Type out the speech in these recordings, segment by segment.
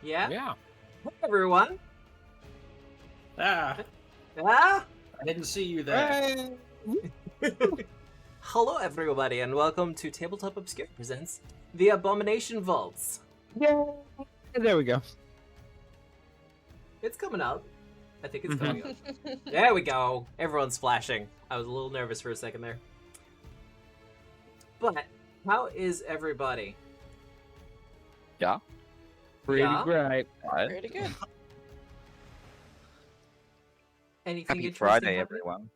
Yeah? Yeah. Hey, everyone. Ah, Ah? I didn't see you there. Hello, everybody, and welcome to Tabletop Obscura presents The Abomination Vaults. Yeah. There we go. It's coming up. I think it's coming up. There we go. Everyone's flashing. I was a little nervous for a second there. But, how is everybody? Yeah. Pretty Yeah? great. Right. Pretty good. Anything Happy interesting Friday, happening? everyone.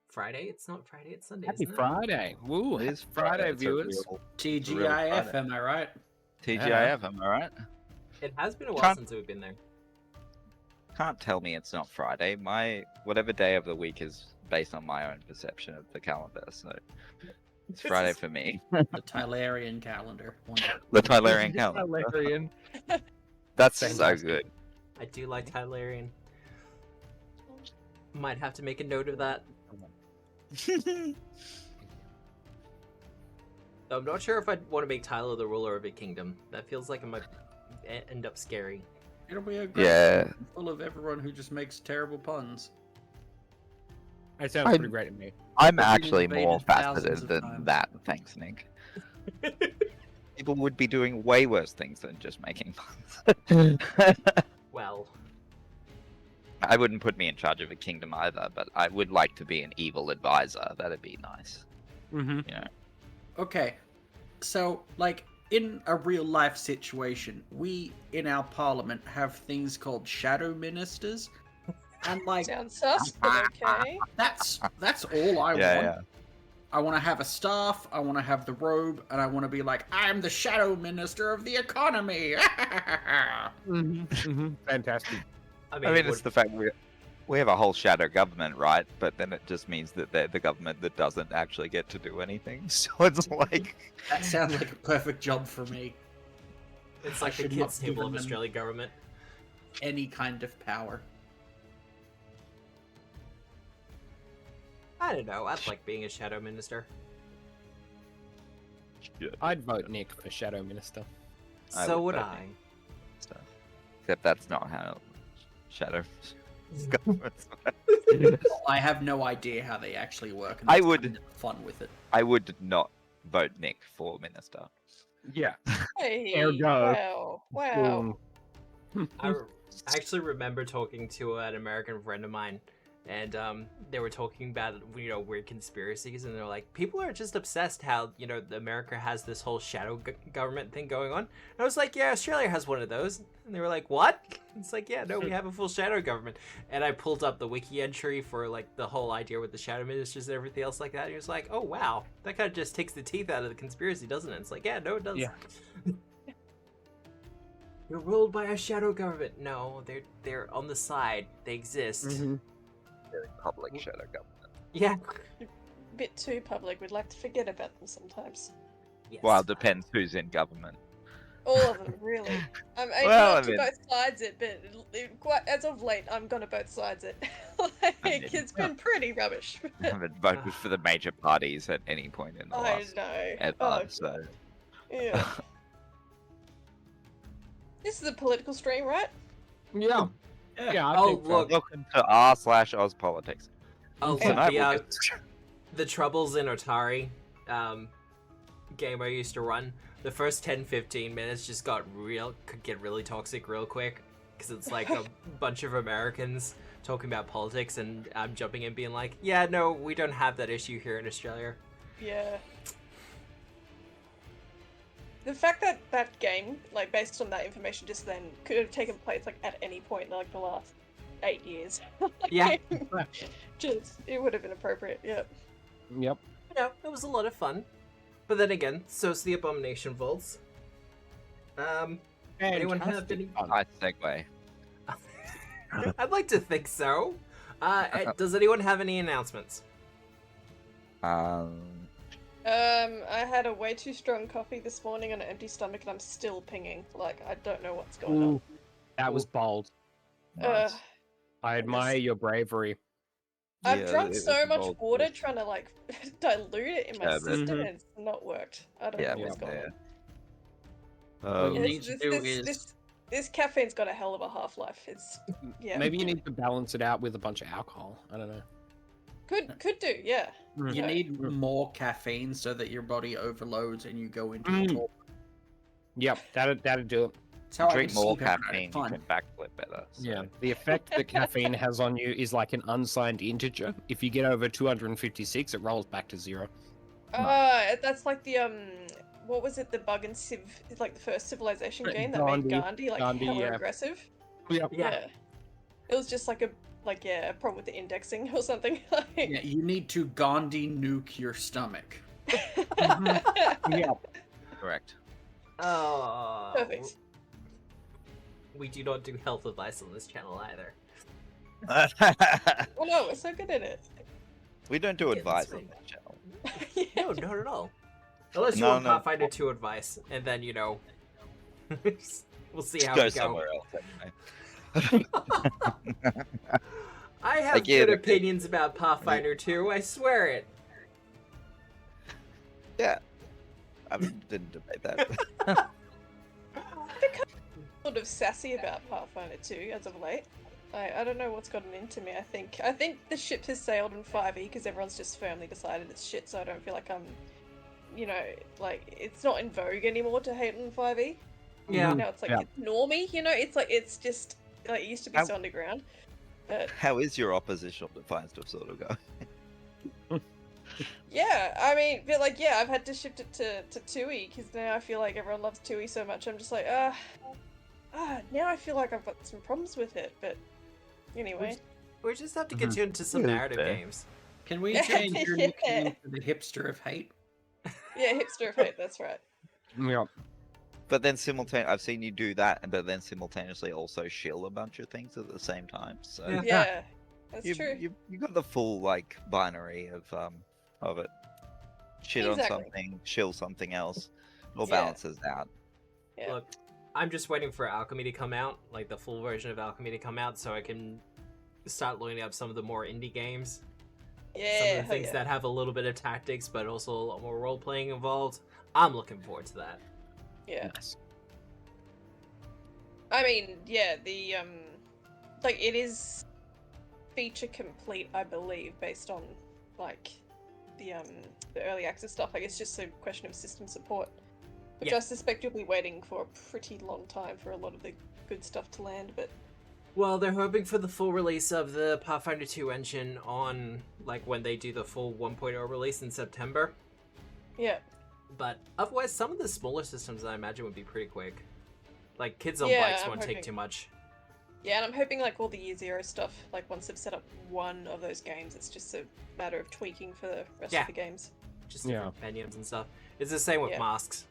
Friday? It's not Friday, it's Sunday, Happy isn't it? Friday. Woo. It is Friday, It's a viewers. real TGIF, Friday. am I right? TGIF, am I right? It has been a while Can't- since we've been there. Can't tell me it's not Friday. My whatever day of the week is based on my own perception of the calendar, so it's Friday for me. The Tylerian calendar. Wonderful. The Tylerian calendar. Hilarious. That's so Fantastic. good. I do like Tylerian. Might have to make a note of that. I'm not sure if I'd want to make Tyler the ruler of a kingdom. That feels like it might end up scary. It'll be a great Yeah. one full of everyone who just makes terrible puns. That sounds I'm- pretty great to me. I'm Being actually invaded more thousands faceted of than times. that, thanks, Nick. People would be doing way worse things than just making puns. Well, I wouldn't put me in charge of a kingdom either, but I would like to be an evil advisor. That'd be nice. Mm-hmm. You know. Okay, so, like, in a real life situation, we, in our parliament, have things called shadow ministers. And, like, Sounds sus, but okay. that's all I Yeah, want. yeah. I want to have a staff, I want to have the robe, and I want to be like, I'm the shadow minister of the economy! Mm-hmm. Mm-hmm. Fantastic. I mean, it's the fact we have a whole shadow government, right? But then it just means that they're the government that doesn't actually get to do anything. So it's like, That sounds like a perfect job for me. it's I like the should kids' not table of given them- Australian government. Any kind of power. I don't know. I'd like being a shadow minister. I'd vote Nick for Shadow Minister. I So would would vote I. stuff. Except that's not how shadow governments work. I have no idea how they actually work. And I that's would- kind of fun with it. I would not vote Nick for minister. Yeah. Hey, Ergo. wow. I actually remember talking to an American friend of mine, and they were talking about weird conspiracies, and they're like, people are just obsessed how America has this whole shadow government thing going on. And I was like, yeah, Australia has one of those, and they were like, what? It's like, yeah, no, we have a full shadow government. And I pulled up the wiki entry for like the whole idea with the shadow ministers and everything else like that. And he was like, oh wow, that kind of just takes the teeth out of the conspiracy, doesn't it? It's like, yeah, no, it does. Yeah. You're ruled by a shadow government. No, they're on the side. They exist. Mm-hmm. Very public shadow government. Yeah. Bit too public. We'd like to forget about them sometimes. Yes. Well, it depends who's in government. All of them, really. I'm Well, not I to mean- both sides it, but quite as of late, I'm gonna both sides it. Like, it's been pretty rubbish. I haven't voted for the major parties at any point in the I last know. ever, Oh, so yeah. This is a political stream, right? Yeah. Yeah. I Oh, think so. look. welcome to r/Oz politics. Oh, look, Tonight the, we'll get- the troubles in Atari game I used to run, the first 10-15 minutes just could get really toxic real quick, because it's like a bunch of Americans talking about politics, and I'm jumping in being like, yeah, no, we don't have that issue here in Australia. Yeah. The fact that that game, like, based on that information just then, could have taken place, like, at any point in, like, the last 8 years. Yeah. Just, it would have been appropriate, yep. Yep. No, it was a lot of fun. But then again, so's the Abomination Vaults. Anyone have Fantastic any- fun. Nice segue. I'd like to think so. Does anyone have any announcements? I had a way too strong coffee this morning on an empty stomach and I'm still pinging. Like, I don't know what's going on. Ooh, that was bold. Nice. I admire your bravery. I've Yeah, drunk it so was much bold. water trying to, like, dilute it in my Yeah, but- system and it's not worked. I don't Yeah, know what's yeah. going on. What you Yeah, need to do is This caffeine's got a hell of a half-life. It's yeah. Maybe you need to balance it out with a bunch of alcohol. I don't know. Could do, yeah. Mm. You No. need more caffeine so that your body overloads and you go into a Mm. torpor. Yep, that'd do it. That's how I Drink can more sleep every night, caffeine, it's you fine. can backflip better. So. Yeah, the effect that caffeine has on you is like an unsigned integer. If you get over 256, it rolls back to 0. That's like the what was it? The Bug and Civ, like the first Civilization game that made Gandhi like Gandhi, hella yeah. aggressive. Yep. Yeah. It was just like a problem with the indexing or something. Like... Yeah, you need to Gandhi nuke your stomach. Yeah. Correct. Oh. Perfect. We do not do health advice on this channel either. Well, no, we're so good at it. We don't do Yeah, advice that's on right. this channel. Yeah. No, not at all. Unless you No, want no. Pathfinder 2 advice, and then, you know, we'll see how Go we go. somewhere else. Anyway. I have Like, yeah, good the- opinions about Pathfinder 2, I swear it. Yeah. I didn't debate that. Sort of sassy about Pathfinder 2 as of late. I don't know what's gotten into me. I think the ship has sailed in 5e because everyone's just firmly decided it's shit. So I don't feel like I'm, you know, like it's not in vogue anymore to hate on 5e. Yeah. Now it's like Yeah. it's normie. You know, it's just like it used to be so underground. But How is your oppositional defiance of sort of go? yeah, I mean, but like yeah, I've had to shift it to 2e because now I feel like everyone loves 2e so much. I'm just like now I feel like I've got some problems with it. But anyway. We just have to get you into some Yeah, narrative fair. games. Can we Yeah. change your nickname to the hipster of hate? Yeah, hipster of hate, that's right. Yeah. But then I've seen you do that, but then simultaneously also shill a bunch of things at the same time. So Yeah. Yeah, that's you, true. you got the full like binary of it. Shit on Exactly. something, shill something else. It all Yeah. balances out. Yeah. Look, I'm just waiting for Alchemy to come out, like the full version of Alchemy to come out, so I can start loading up some of the more indie games. Some Yeah, of the hell things yeah. that have a little bit of tactics, but also a lot more role playing involved. I'm looking forward to that. Yeah. Nice. I mean, yeah, the like it is feature complete, I believe, based on like the early access stuff. Like it's just a question of system support, which Yeah. I suspect you'll be waiting for a pretty long time for a lot of the good stuff to land. But Well, they're hoping for the full release of the Pathfinder 2 engine on, like, when they do the full 1.0 release in September. yeah, But otherwise, some of the smaller systems I imagine would be pretty quick. Like, Kids on Yeah, Bikes I'm won't take hoping. too much. yeah, and I'm hoping like all the Year Zero stuff, like once they've set up one of those games, it's just a matter of tweaking for the rest Yeah. of the games. Just different opinions and stuff. It's the same with Yeah. Masks.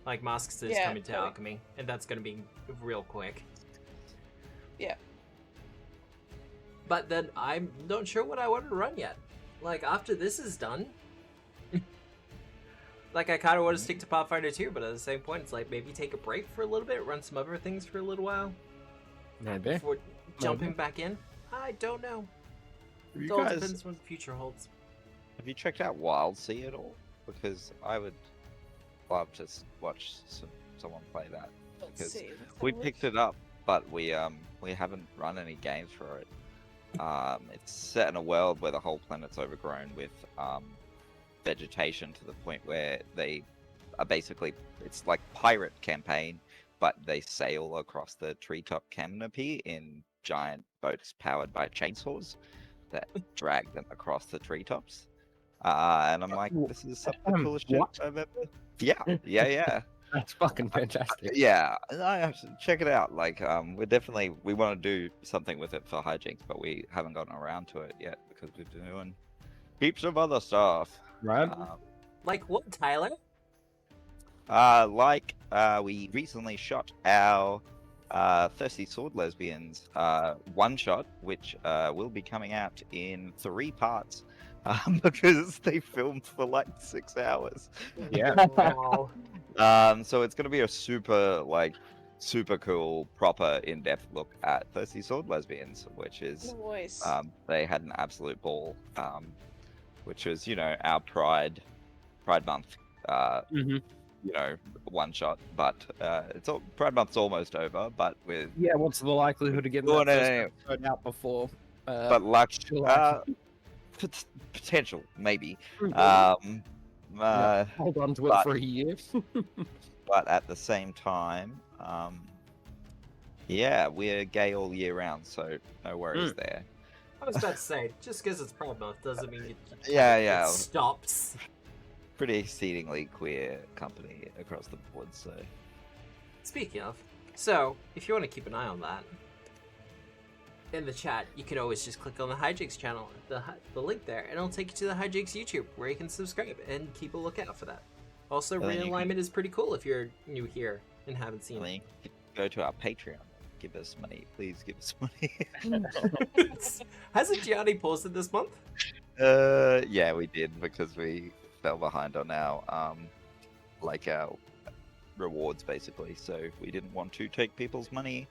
Like, Masks is Yeah, coming to totally. Alchemy, and that's going to be real quick. Yeah. But then I'm not sure what I want to run yet. Like, after this is done... like, I kind of want to stick to Pathfinder 2, but at the same point, it's like, maybe take a break for a little bit, run some other things for a little while, Maybe. before jumping back in. I don't know. Have It you all guys depends what the future holds. have you checked out Wild Sea at all? Because I would love to watch someone play that. Let's Because see. let's have we a look. picked it up, but we haven't run any games for it. It's set in a world where the whole planet's overgrown with vegetation to the point where they are basically, it's like pirate campaign, but they sail across the treetop canopy in giant boats powered by chainsaws that drag them across the treetops. And I'm like, this is some of the coolest shit what? I've ever. Yeah. That's fucking fantastic. Yeah, I have to check it out. Like, we want to do something with it for hijinks, but we haven't gotten around to it yet because we're doing heaps of other stuff. Right? Like what, Tyler? We recently shot our Thirsty Sword Lesbians one shot, which will be coming out in 3 parts because they filmed for like 6 hours. Yeah. Oh, So it's going to be a super cool, proper, in-depth look at Thirsty Sword Lesbians, which is Nice. they had an absolute ball, which was our Pride Month Mm-hmm. one shot. But Pride Month's almost over. But with Yeah, what's the likelihood of getting Oh, that no, first no, no. episode out before? but luck, July. potential maybe. Yeah, Uh, hold on to it but- for a year. but at the same time, yeah, we're gay all year round, so no worries there. I was about to say, just because it's Pride Month doesn't mean Yeah. it stops. Pretty exceedingly queer company across the board, so Speaking of, so if you want to keep an eye on that, in the chat, you can always just click on the Hijinks channel, the link there, and it'll take you to the Hijinks YouTube, where you can subscribe and keep a lookout for that. Also, And then you can- realignment is pretty cool if you're new here and haven't seen I it. mean, go to our Patreon. Give us money, please. Give us money. Hasn't Gianni paused it this month? Yeah, we did because we fell behind on our our rewards basically. So we didn't want to take people's money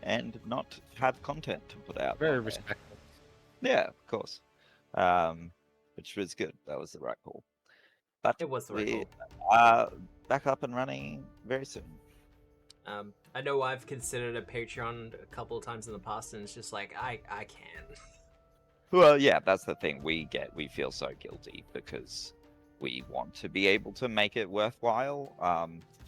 and not have content to put out. Very on there. respectful. Yeah, of course. Which was good. That was the right call. But It was the right we call. are back up and running very soon. I know I've considered a Patreon a couple of times in the past, and it's just like, I can't. Well, yeah, that's the thing. We feel so guilty because we want to be able to make it worthwhile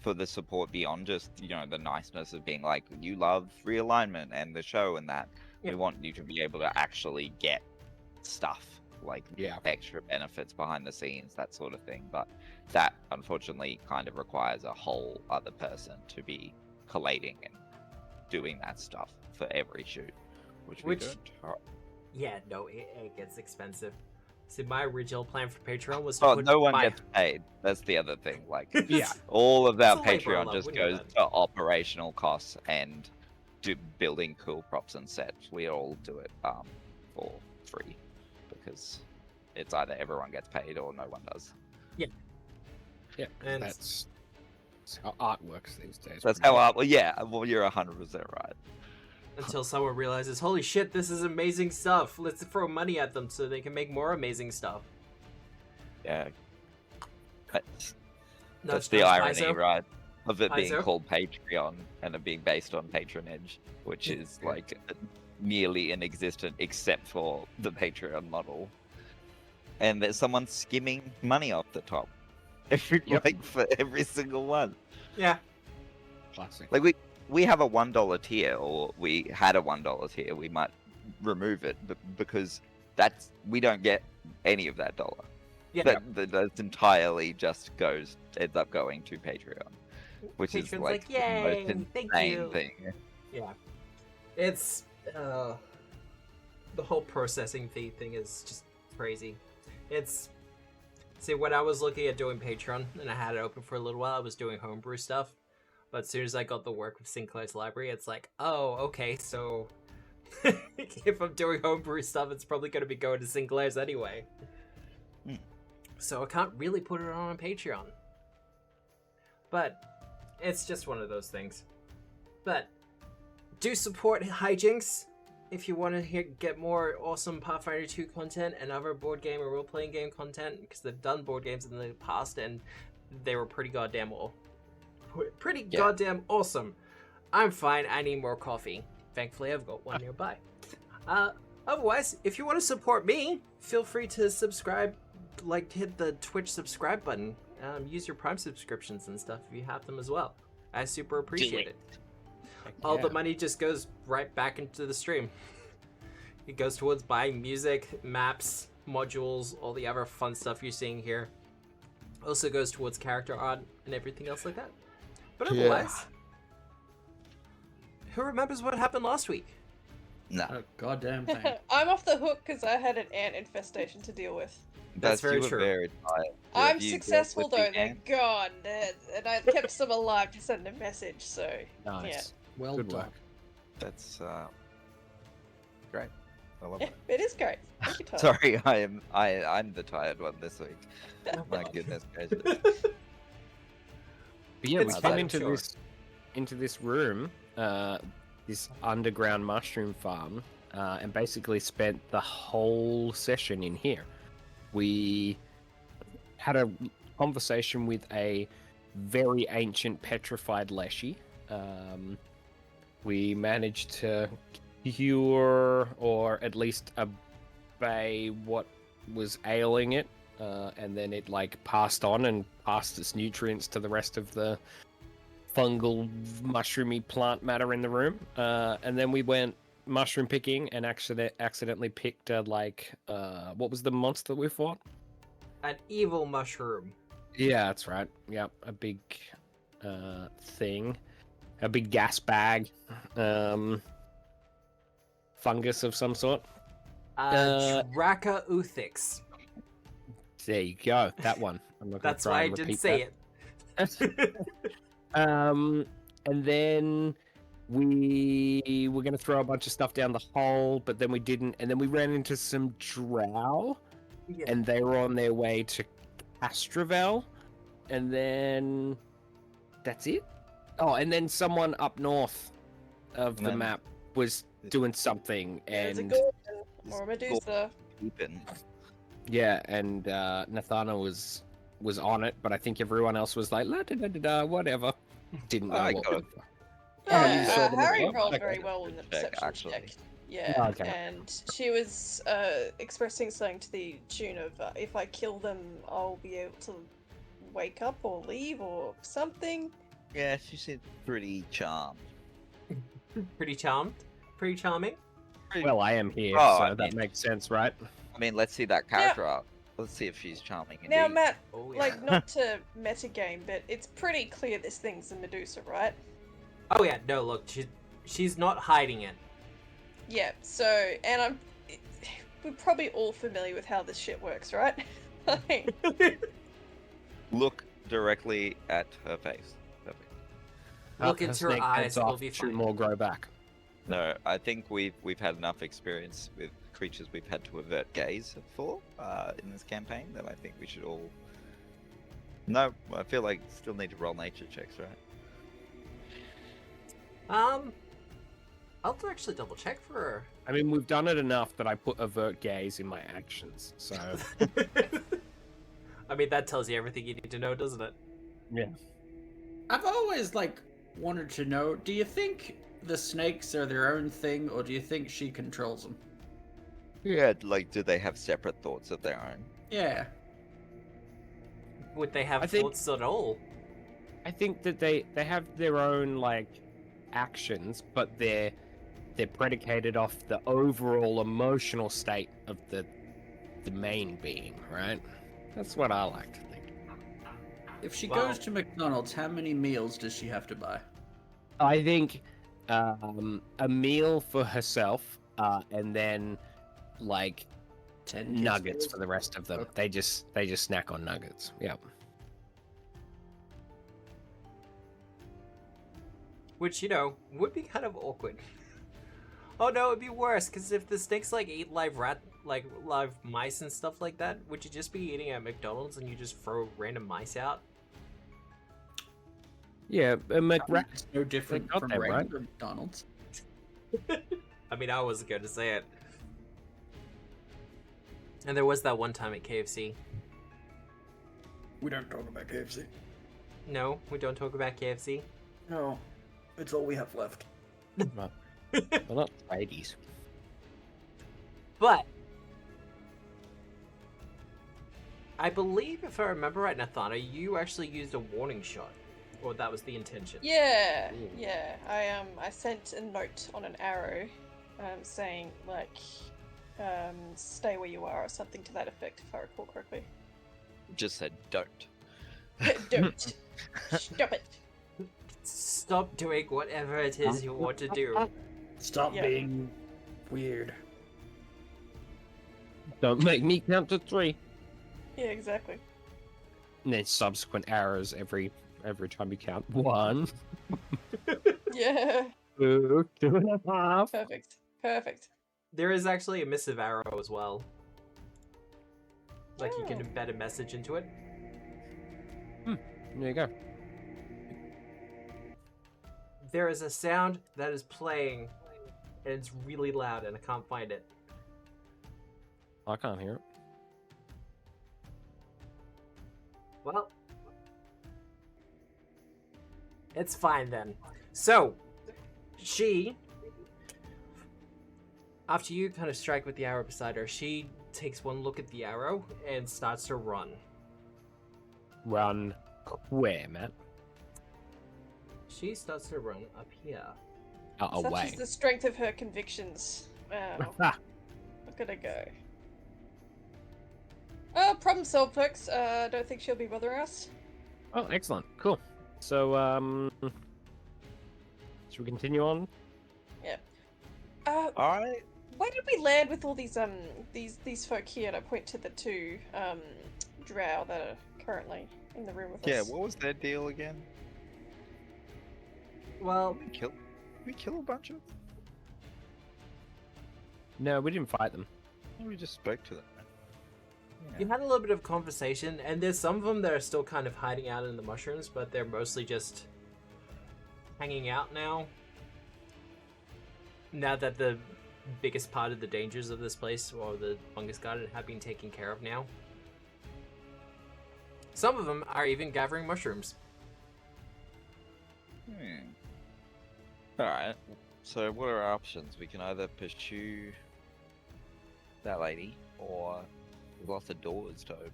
for the support beyond just, the niceness of being like, you love realignment and the show and that. Yeah. We want you to be able to actually get stuff, like extra benefits behind the scenes, that sort of thing. But that, unfortunately, kind of requires a whole other person to be collating and doing that stuff for every shoot, which we don't. Yeah, no, it gets expensive. See, my original plan for Patreon was to Oh, put no one my... gets paid. That's the other thing. Like, Yeah. all of our It's a labor of Patreon love, just we know goes that. to operational costs and to building cool props and sets. We all do it for free because it's either everyone gets paid or no one does. Yeah, And- that's how art works these days. That's pretty how much. you're 100% right. Until someone realizes, holy shit, this is amazing stuff. Let's throw money at them so they can make more amazing stuff. Yeah. That's Nudge, the nudge, irony, Paizo. right? Of it being Paizo? called Patreon and it being based on patronage, which is like nearly inexistent except for the Patreon model. And there's someone skimming money off the top. Yep. For every single one. Yeah. Classic. Like we have a $1 tier, or we had a $1 tier. We might remove it because we don't get any of that dollar. Yeah. That's entirely just ends up going to Patreon, which is Patreon's like the yay, most thank insane you. thing. Yeah. It's, the whole processing fee thing is just crazy. See, when I was looking at doing Patreon, and I had it open for a little while, I was doing homebrew stuff. But as soon as I got the work with Sinclair's library, it's like, oh, okay, so if I'm doing homebrew stuff, it's probably going to be going to Sinclair's anyway. Hmm. So I can't really put it on Patreon. But it's just one of those things. But do support Hijinks if you want to get more awesome Pathfinder 2 content and other board game or role-playing game content, because they've done board games in the past and they were pretty goddamn goddamn awesome. I'm fine, I need more coffee. Thankfully, I've got one nearby. Otherwise, if you want to support me, feel free to subscribe, hit the Twitch subscribe button. Use your Prime subscriptions and stuff if you have them as well. I super appreciate it. All the money just goes right back into the stream. It goes towards buying music, maps, modules, all the other fun stuff you're seeing here. Also goes towards character art and everything else like that. But otherwise, who remembers what happened last week? No, A goddamn thing. I'm off the hook because I had an ant infestation to deal with. That's very you were true. Very tired. I'm Have you dealt successful with the though, they're ant? gone. And I kept some alive to send a message, so Nice. Well Good done. work. That's great. I love yeah, it. it is great. Thank you, Todd. Sorry, I'm the tired one this week. My goodness gracious. But yeah, we It's came fine, into sure. this room, this underground mushroom farm, and basically spent the whole session in here. We had a conversation with a very ancient petrified leshy. We managed to cure or at least obey what was ailing it, and then it like passed on and passed its nutrients to the rest of the fungal mushroomy plant matter in the room, and then we went mushroom picking and accidentally picked what was the monster we fought? An evil mushroom. Yeah, that's right. Yep, a big thing, a big gas bag, fungus of some sort. Draca Uthix. There you go, that one. I'm not gonna That's try why I and didn't repeat say that. it. And then we were gonna throw a bunch of stuff down the hole, but then we didn't, and then we ran into some drow, Yeah. and they were on their way to Castravel, and then that's it. Oh, and then someone up north of And the then- map was doing something, There's a and golem or a Medusa. Deepen. yeah, and Nathana was on it, but I think everyone else was like, la da da da da, whatever. Didn't know I what. got it. Oh, you saw them as Harry well? rolled Okay. very well in the Check, perception actually. check. Yeah, Oh, okay. and she was expressing something to the tune of, if I kill them, I'll be able to wake up or leave or something. Yeah, she seemed pretty charmed. Pretty charmed. Pretty charming. Well, I am here, Oh, so I that mean- makes sense, right? I mean, let's see that character up. Let's see if she's charming indeed. Now, Matt, Oh, yeah. like, not to metagame, but it's pretty clear this thing's a Medusa, right? Oh yeah, no, look, she's not hiding it. Yeah, so, and we're probably all familiar with how this shit works, right? Like, Look directly at her face. Perfect. Look into her snake eyes, heads it'll off, be 2 fine. more grow back. No, I think we've had enough experience with creatures we've had to avert gaze for in this campaign that I think we should all. No, I feel like still need to roll nature checks, right? I'll actually double check for her. I mean, we've done it enough that I put avert gaze in my actions, so I mean, that tells you everything you need to know, doesn't it? yeah. I've always wanted to know, do you think the snakes are their own thing, or do you think she controls them? Yeah, like, do they have separate thoughts of their own? Yeah. Would they have I think- thoughts at all? I think that they have their own actions, but they're predicated off the overall emotional state of the main being, right? That's what I like to think. If she Wow. goes to McDonald's, how many meals does she have to buy? I think a meal for herself, and then 10 kids nuggets meals? for the rest of them. Okay. They just snack on nuggets. Yeah. Which, would be kind of awkward. Oh no, it'd be worse, because if the snakes eat live live mice and stuff like that, would you just be eating at McDonald's and you just throw random mice out? Yeah, McRat. It's no different got from them, right? regular McDonald's. I mean, I wasn't going to say it. And there was that one time at KFC. We don't talk about KFC. No, we don't talk about KFC. No, it's all we have left. Well, not ladies. But I believe, if I remember right, Nathana, you actually used a warning shot, or that was the intention. yeah, Ooh. yeah. I sent a note on an arrow, saying stay where you are or something to that effect, if I recall correctly. Just said don't. Don't. Stop it. Stop doing whatever it is you want to do. Stop Yeah. being weird. Don't make me count to 3. Yeah, exactly. And then subsequent arrows every time you count. 1, Yeah. 2, 2.5. Perfect. Perfect. There is actually a missive arrow as well. You can Oh. embed a message into it. There you go. There is a sound that is playing, and it's really loud, and I can't find it. I can't hear it. Well, It's fine then. So, she, after you kind of strike with the arrow beside her, she takes one look at the arrow and starts to run. Run where, Matt? She starts to run up here. Such Away. is the strength of her convictions. Wow. Look at her go. Oh, problem solved, folks. Don't think she'll be bothering us. Oh, excellent. Cool. So, should we continue on? Yeah. Alright. Where did we land with all these folk here? And I point to the two drow that are currently in the room with Yeah, us. what was their deal again? Well, Did we kill a bunch of them? No, we didn't fight them. We just spoke to them. you had a little bit of conversation, and there's some of them that are still kind of hiding out in the mushrooms, but they're mostly just hanging out now. Now that the biggest part of the dangers of this place, or the fungus garden, have been taken care of now. Some of them are even gathering mushrooms. Alright. So what are our options? We can either pursue that lady, or there's lots of doors to open.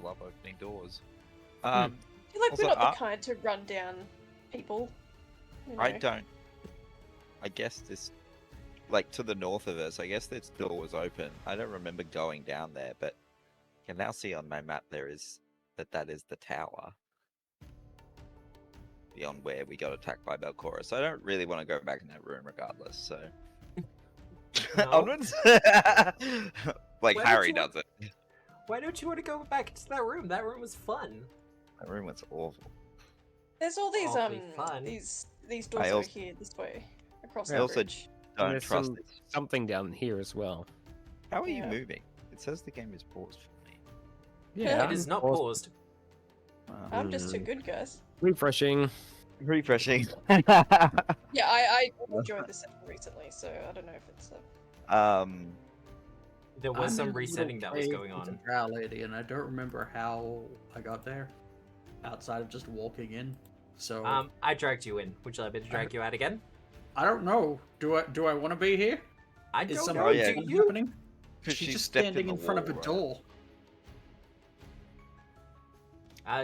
I love opening doors. I feel like Also, we're not the kind to run down people. You know? I don't. I guess this, like to the north of us, I guess this door was open. I don't remember going down there, but you can now see on my map that is the tower. Beyond where we got attacked by Belcorra. So I don't really want to go back in that room regardless, so. No? Onwards? Like Why Harry don't does you- it. Why don't you want to go back into that room? That room was fun. That room was awful. There's all these Awfully fun. these doors I over also- here, this way, across I the also bridge. And Don't there's trust it. something down here as well. How are you Yeah. moving? It says the game is paused for me. Yeah, It is not paused. I'm just too good, guys. Refreshing. Refreshing. Yeah, I joined this session recently, so I don't know if it's. There was I'm some in the resetting little that was cave going with on. the drow lady, and I don't remember how I got there. Outside of just walking in. So I dragged you in. Would you like me to drag you out again? I don't know. Do I want to be here? I Is don't something know. yeah. Do you? happening? 'Cause She's she just stepped standing in in the front of a wall, right? door.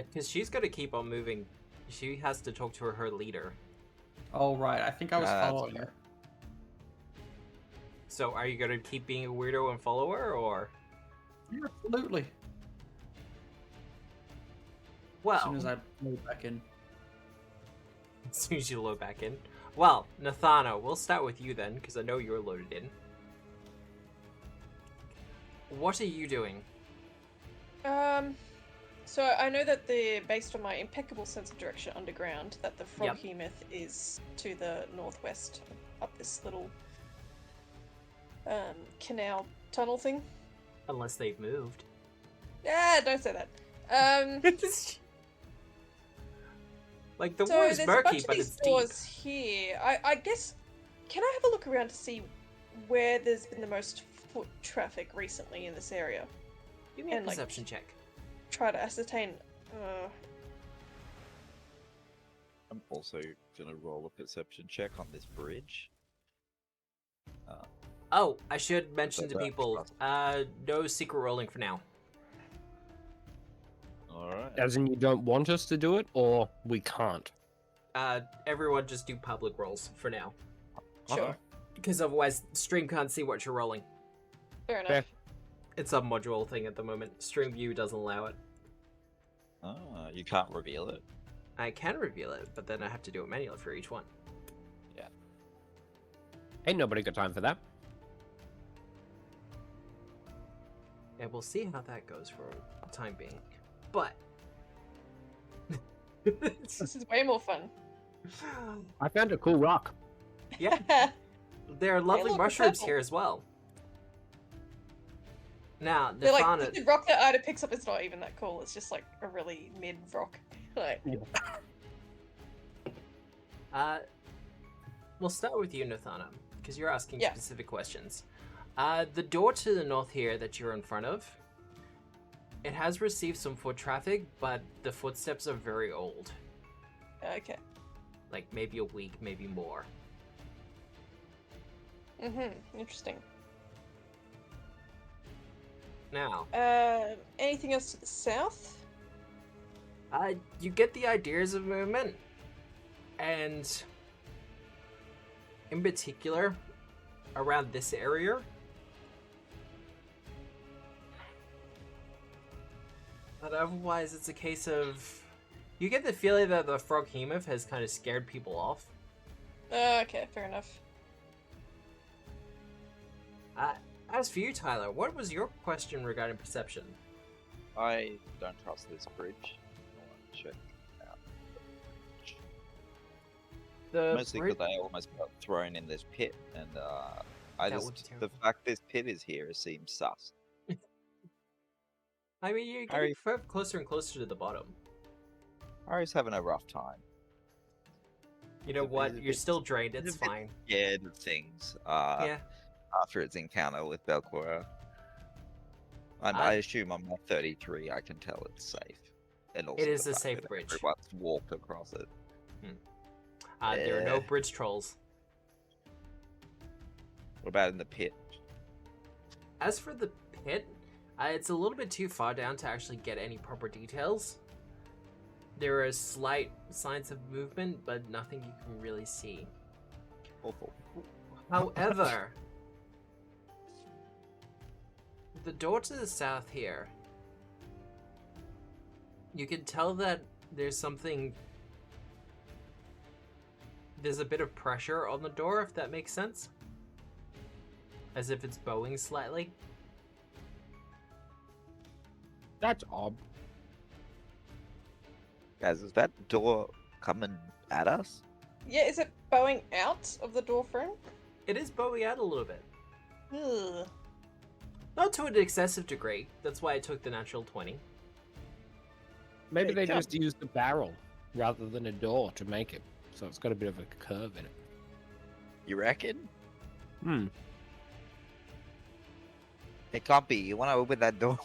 Because she's got to keep on moving. She has to talk to her leader. Oh right, I think I was Nah, that's following fair. her. So are you going to keep being a weirdo and follow her, or? Yeah, absolutely. As Well, soon as I move back in. as soon as you load back in. Well, Nathana, we'll start with you then, because I know you're loaded in. What are you doing? So I know that based on my impeccable sense of direction underground, that the Froghemoth is to the northwest, up this little canal tunnel thing. Unless they've moved. Yeah, don't say that. Like, the So war is there's a murky, bunch of but these it's deep. doors here. I guess, can I have a look around to see where there's been the most foot traffic recently in this area? Give me a and, like, perception check. Try to ascertain. I'm also gonna roll a perception check on this bridge. Oh, I should mention So to that- people, no secret rolling for now. Alright. As in, you don't want us to do it, or we can't. Everyone just do public rolls for now. Sure. Because otherwise, stream can't see what you're rolling. Fair enough. Fair. It's a module thing at the moment. Stream view doesn't allow it. Ah, you can't reveal it. I can reveal it, but then I have to do it manually for each one. Ain't nobody got time for that. And we'll see how that goes for the time being. But... This is way more fun. I found a cool rock. yeah, there are lovely look, it's mushrooms purple. here as well. Now, They're like Nathana... the rock that Ida picks up is not even that cool. It's just like a really mid rock. Like, We'll start with you, Nathana, because you're asking Yeah. specific questions. The door to the north here that you're in front of, it has received some foot traffic, but the footsteps are very old. okay. Like maybe a week, maybe more. Interesting. Now, Anything else to the south? you get the ideas of movement, and in particular, around this area. But otherwise, it's a case of... You get the feeling that the froghemoth has kind of scared people off. Okay, fair enough. As for you, Tyler, what was your question regarding perception? I don't trust this bridge. I want to check out The mostly bridge... because I almost got thrown in this pit, and That would be the terrible. fact this pit is here seems sus. I mean, you're Harry- getting closer and closer to the bottom. Harry's having a rough time. You know He's a what? bit- You're still drained. he's a It's bit fine. Scared of things. Yeah. After its encounter with Belcorra. And I- I assume I'm not 33. I can tell it's safe. And also It is the a fact safe that bridge. Everyone's walked across it. There are no Yeah. bridge trolls. What about in the pit? As for the pit, it's a little bit too far down to actually get any proper details. There are slight signs of movement, but nothing you can really see. Awful. However, the door to the south here, you can tell that there's something... There's a bit of pressure on the door, if that makes sense. As if it's bowing slightly. That's odd. Guys, is that door coming at us? Yeah, is it bowing out of the door frame? It is bowing out a little bit. Ugh. Not to an excessive degree. That's why I took the natural 20. Maybe Hey, they come. just used a barrel rather than a door to make it, so it's got a bit of a curve in it. You reckon? Hmm. Hey, Compy, you want to open that door?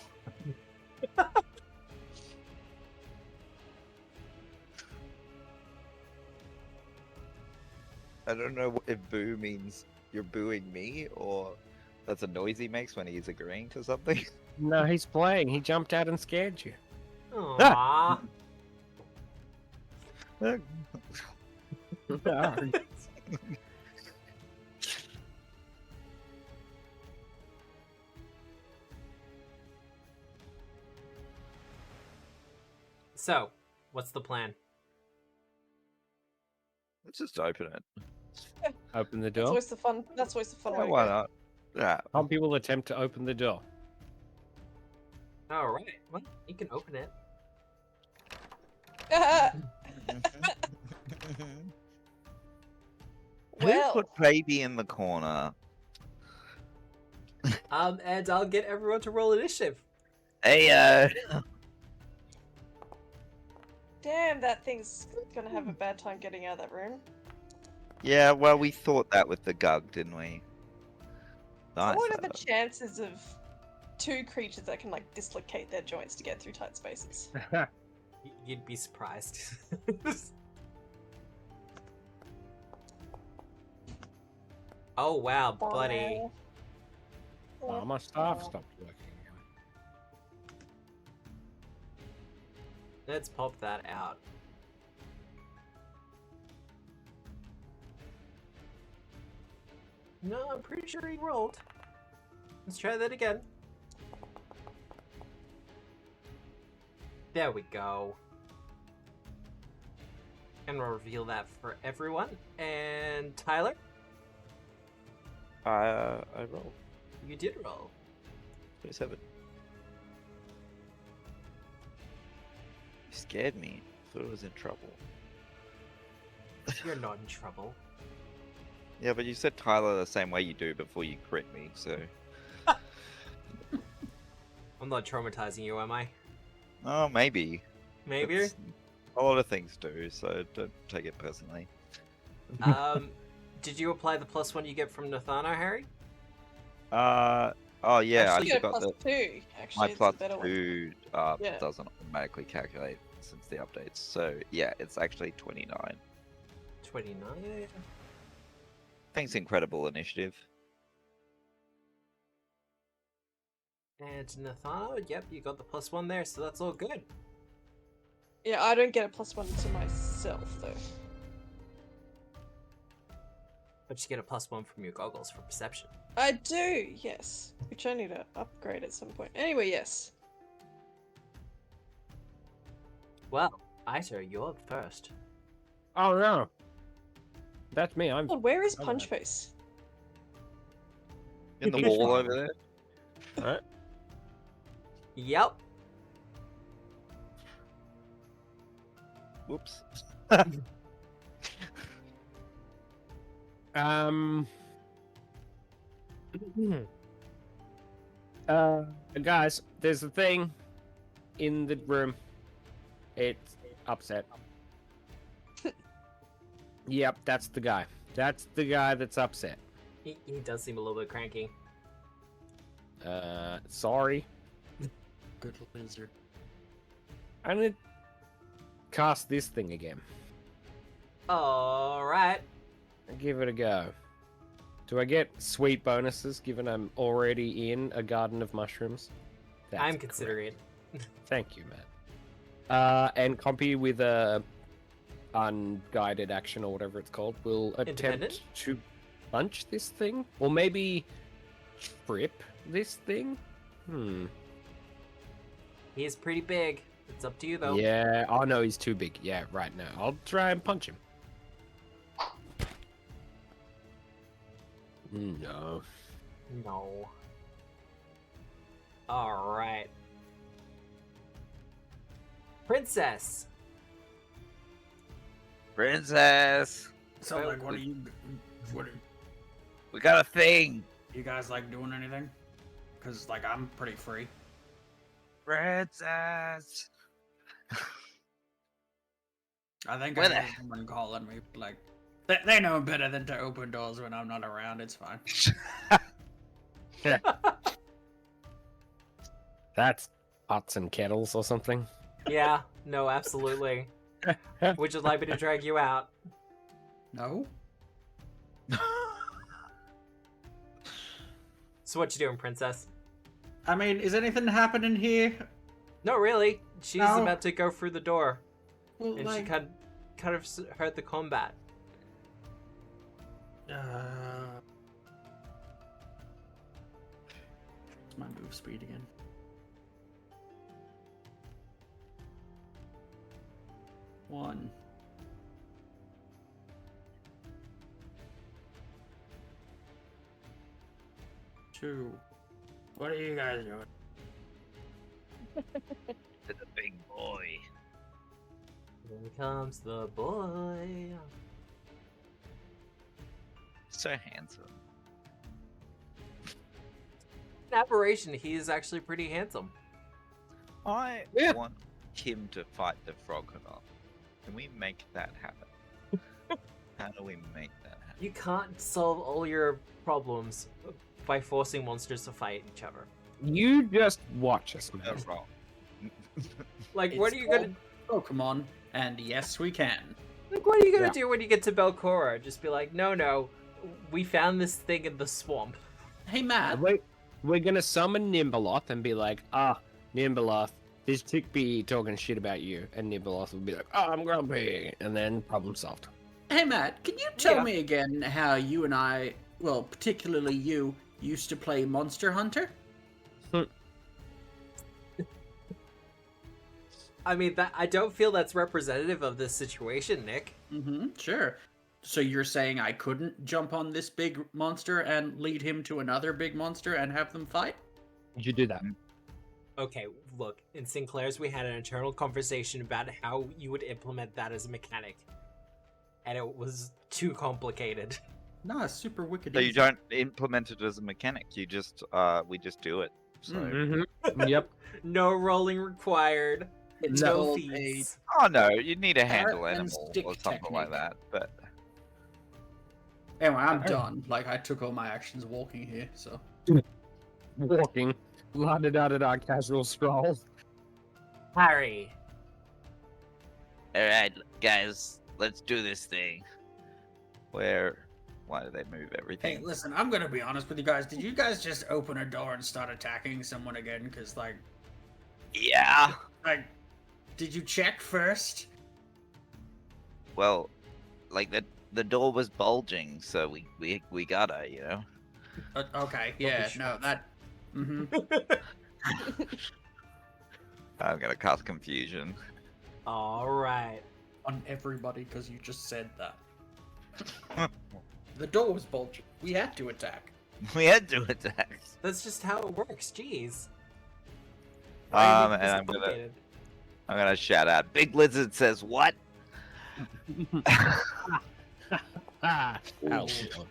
I don't know if boo means you're booing me or that's a noise he makes when he's agreeing to something. No, he's playing. He jumped out and scared you. Aww. So, what's the plan? Let's just open it. Open the That's door. always the fun. That's always the fun Yeah, way to why go. not? Yeah. Compy will attempt to open the door. Alright, well, you can open it. Who Well, put baby in the corner? And I'll get everyone to roll initiative. Hey, damn, that thing's gonna have a bad time getting out of that room. yeah, well, we thought that with the gug, didn't we? Nice. What are the chances of two creatures that can like dislocate their joints to get through tight spaces? You'd be surprised. Oh wow, buddy. Oh, my staff stopped working again. Let's pop that out. No, I'm pretty sure he rolled. Let's try that again. There we go. And we'll reveal that for everyone. And Tyler, I rolled you did roll. 27. You scared me. Thought I was in trouble. You're not in trouble. Yeah, but you said Tyler the same way you do before you crit me, so. I'm not traumatizing you, am I? Oh, maybe. Maybe. It's- a lot of things do, so don't take it personally. Did you apply the +1 you get from Nathana, Harry? Oh yeah, Actually, You I get a forgot that +2. Actually, my it's plus a better one. 2 Yeah. doesn't automatically calculate since the updates. So yeah, it's actually 29. 29. Thanks, incredible initiative. And Nathano, yep, you got the +1 there, so that's all good. Yeah, I don't get a +1 to myself though. But you get a +1 from your goggles for perception. I do, yes. Which I need to upgrade at some point. Anyway, yes. Well, Paizo, you're up first. Oh no. That's me. I'm. Oh, where is I'm Punch right. Face? In the He's wall fine. over there. Alright. Yep. Whoops. Guys, there's a thing in the room. It's upset. Yep, that's the guy. That's the guy that's upset. He does seem a little bit cranky. Sorry. Good lizard. I'm gonna cast this thing again. Alright. Give it a go. Do I get sweet bonuses given I'm already in a garden of mushrooms? That's I'm correct. considering it. Thank you, Matt. And Compy with a unguided action or whatever it's called will Independent? attempt to punch this thing, or maybe trip this thing. He's pretty big. It's up to you, though. Yeah. Oh no, he's too big. Yeah, right now. I'll try and punch him. No. No. Alright. Princess! Princess, So, Well, like, what are we got a thing. you guys like doing anything? Cause like I'm pretty free. Princess. I think Where I the- heard someone calling me. Like, they know better than to open doors when I'm not around. It's fine. That's pots and kettles or something. Yeah, no, absolutely. Would you like me to drag you out? No. So what you doing, Princess? I mean, is anything happening here? No, really. She's No. about to go through the door, Well, and like, she kind of heard the combat. What's my move speed again? One. Two. What are you guys doing? To the big boy. Here comes the boy. So handsome. In aberration, he is actually pretty handsome. I Yeah. want him to fight the frog enough. Can we make that happen? How do we make that happen? You can't solve all your problems by forcing monsters to fight each other. You just watch us, man. That's wrong. Like, what are It's you gonna? Pokemon, and yes, we can. Like, what are you gonna Yeah. do when you get to Belcorra? Just be like, no, we found this thing in the swamp. Hey, Matt. We're gonna summon Nimbleoth and be like, Nimbleoth, this chick be talking shit about you. And Nimbleoth will be like, I'm grumpy. And then problem solved. Hey, Matt. Can you tell Yeah. me again how you and I, well, particularly you, used to play Monster Hunter? I mean, I don't feel that's representative of this situation, Nick. Mm-hmm. Sure. So you're saying I couldn't jump on this big monster and lead him to another big monster and have them fight? Did you do that? Okay, look, in Sinclair's we had an internal conversation about how you would implement that as a mechanic. And it was too complicated. Nah, it's super wicked. So you easy. don't implement it as a mechanic. You just we just do it. So Mm-hmm. Yep. No rolling required. It's No called feats. oh no, you need a handle and animal stick or something like technique. that. But Anyway, I'm Alright. done. Like, I took all my actions walking here, so. Walking. La-da-da-da-da, casual scroll. Harry. all right, guys, let's do this thing. Why do they move Hey, everything? listen, I'm gonna be honest with you guys. Did you guys just open a door and start attacking someone again? Because, Yeah. did you check first? Well, like the door was bulging, so we gotta, you know. Okay, yeah, no, that. Mm-hmm. I'm gonna cast confusion. All right. On everybody, because you just said that. The door was bulging. We had to attack. We had to attack. That's just how it works. Jeez. And I'm gonna shout out. Big Lizard says what? Ouch. Oh,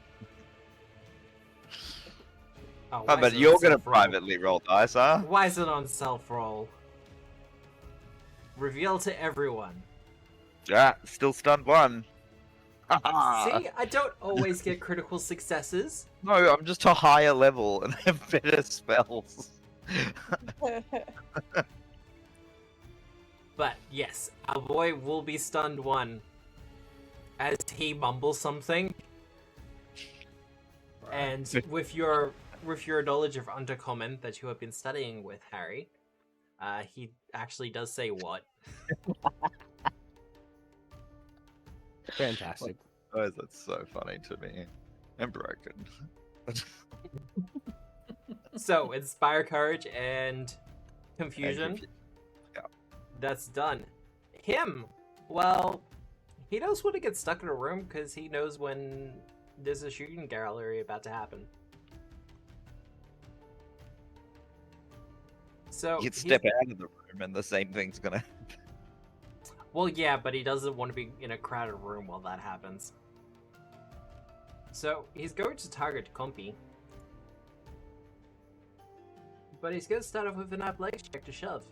Oh, but you're gonna privately roll dice, huh? Why is it on self-roll? Reveal to everyone. Yeah, still stunned one. See, I don't always get critical successes. No, I'm just a higher level and have better spells. But yes, our boy will be stunned one as he mumbles something. And with your knowledge of Undercommon that you have been studying with Harry, he actually does say what? Fantastic. Oh, that's so funny to me. I'm broken. So, inspire courage and confusion. Yeah. That's done. Him, well, he knows when to get stuck in a room because he knows when there's a shooting gallery about to happen. So You'd step out of the room and the same thing's gonna happen. Well, yeah, but he doesn't want to be in a crowded room while that happens. So he's going to target Compy. But he's going to start off with an athletics check to shove.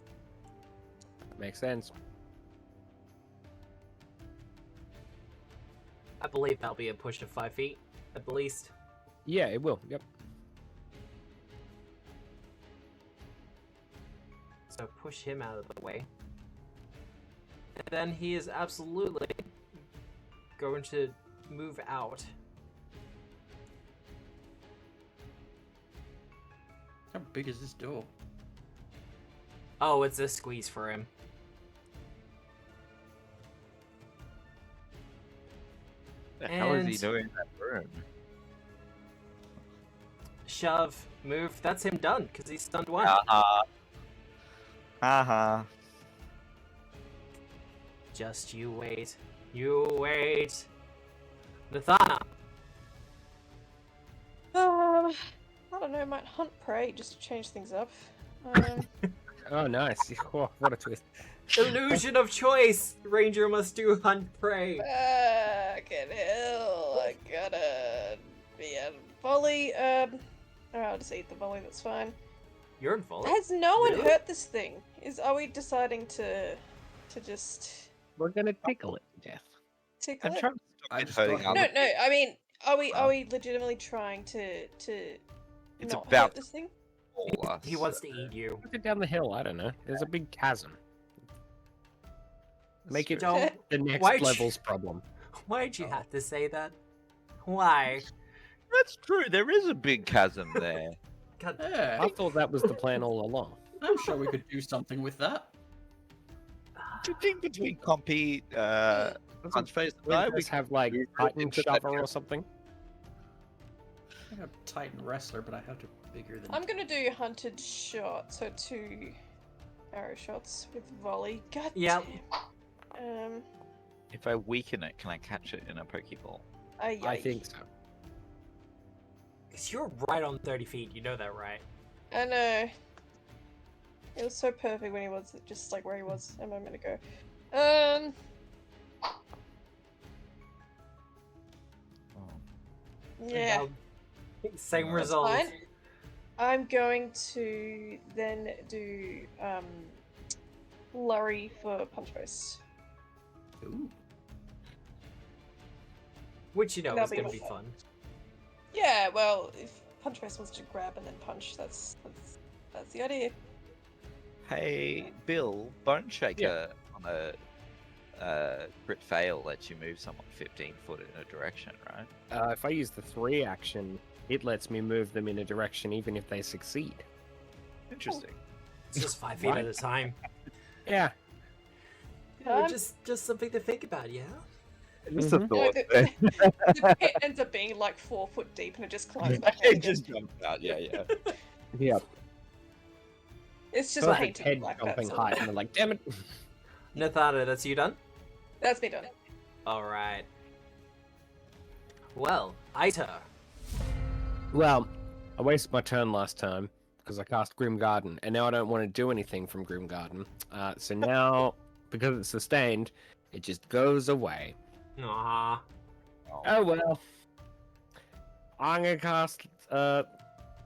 Makes sense. I believe that'll be a push to 5 feet, at the least. Yeah, it will. Yep. So push him out of the way. And then he is absolutely going to move out. How big is this door? Oh, it's a squeeze for him. The hell is he And- doing in that room? Shove, move. That's him done, because he's stunned one. Haha. Just you wait. You wait. Nathana. I don't know, might hunt prey just to change things up. Oh, nice. Oh, what a twist. Illusion of choice. Ranger must do hunt prey. Fucking hell, I gotta be a volley. Alright, I'll just eat the volley, that's fine. You're in volley. Has no one Really? hurt this thing? Are we deciding to just We're gonna tickle it to death. tickle I'm it? trying to I stop it just hurting thought- other No, I mean, are we legitimately trying to It's not about hurt this thing? people, us. He wants to eat you. Put it down the hill. I don't know. There's a big chasm. Make it Don't. the next Why'd you- level's problem. Why'd you have to say that? Why? That's true. There is a big chasm there. God, Yeah, I thought that was the plan all along. I'm sure we could do something with that. Do you think between Compy, Punchface, and I, We we just have like move it Titan into that shover or something. I have Titan Wrestler, but I have to be bigger than. I'm gonna do hunted shot, so 2 arrow shots with volley. God Yep. damn. If I weaken it, can I catch it in a Pokeball? I think so. 'cause you're right on 30 feet. You know that, right? I know. It was so perfect when he was just like where he was a moment ago. Yeah. Now, same That's result. fine. I'm going to then do Lurry for punch face. Ooh. Which you know That'll is be going to be fun. fun. Yeah, well, if punch face wants to grab and then punch, that's the idea. Hey, Bill, Bone Shaker on crit fail lets you move someone 15 foot in a direction, right? If I use the 3 action, it lets me move them in a direction even if they succeed. Interesting. It's just 5 feet at a time. Yeah. Just something to think about, yeah. Just a Mhm. No, thought. the pit ends up being like 4 foot deep and it just climbs back out It again. just jumped out. Yeah, yeah. Yeah. It's just Perfect painted head black, jumping that's all. height, and they're like, damn it. Nathana, that's you done? That's me done. Alright. Well, Aita. Well, I wasted my turn last time because I cast Grim Garden, and now I don't want to do anything from Grim Garden. So now, because it's sustained, it just goes away. Aww. Oh well. I'm gonna cast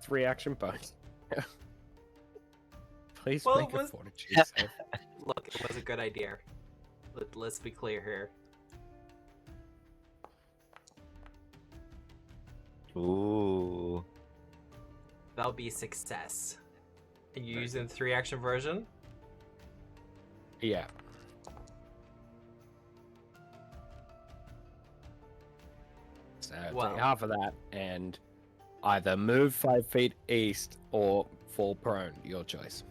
3 action bonus. Please Well, make a was- fortitude save. Look, it was a good idea. Let's be clear here. Ooh. That'll be a success. And you using the 3 action version? Yeah. So Well. take half of that and either move 5 feet east or fall prone. Your choice.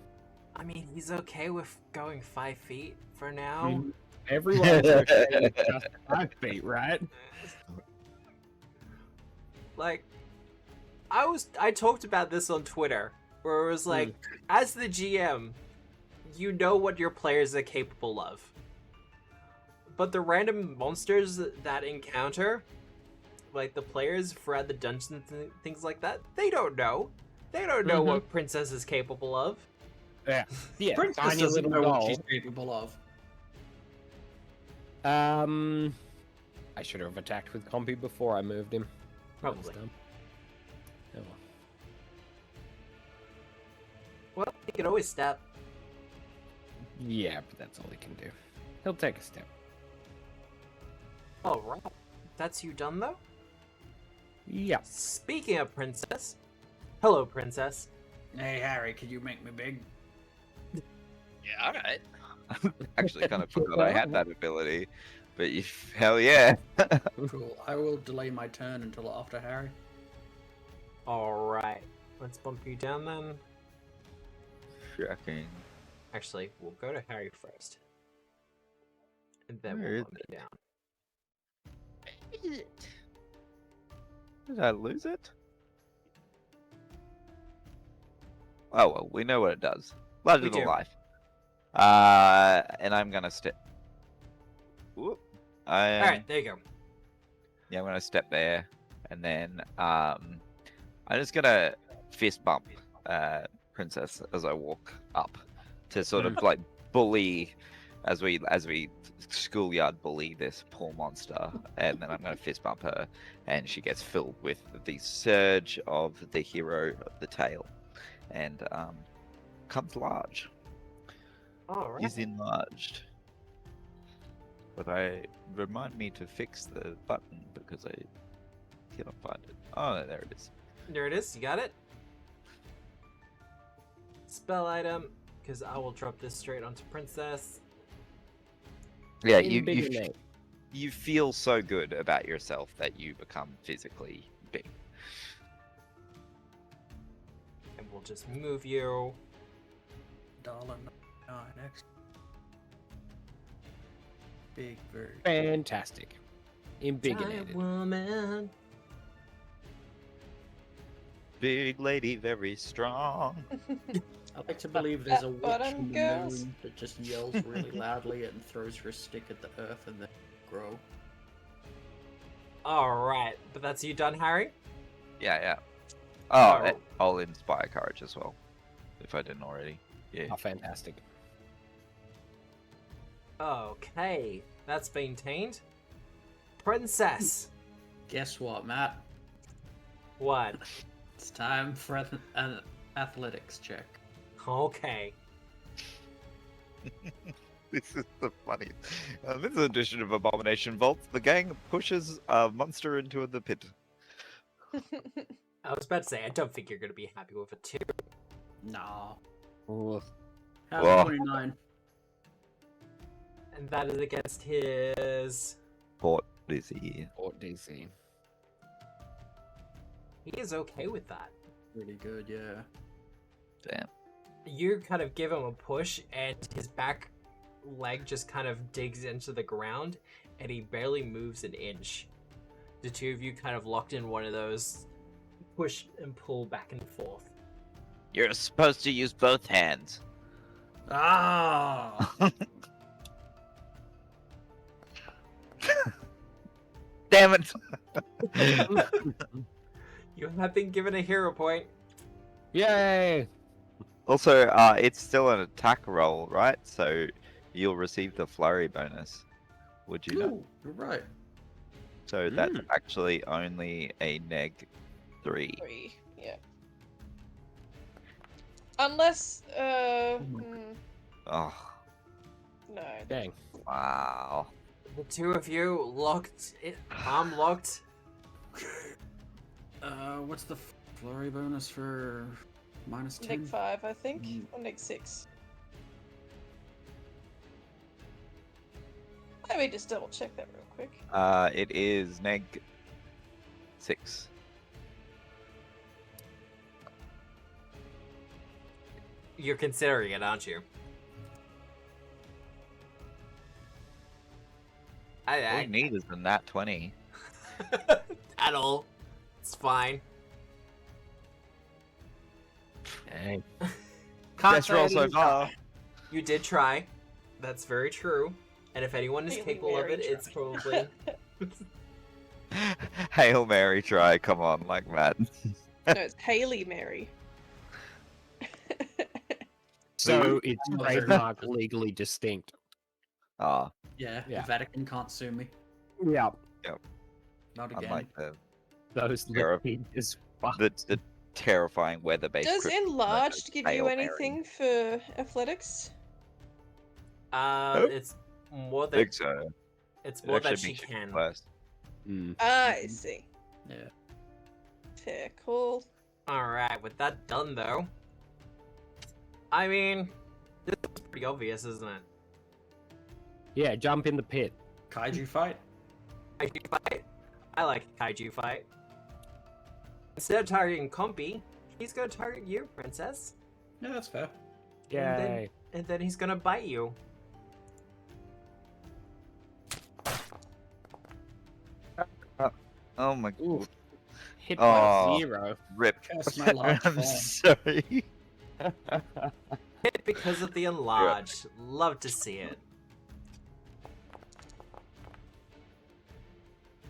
I mean, he's okay with going 5 feet for now. Everyone's okay with just 5 feet, right? Like, I talked about this on Twitter, where it was like, as the GM, you know what your players are capable of. But the random monsters that encounter, like the players throughout the dungeons and things like that, they don't know. They don't know what Princess is capable of. Yeah. Yeah. Princess tiny doesn't little know what doll. she's capable of. I should have attacked with Compy before I moved him. Probably. That's dumb. Oh, well. Well, he could always step. Yeah, but that's all he can do. He'll take a step. Alright. That's you done, though? Yeah. Speaking of Princess. Hello, Princess. Hey Harry, could you make me big? Yeah, alright. Actually, kind of forgot I had that ability, but hell yeah. Cool. I will delay my turn until after Harry. Alright. Let's bump you down then. Shocking. Actually, we'll go to Harry first. And then Where we'll is bump you down. Did I lose it? Oh well, we know what it does. Larger We than do. life. And I'm gonna step. Whoop. Alright, there you go. Yeah, I'm gonna step there, and then I'm just gonna fist bump Princess as I walk up to sort of like bully, as we schoolyard bully this poor monster, and then I'm gonna fist bump her, and she gets filled with the surge of the hero of the tale, and comes large. Alright. Is enlarged. But remind me to fix the button because I cannot find it. Oh, there it is. There it is, you got it? Spell item, because I will drop this straight onto Princess. Yeah, In big and name. you feel so good about yourself that you become physically big. And we'll just move you. $1.99 Big bird. Fantastic. Embiggenated. Giant woman. Big lady, very strong. I like to believe there's a That witch bottom in the girls. moon that just yells really loudly and throws her stick at the earth and then grow. Alright, but that's you done, Harry? Yeah, yeah. Oh, Oh. I'll inspire courage as well, if I didn't already. Yeah. Oh, fantastic. Okay, that's maintained. Princess! Guess what, Matt? What? It's time for an athletics check. Okay. This is the funny. This edition of Abomination Vault, the gang pushes a monster into the pit. I was about to say, I don't think you're going to be happy with a 2. Nah. Ooh. How's Whoa. 29? And that is against his... Port busy. Or DC. He is okay with that. Really good, yeah. Damn. You kind of give him a push, and his back leg just kind of digs into the ground, and he barely moves an inch. The two of you kind of locked in one of those push and pull back and forth. You're supposed to use both hands. Ah! Damn it! You have been given a hero point. Yay! Also, it's still an attack roll, right? So you'll receive the flurry bonus. Would you know? Ooh, you're right. So that's actually only a neg 3. 3, yeah. Unless, Oh, no. Dang. wow. The two of you locked, arm locked. What's the flurry bonus for minus 10? Neg 5, I think, Mm. or neg 6. Let me just double check that real quick. It is neg 6. You're considering it, aren't you? All I you need is a nat 20. at all. It's fine. Dang. Can't Best say roll I so didn't try. far. You did try. That's very true. And if anyone is Hail capable of Mary it, it's try. probably. Hail Mary try, come on, like Matt. No, it's Haley Mary. So it's Oh, trademark legally distinct. Ah, Yeah, Yeah. the Vatican can't sue me. Yeah. Not again. unlike Those Europe. liquid is fucked. the terrifying weather-based. Does crypto enlarged give Hail you Mary. anything for athletics? It's more I that think so. it's It more actually that she makes you can. worse. Mm. Ah, I see. Yeah. Fair call. Alright, with that done though. I mean, this is pretty obvious, isn't it? Yeah, jump in the pit. Kaiju fight? Kaiju fight? I like kaiju fight. Instead of targeting Compy, he's gonna target you, princess. Yeah, that's fair. Yay. And then he's gonna bite you. Oh my Ooh. god. Hit Oh. by 0. Rip. Curse my large I'm form. sorry. Hit because of the enlarged. Love to see it.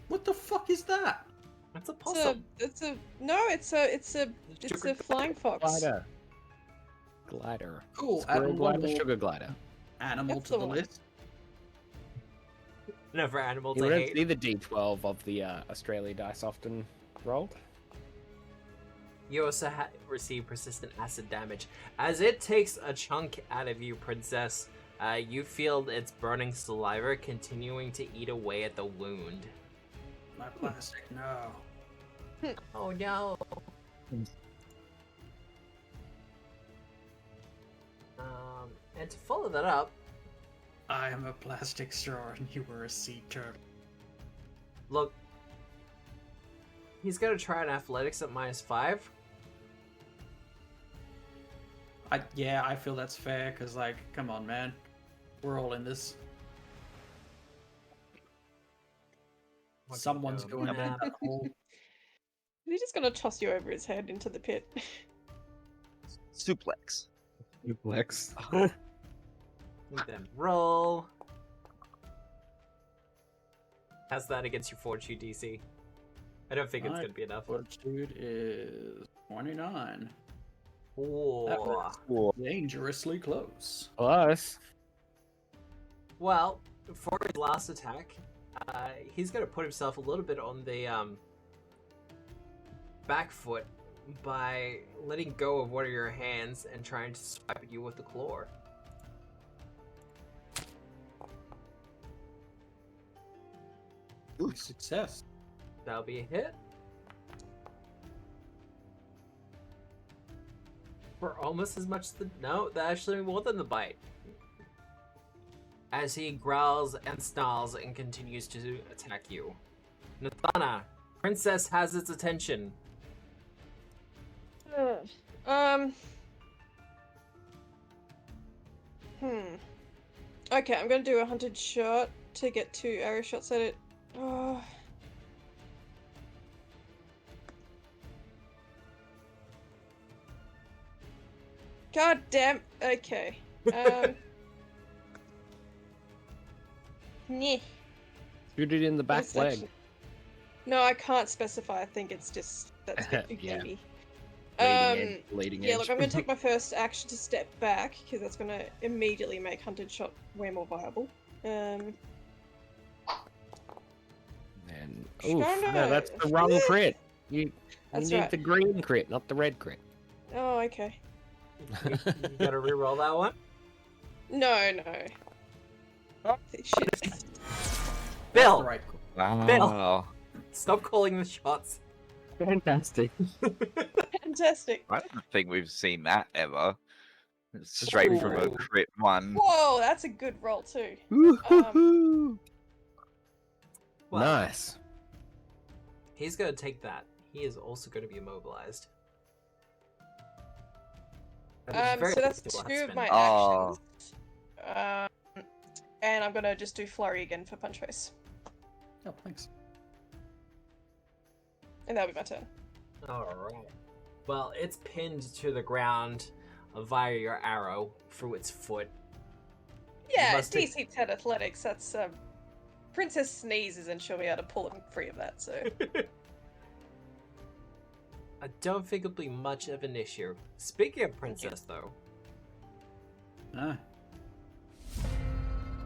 What the fuck is that? That's a It's possum. it's a flying fox. Glider. Glider. Cool. Squirrel Add glider, one more sugar glider. animal That's to the the one. list. Never animal You to don't hate. see the D12 of the Australia dice often rolled. You also receive persistent acid damage. As it takes a chunk out of you, princess, you feel its burning saliva continuing to eat away at the wound. My plastic, no. Oh no. And to follow that up, I am a plastic straw and you were a sea turtle. look, he's gonna try an athletics at -5. I feel that's fair, because, like, come on, man. We're all in this. Someone's going down that hole. He's just gonna toss you over his head into the pit. Suplex. Duplex. Then roll. How's that against your fortitude DC? I don't think it's My gonna be enough. Fortitude is 29. Ooh. That was dangerously close. Plus. Well, for his last attack, he's gonna put himself a little bit on the back foot by letting go of one of your hands and trying to swipe at you with the claw. Ooh, success. That'll be a hit. For almost as much as the... No, that's actually more than the bite. as he growls and snarls and continues to attack you. Nathana, Princess has its attention. Okay, I'm gonna do a hunted shot to get 2 arrow shots at it. Oh. God damn. Okay. Nyeh. Shoot it in the back That's leg. actually- No, I can't specify. I think it's just that's a bit too Yeah. gamey. Leading Yeah, edge. look, I'm gonna take my first action to step back because that's gonna immediately make hunted shot way more viable. And No, oof, no. no, that's the wrong crit. You That's need right. the green crit, not the red crit. Oh, okay. You gotta reroll that one. No. Oh. Shit. That's Bill, the right call. Wow. stop calling the shots. Fantastic. Fantastic. I don't think we've seen that ever. It's straight from a Ooh. crit one. Whoa, that's a good roll too. Woo-hoo-hoo. Well, Nice. he's gonna take that. He is also gonna be immobilized. That is very So that's last 2 of spin. my Oh. actions. And I'm gonna just do flurry again for punch face, Oh, thanks. and that'll be my turn. Alright. Well, it's pinned to the ground via your arrow through its foot. Yeah, must take- DC 10 athletics. That's Princess sneezes and she'll be able to pull him free of that. So I don't think it'll be much of an issue. Speaking of Princess, though, Ah,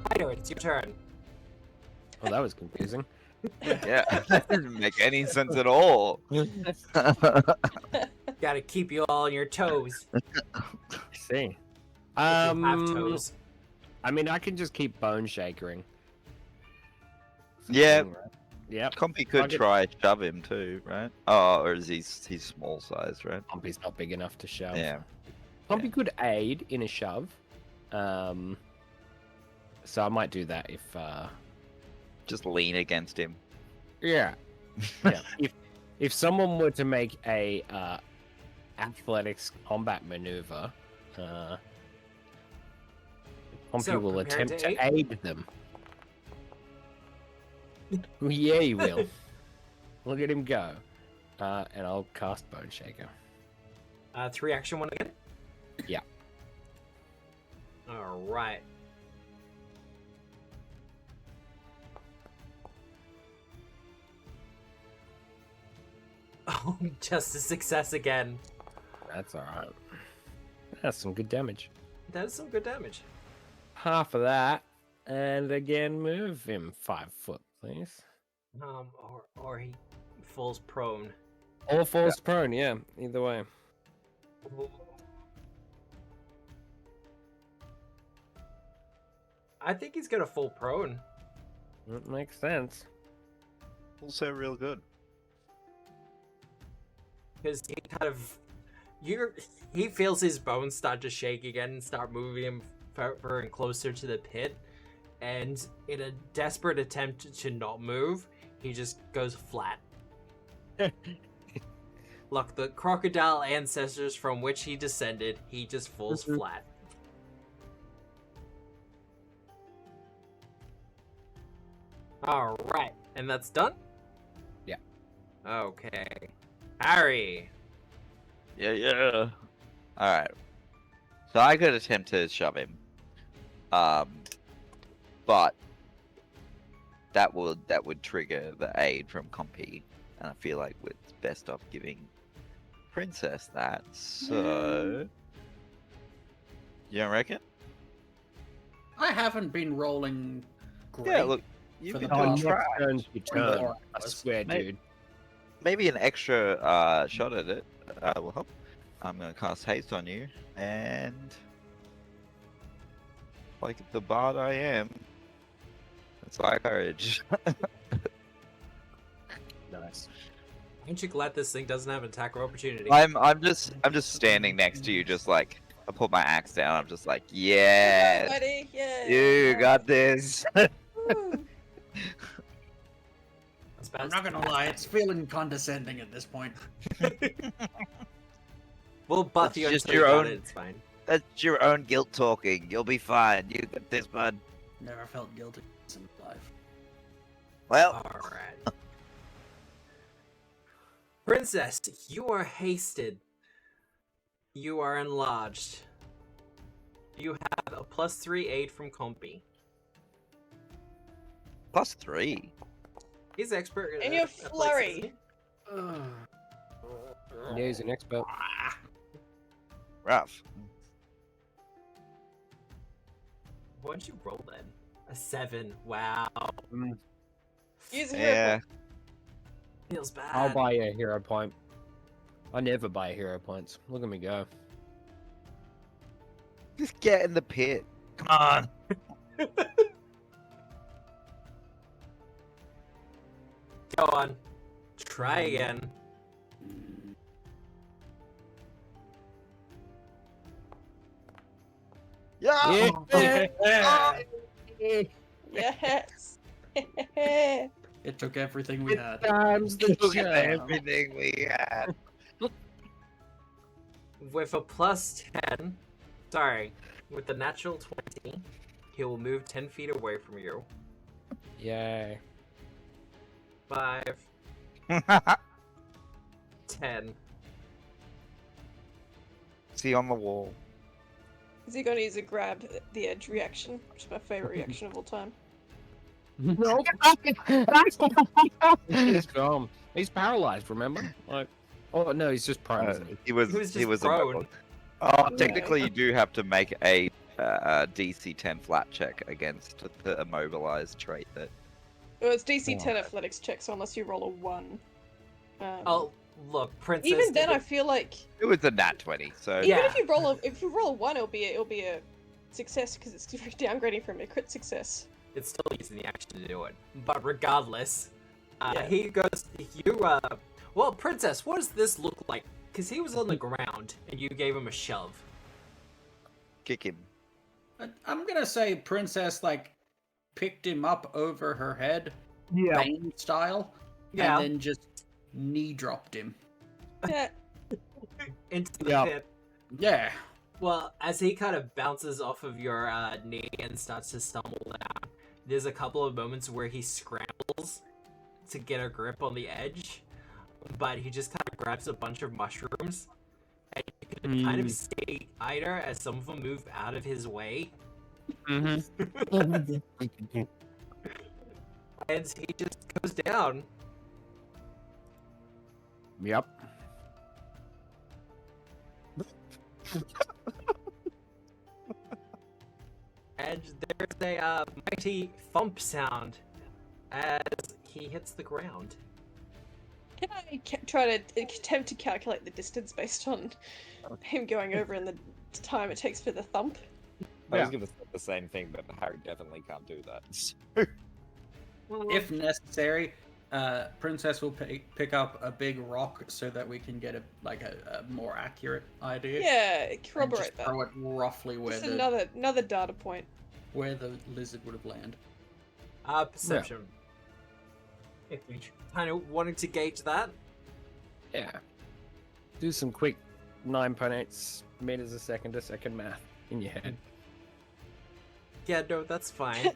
Paizo, it's your turn. Oh, that was confusing. Yeah, that doesn't make any sense at all. Gotta keep you all on your toes. I see. Half toes. I mean, I can just keep bone shakering. Yeah. Yep. Compy could Target- try shove him too, right? Oh, or is he's small size, right? Pompey's not big enough to shove. Yeah. Pompey could aid in a shove. So I might do that if Just lean against him. yeah. Yeah. If someone were to make a athletics combat maneuver, Pompey So, will prepare attempt to to aid them. Yeah, he will. Look at him go. And I'll cast Bone Shaker. 3 action one again? Yeah. Alright. Oh, just a success again. That's alright. That's some good damage. That is some good damage. Half of that. And again, move him 5 foot, please. Or he falls prone. Or falls prone, yeah. Either way. I think he's gonna fall prone. That makes sense. Also real good. Because he kind of he feels his bones start to shake again and start moving him further and closer to the pit, and in a desperate attempt to not move, he just goes flat. Look, the crocodile ancestors from which he descended, he just falls flat. Alright, and that's done? Yeah. Okay. Harry! Yeah. Alright. So I could attempt to shove him. But that would trigger the aid from Compy. And I feel like it's best off giving Princess that. So you don't reckon? I haven't been rolling great. Yeah, look, you For can the do a past try. turn to turn. 24 I hours. swear, Mate. dude. Maybe an extra shot at it will help. I'm gonna cast haste on you, and like the bard I am, it's like courage. Nice. Aren't you glad this thing doesn't have an attack of opportunity? I'm just standing next to you, just like I put my axe down. I'm just like, yes, Buddy, yeah. you got this. Woo. I'm not gonna lie, it's feeling condescending at this point. We'll buff That's you just until you your got own- it. It's fine. That's your own guilt talking. You'll be fine. You got this, bud. Never felt guilty in my life. Well, All right. Princess, you are hasted. You are enlarged. You have a +3 aid from Compy. +3. He's expert. And at- your at places, flurry. isn't Yeah, he's an expert. Rough. he? What'd you roll then? A 7. Wow. Use a hero Yeah. Feels bad. I'll buy a hero point. I never buy hero points. Look at me go. Just get in the pit. Come on. Go on. Try again. Yeah. Yeah. Yes. It took everything we had. Times the Look at charm. everything we had. With a +10, sorry, with the natural 20, he will move 10 feet away from you. Yay. 5, 10. See on the wall. Is he going to use a grab at the edge reaction? Which is my favorite reaction of all time. No. He's gone. He's paralyzed, remember? Like, oh no, he's just prone. isn't he? He was. He was He just was prone. immobile. Oh, technically, you do have to make a DC 10 flat check against the immobilized trait. That Well, it's DC Oh. 10 athletics check, so unless you roll a 1. Oh, look, Princess. Even then, if I feel like it was a nat 20. So even Yeah. if you roll a 1, it'll be a success because it's downgrading from a crit success. it's still using the action to do it. But regardless, Yeah. he goes, well, Princess, what does this look like? Because he was on the ground, and you gave him a shove. kick him. I'm gonna say Princess, like, picked him up over her head, Yeah. Bane style, Yeah. and then just knee dropped him. Yeah. Into the Yeah. pit. Yeah. Well, as he kind of bounces off of your knee and starts to stumble down, there's a couple of moments where he scrambles to get a grip on the edge, but he just kind of grabs a bunch of mushrooms, and you can kind of see Ida as some of them move out of his way, and he just goes down. Yep. And there's a mighty thump sound as he hits the ground. Can I try to attempt to calculate the distance based on him going over and the time it takes for the thump? I Yeah. was gonna say the same thing, but Harry definitely can't do that. If necessary, Princess will pick up a big rock so that we can get a more accurate idea. Yeah, And just corroborate that. throw it roughly where Just the another data point. lizard would have landed. Perception. If you kind of wanted to gauge that. Yeah. Do some quick 9.8 meters a second math in your head. Yeah, no, that's fine.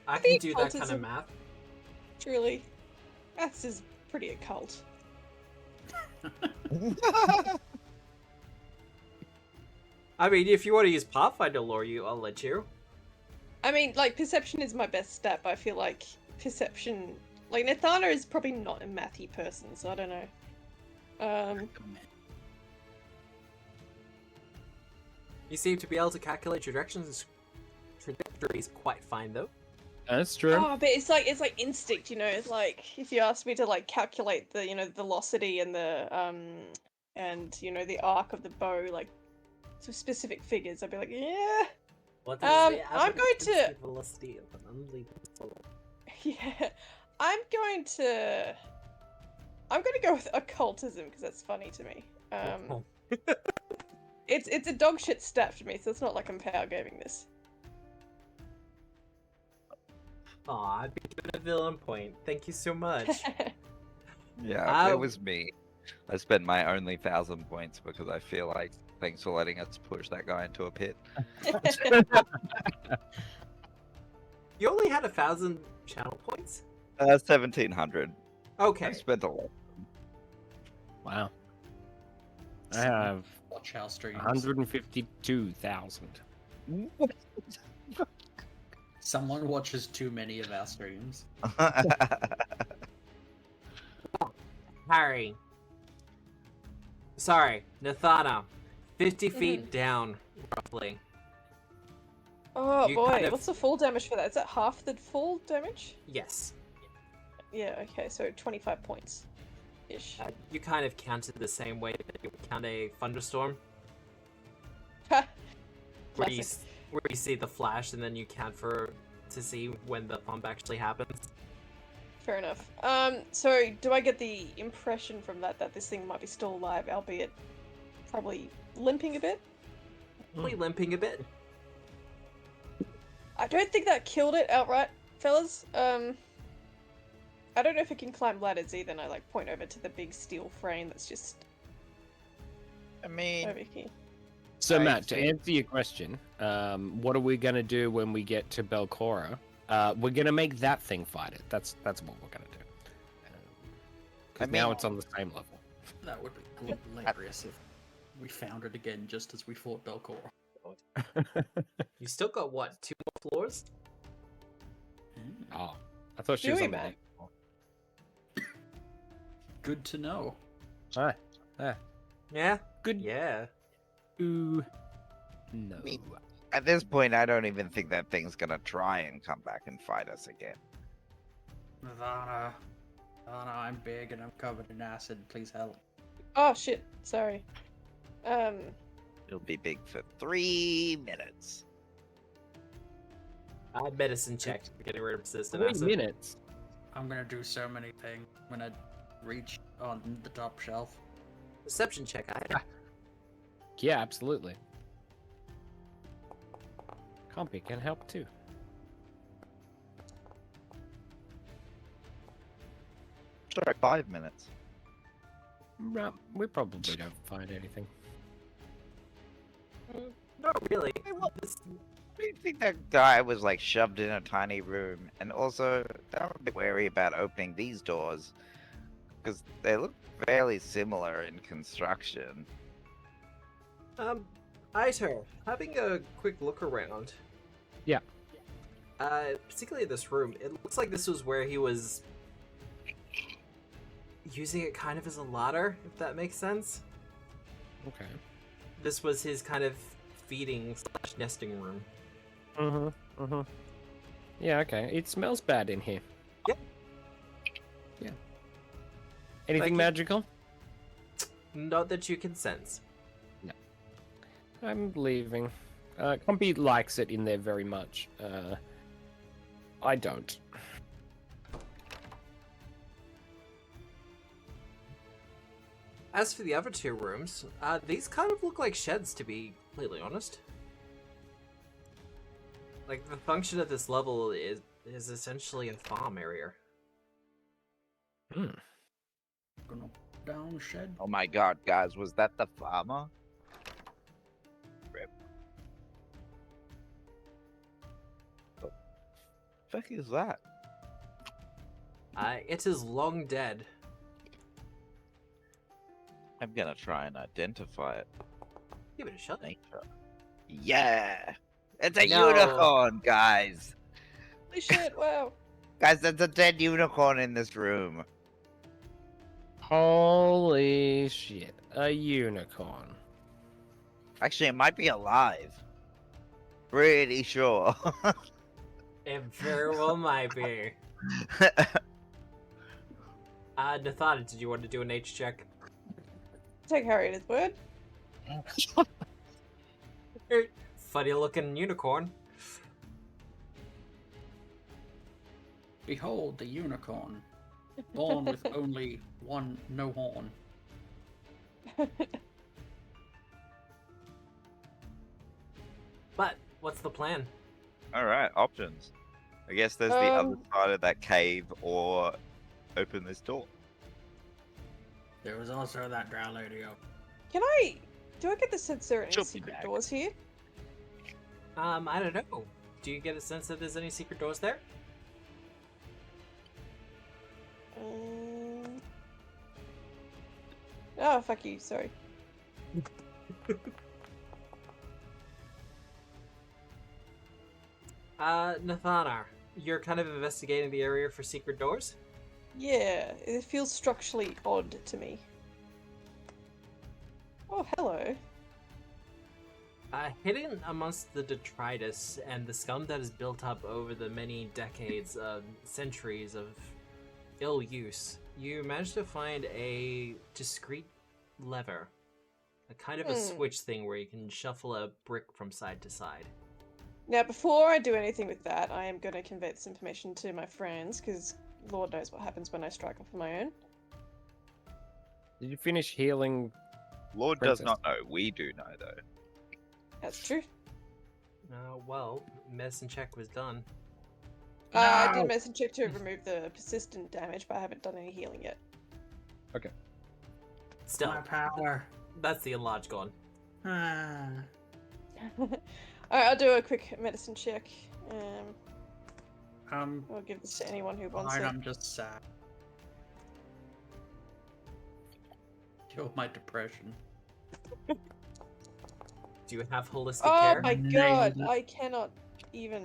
I can think do that kind of cultism- math. Truly, maths is pretty occult. I mean, if you want to use Pathfinder lore, I'll let you. I mean, like, perception is my best stat, but I feel like perception... Like, Nathana is probably not a mathy person, so I don't know. You seem to be able to calculate your trajectories quite fine, though. That's true. Oh, but it's like instinct, you know. It's like if you asked me to like calculate the velocity and the the arc of the bow, like some specific figures, I'd be like, yeah, What I'm the going average to- instant velocity of an unleavened soul? yeah. I'm going to go with occultism because that's funny to me. It's a dog shit stat for me, so it's not like I'm power gaming this. Aw, I'd be given a villain point. Thank you so much. Yeah, it Um, was me. I spent my only 1,000 points because I feel like thanks for letting us push that guy into a pit. You only had 1,000 channel points? 1,700. I Okay. spent a lot. Wow. I have Watch our streams. 152,000. Someone watches too many of our streams. Harry. Sorry, Nathana. 50 feet down, roughly. Oh You boy, kind of- what's the full damage for that? Is that half the full damage? Yes. Yeah, okay, so 25 points. Ish. You kind of counted the same way that you would count a thunderstorm. Ha! Where you, Classic. where you see the flash and then you count to see when the pump actually happens. Fair enough. So do I get the impression from that this thing might be still alive, albeit probably limping a bit? Probably limping a bit. I don't think that killed it outright, fellas. I don't know if it can climb ladders either, and I like point over to the big steel frame that's just I mean, over here. So, I Matt, to think- answer your question, what are we going to do when we get to Belcorra? We're going to make that thing fight it. That's what we're going to do. Because now mean- it's on the same level. That would be hilarious if we found it again just as we fought Belcorra. You still got what, 2 more floors? Oh, I thought she Do was we, on the Matt? next floor. Good to know. Ah, Yeah. good. Yeah. Ooh, no. Me- at this point, I don't even think that thing's gonna try and come back and fight us again. Nirvana, I'm big and I'm covered in acid. Please help. Oh shit, sorry. It'll be big for 3 minutes. Medicine check to get rid of persistent 3 acid. minutes. I'm gonna do so many things when I reach on the top shelf. Perception check. Yeah, absolutely. Compy can help too. Sorry, 5 minutes. We probably don't find anything. Not really. This- I don't think that guy was like shoved in a tiny room, and also I'm a bit wary about opening these doors because they look fairly similar in construction. Aito, having a quick look around. Yeah. Particularly this room, it looks like this was where he was using it kind of as a ladder, if that makes sense. Okay. This was his kind of feeding / nesting room. Yeah, okay. It smells bad in here. Yeah. Yeah. Anything Thank you. magical? Not that you can sense. I'm leaving. Compy likes it in there very much. I don't. As for the other 2 rooms, these kind of look like sheds, to be completely honest. Like, the function of this level is essentially a farm area. Hmm. Gonna down shed. Oh my god, guys, was that the farmer? Rip. The fuck is that? It is long dead. I'm gonna try and identify it. Give it a shot. Nature. Yeah! It's a No. unicorn, guys! Holy shit, wow. Guys, there's a dead unicorn in this room. Holy shit. A unicorn. Actually, it might be alive. Pretty sure. It very well might be. Nathana, did you want to do a nature check? Take Harry at his word. Funny looking unicorn. Behold the unicorn, born with only one no horn. But what's the plan? All right, options. I guess there's the other side of that cave, or open this door. There was also that drow lady up. Do I get the sense there are any She'll be secret back. doors here? I don't know. Do you get a sense that there's any secret doors there? Oh, fuck you, sorry. Nathanar, you're kind of investigating the area for secret doors? Yeah, it feels structurally odd to me. Oh, hello. Hidden amongst the detritus and the scum that is built up over the many decades of centuries of ill use, you managed to find a discreet lever. A kind of a switch thing where you can shuffle a brick from side to side. Now, before I do anything with that, I am going to convey this information to my friends, because Lord knows what happens when I strike off on my own. Did you finish healing? Lord Princess. does not know. We do know, though. That's true. Well, medicine check was done. I did a medicine check to remove the persistent damage, but I haven't done any healing yet. Still, My power. that's the enlarged gone. Ah. Alright, I'll do a quick medicine check. Um, I'll give this to anyone who wants fine, it. I'm just sad. Kill my depression. Do you have holistic Oh care? my Nailed god, it. I cannot even...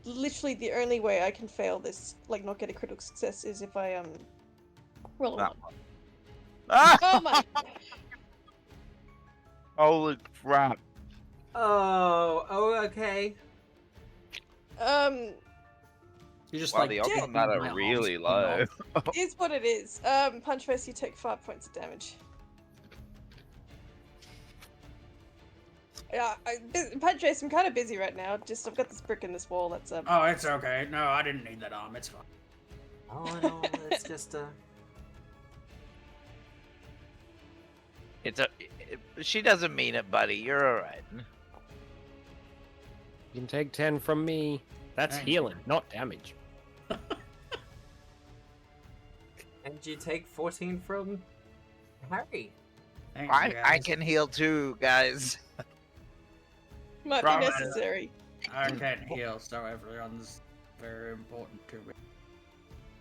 Literally the only way I can fail this, like not get a critical success, is if I, roll a That 1. Ah! Oh my... Holy crap! Oh, okay. You just Wow, like the odds take on that my are arms really clean low. off. Is what it is. Punch face, you take 5 points of damage. Yeah, Punch face, I'm kind of busy right now. Just, I've got this brick in this wall that's, Oh, it's okay. No, I didn't need that arm. It's fine. All in all, it's just She doesn't mean it, buddy. You're alright. You can take 10 from me. That's Thank you. healing, not damage. And you take 14 from Harry. Thank you, I guys. can heal too, guys. might be Promise. necessary. I can't heal, so everyone's very important to me.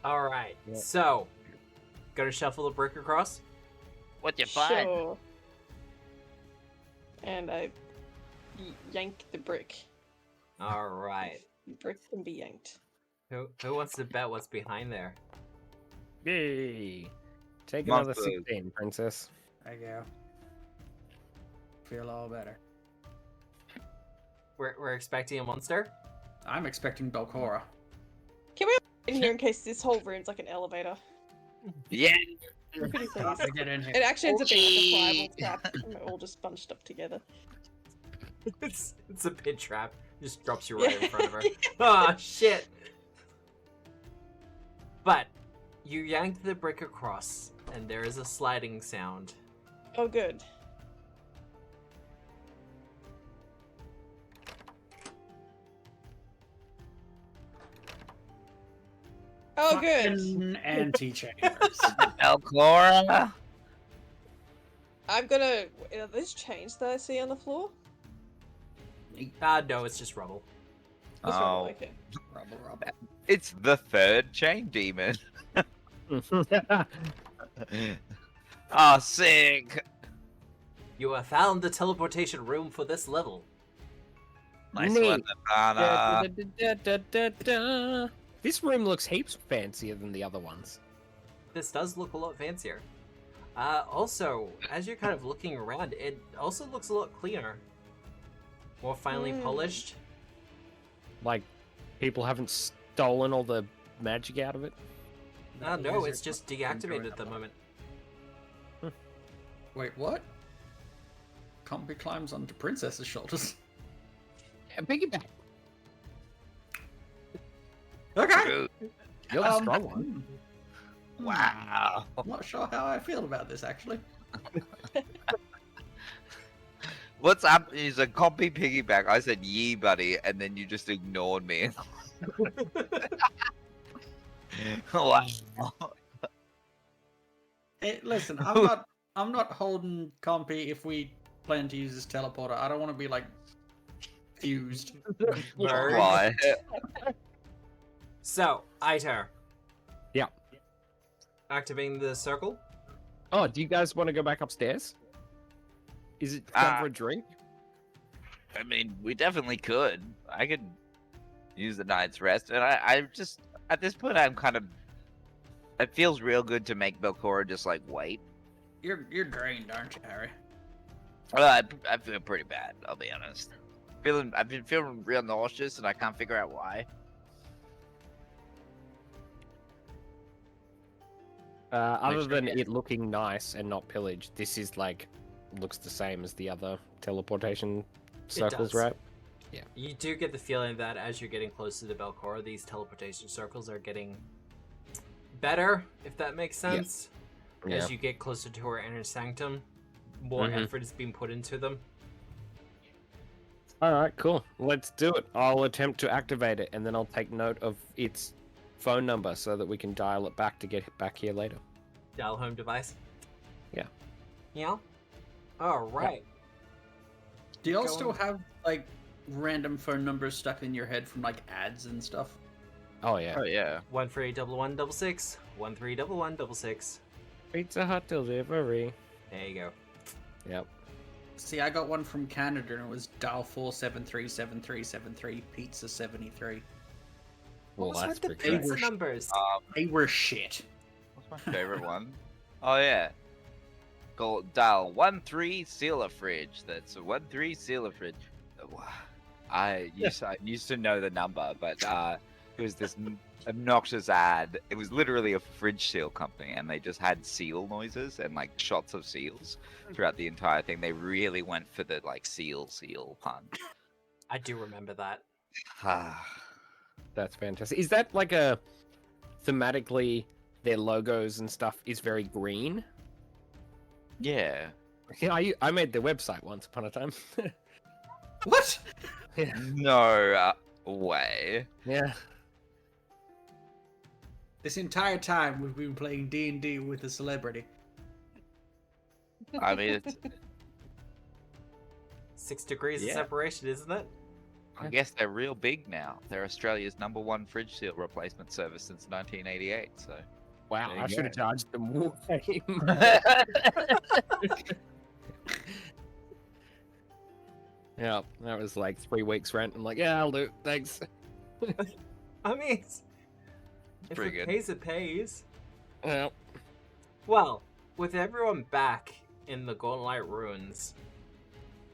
All right, Yeah. so gonna shuffle the brick across. What you find? Sure. And I yank the brick. All right, The brick can be yanked. who wants to bet what's behind there? Yay! Take another Monsters. 16, princess. There you go. Feel all better. We're expecting a monster. I'm expecting Belcorra. Can we in here in case this whole room's like an elevator? Yeah. Pretty please. Got to get in here. It actually ends up being like a primal trap, and we're all just bunched up together. it's a pit trap. Just drops you right in front of her. Oh shit! But you yank the brick across, and there is a sliding sound. Oh, good. Oh, good. Fucking Anti-chambers. Belcorra. I'm gonna. Are these chains that I see on the floor? No, it's just rubble. What's wrong? Oh, Okay. Rubble, rubble. it's the third chain demon. Ah, sick. You have found the teleportation room for this level. Nice Neat. one, Nirvana. Da-da-da-da-da-da. This room looks heaps fancier than the other ones. This does look a lot fancier. Also, as you're kind of looking around, it also looks a lot cleaner. More finely polished. Like, people haven't stolen all the magic out of it. No, it's just deactivated at the moment. Wait, what? Compy climbs onto Princess's shoulders. Yeah, piggyback. Okay. True. You're the strong one. Wow. I'm not sure how I feel about this, actually. What's up? Is a Compy piggyback. I said yee, buddy, and then you just ignored me. Wow. Hey, listen, I'm not holding Compy if we plan to use this teleporter. I don't want to be like fused. Merge. Why? So, Iter. Yeah. Activating the circle. Oh, do you guys want to go back upstairs? Is it time for a drink? I mean, we definitely could. I could use the night's rest, and I just at this point I'm kind of. It feels real good to make Belcorra just like wait. You're drained, aren't you, Harry? I feel pretty bad. I'll be honest. I've been feeling real nauseous, and I can't figure out why. Other than it looking nice and not pillaged, this is like looks the same as the other teleportation circles, does. right? You do get the feeling that as you're getting closer to Belcorra, these teleportation circles are getting better, if that makes sense. Yeah. As you get closer to her inner sanctum, more effort is being put into them. All right, cool. Let's do it. I'll attempt to activate it, and then I'll take note of its phone number so that we can dial it back to get back here later. Dial home device. Yeah. Yeah. All right. Do y'all Go still on. have like random phone numbers stuck in your head from like ads and stuff? Oh yeah. Oh yeah. 131166. 131166. Pizza Hut delivery. There you go. Yep. See, I got one from Canada and it was dial 4737373 pizza 73. Well, What was that's with the pretty pizza good. numbers? They were shit. What's my favorite one? Oh yeah. Go dial 13 seal a fridge. That's 13 seal a fridge. I used to know the number, but it was this obnoxious ad. It was literally a fridge seal company, and they just had seal noises and like shots of seals throughout the entire thing. They really went for the like seal pun. I do remember that. That's fantastic. Is that like a thematically their logos and stuff is very green? Yeah. Yeah, I made their website once upon a time. What? Yeah. No way. Yeah. This entire time we've been playing D&D with a celebrity. I mean, it's, 6 degrees of Yeah. separation, isn't it? I guess they're real big now. They're Australia's #1 fridge seal replacement service since 1988. So. Wow, There you I should have go. charged them more. Yeah, that was like 3 weeks rent. I'm like, yeah, I'll do it. Thanks. I mean, if pretty it good. pays, it pays. Yeah. Well, with everyone back in the Golden Ruins,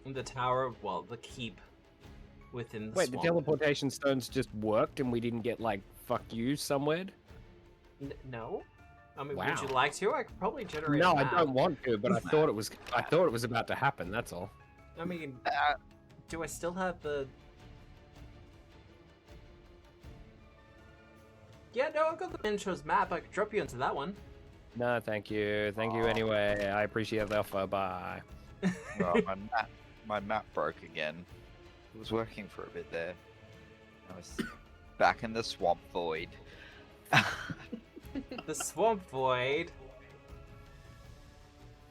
in the tower, well, the keep within the Wait, the swamp. teleportation stones just worked and we didn't get like fuck you somewhere? No? I mean, Wow. would you like to? I could probably generate No, a I map. don't want to, but I thought it was about to happen, that's all. I mean, do I still have the... Yeah, no, I've got the Mincho's map. I could drop you into that one. No, thank you. Thank you Aw. anyway. I appreciate the offer. Bye. Oh, my map broke again. It was working for a bit there. I was back in the swamp void. The Swamp Void.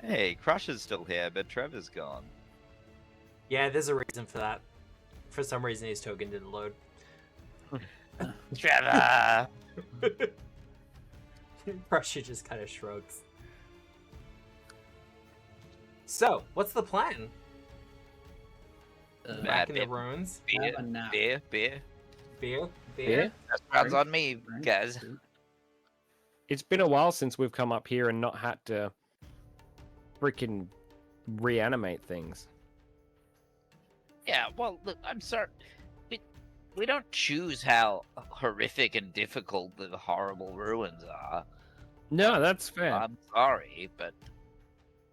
Hey, Crusher's still here, but Trevor's gone. Yeah, there's a reason for that. For some reason, his token didn't load. Trevor! Prussia just kind of shrugs. So, what's the plan? Back in the bit. ruins? Beer, Have a nap. beer. Beer? Beer? That sounds on me, guys. It's been a while since we've come up here and not had to freaking reanimate things. Yeah, well, look, I'm sorry. We don't choose how horrific and difficult the horrible ruins are. No, that's fair. I'm sorry, but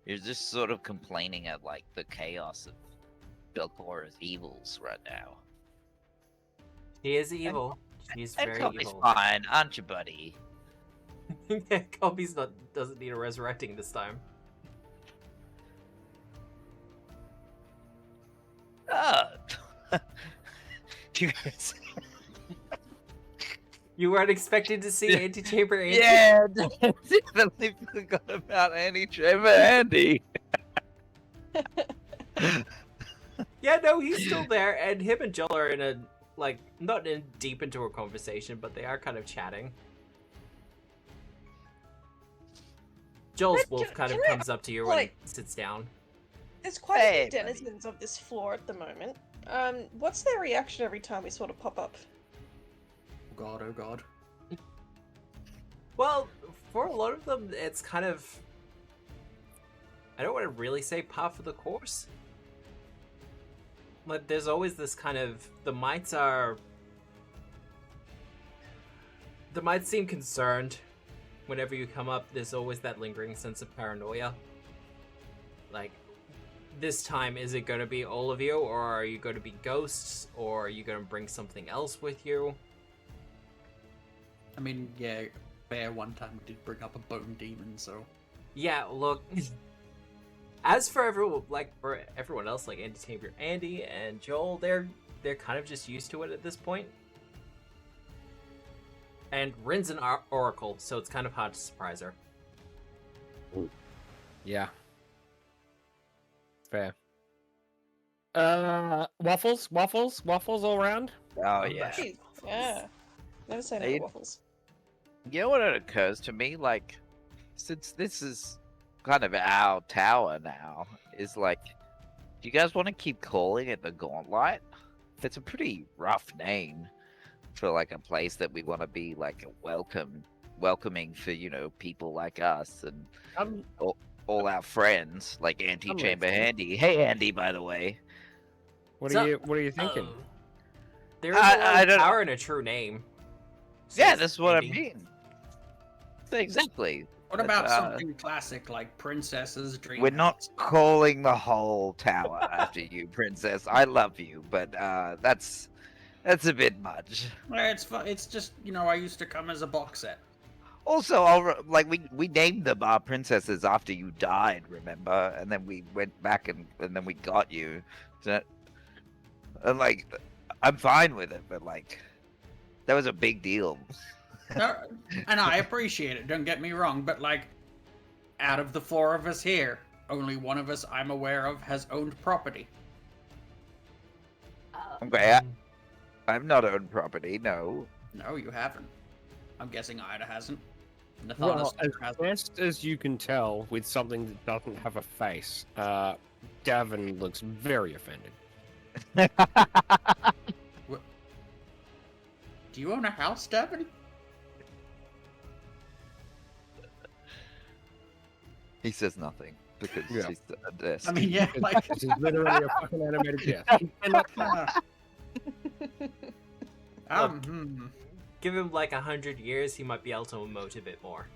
you're just sort of complaining at, like, the chaos of Belcorra's evils right now. She is evil. She's And very Compy's evil. fine, aren't you, buddy? Yeah, Compy's doesn't need a resurrecting this time. Uh, you guys. You weren't expecting to see Antechamber Andy? Yeah, definitely forgot about Antechamber Andy. Yeah, no, he's still there, and him and Joel are in a, like, not in deep into a conversation, but they are kind of chatting. Joel's wolf kind of comes up to you and sits down. There's quite a Hey, few denizens of this floor at the moment. What's their reaction every time we sort of pop up? Oh god. Well, for a lot of them, it's kind of... I don't want to really say par for the course. But there's always this kind of... The mites seem concerned. Whenever you come up, there's always that lingering sense of paranoia. Like, this time, is it going to be all of you, or are you going to be ghosts, or are you going to bring something else with you? I mean, yeah, Bear one time did bring up a bone demon, so... Yeah, look... As for everyone else, like Andy and Joel, they're kind of just used to it at this point. And Rin's an oracle, so it's kind of hard to surprise her. Yeah. Fair. Waffles all around. Oh yeah. Jeez, yeah. Never say no Hey, to waffles. You know what it occurs to me? Like, since this is kind of our tower now, is like, do you guys want to keep calling it the Gauntlet? It's a pretty rough name for like a place that we want to be like welcoming for, you know, people like us and all our friends, like Antechamber Andy. Hey Andy, by the way. What are you thinking? There is a power in a true name. Yeah, that's what Andy. I mean. Exactly. What about something classic like Princess's Dream? We're not calling the whole tower after you, Princess. I love you, but that's a bit much. It's just, you know, I used to come as a box set. Also, we named them our princesses after you died, remember? And then we went back and then we got you. So, and like, I'm fine with it, but like, that was a big deal. No, and I appreciate it, don't get me wrong, but like, out of the four of us here, only one of us I'm aware of has owned property. Okay, I've not owned property, no. No, you haven't. I'm guessing Ida hasn't. Well, as hasn't. best as you can tell, with something that doesn't have a face, Gavin looks very offended. Do you own a house, Devin? He says nothing because Yeah. he's a desk. I mean, yeah, like... This is literally a fucking animated death. Give him like 100 years, he might be able to emote a bit more.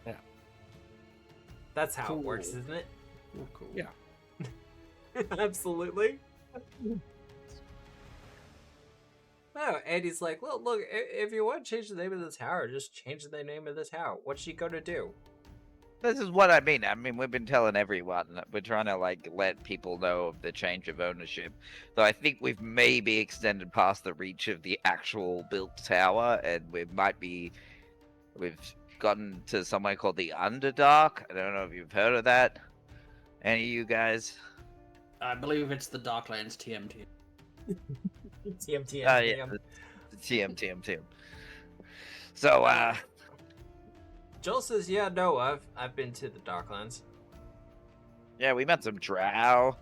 Yeah. That's how Cool. it works, isn't it? Cool. Yeah. Absolutely. Oh, Andy's like, well, look, if you want to change the name of the tower, just change the name of the tower. What's she gonna do? This is what I mean. I mean, we've been telling everyone that we're trying to like let people know of the change of ownership. Though I think we've maybe extended past the reach of the actual built tower, and we've gotten to somewhere called the Underdark. I don't know if you've heard of that. Any of you guys? I believe it's the Darklands TMT. TM. Oh yeah, the TM. So Joel says, yeah, no, I've been to the Darklands. yeah, we met some drow.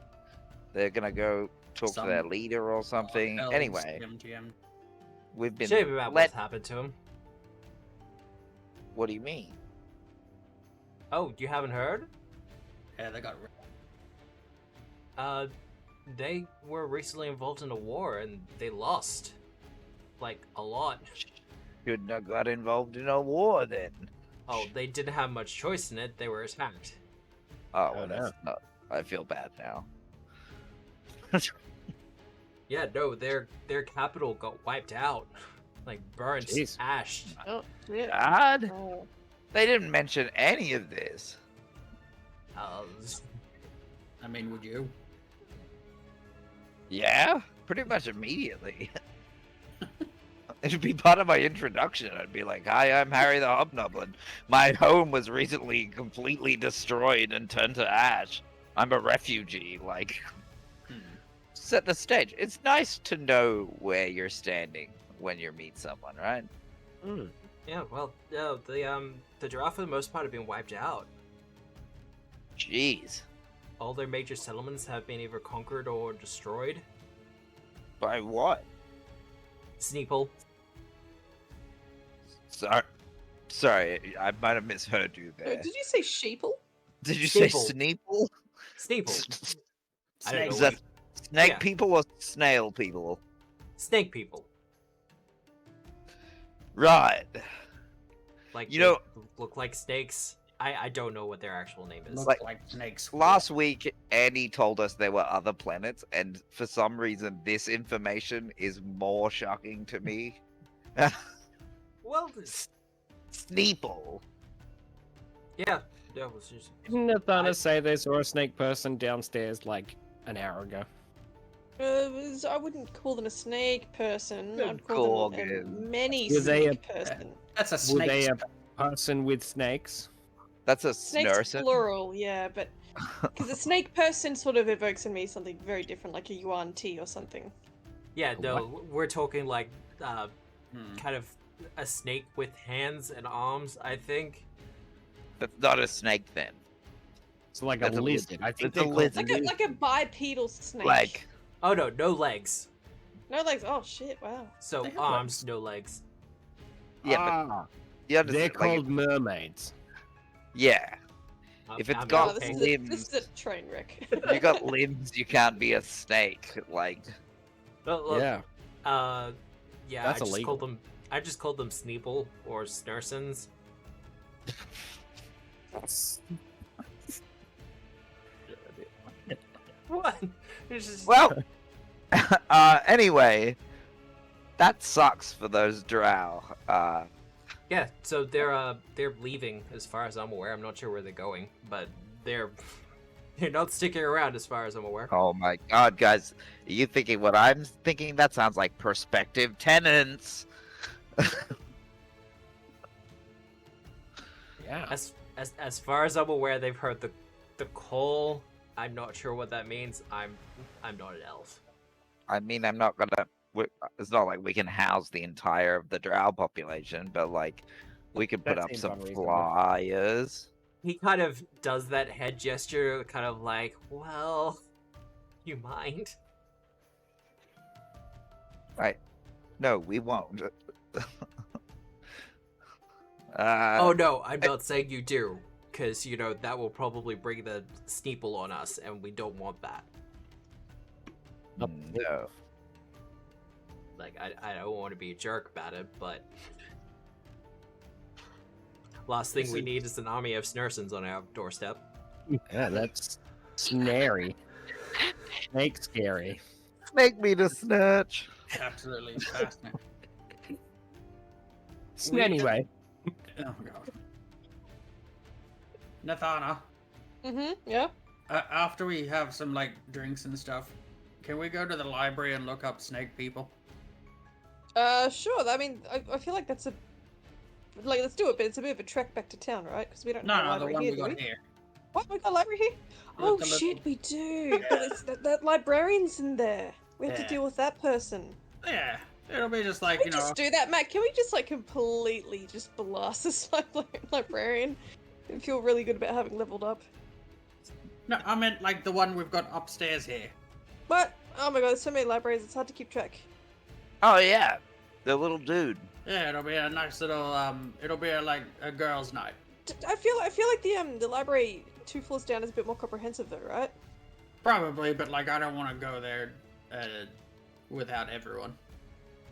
They're gonna go talk Some- to their leader or something. Elves, Anyway, TM. we've been Shame about let. what happened to him. What do you mean? Oh, you haven't heard? Yeah, they got... They were recently involved in a war and they lost. Like, a lot. Shouldn't have got involved in a war then. Oh, they didn't have much choice in it, they were attacked. Oh, Oh, well, no. that's not. I feel bad now. Yeah, no, their capital got wiped out. Like, burnt, Jeez. ashed. Oh, yeah. God, Oh. they didn't mention any of this. I mean, would you? Yeah, pretty much immediately. It'd be part of my introduction. I'd be like, "Hi, I'm Harry the Hobgoblin. My home was recently completely destroyed and turned to ash. I'm a refugee." Like, set the stage. It's nice to know where you're standing when you meet someone, right? Mm. Yeah, well, the giraffe for the most part have been wiped out. Jeez, All their major settlements have been either conquered or destroyed. by what? Sneeple. Sorry, I might have misheard you there. Did you say sheeple? Did you say Sneeple. Sneeple? Sneeple. I don't know. Is that What... snake Yeah. people or snail people? Snake people. Right. Like, You they know- look like snakes. I don't know what their actual name is. Look like snakes. Last week, Annie told us there were other planets, and for some reason, this information is more shocking to me. Well, Sneeple. yeah, that was just. Didn't Nathana say they saw a snake person downstairs like an hour ago? I wouldn't call them a snake person. Good I'd call them a Gorgon. many Were they snake person. That's a Were snake. they a person with snakes? That's a Snakes snurson. plural, yeah, but because a snake person sort of evokes in me something very different, like a yuan tea or something. Yeah, A no, we're talking like Hmm. kind of a snake with hands and arms. I think. That's not a snake then. It's like That's a a lizard. I think it's a they're called lizard. Like a bipedal snake. Like, Oh no, no legs. No legs. Oh shit! Wow. So They have arms, no legs. yeah, Ah, but you understand, they're like, called mermaids. yeah. If it's I'm got Oh, this okay. is a, limbs. this is a train wreck. If you got limbs, you can't be a snake. Like, Look, Yeah. Yeah, That's I just illegal. called them. I just called them Sneeple or Snursons. What? It's just... well. Anyway, that sucks for those drow. Yeah, so they're leaving as far as I'm aware. I'm not sure where they're going, but they're not sticking around as far as I'm aware. Oh my god, guys. Are you thinking what I'm thinking? That sounds like prospective tenants. Yeah. As far as I'm aware, they've heard the call. I'm not sure what that means. I'm not an elf. I mean, I'm not gonna. It's not like we can house the entire of the drow population, but like, we could put That up seems some unreasonable. flyers. He kind of does that head gesture, kind of like, well, you mind? Right? No, we won't. Oh no, I'm not saying you do, because that will probably bring the Sneeple on us, and we don't want that. No. Like, I don't want to be a jerk about it, but last thing we need is an army of Snursons on our doorstep. Yeah, that's snary. Snake scary. Make me the snatch. Absolutely fascinating. Anyway, Oh god. Nathana, Yeah. after we have some like drinks and stuff, can we go to the library and look up snake people? Sure. I mean, I feel like that's let's do it, but it's a bit of a trek back to town, right? Because we don't have a No, the library one here, we do got we? here. What? We got a library here? Yeah, Oh the shit, little- we do. But it's that librarian's in there. We have Yeah. to deal with that person. Yeah, it'll be just like, Can we just do that, Matt? Can we just like completely just blast this librarian and feel really good about having leveled up? No, I meant like the one we've got upstairs here. What? Oh my god, there's so many libraries, it's hard to keep track. Oh yeah, the little dude. Yeah, it'll be a nice little it'll be like a girls' night. I feel like the library 2 floors down is a bit more comprehensive though, right? Probably, but like I don't want to go there without everyone.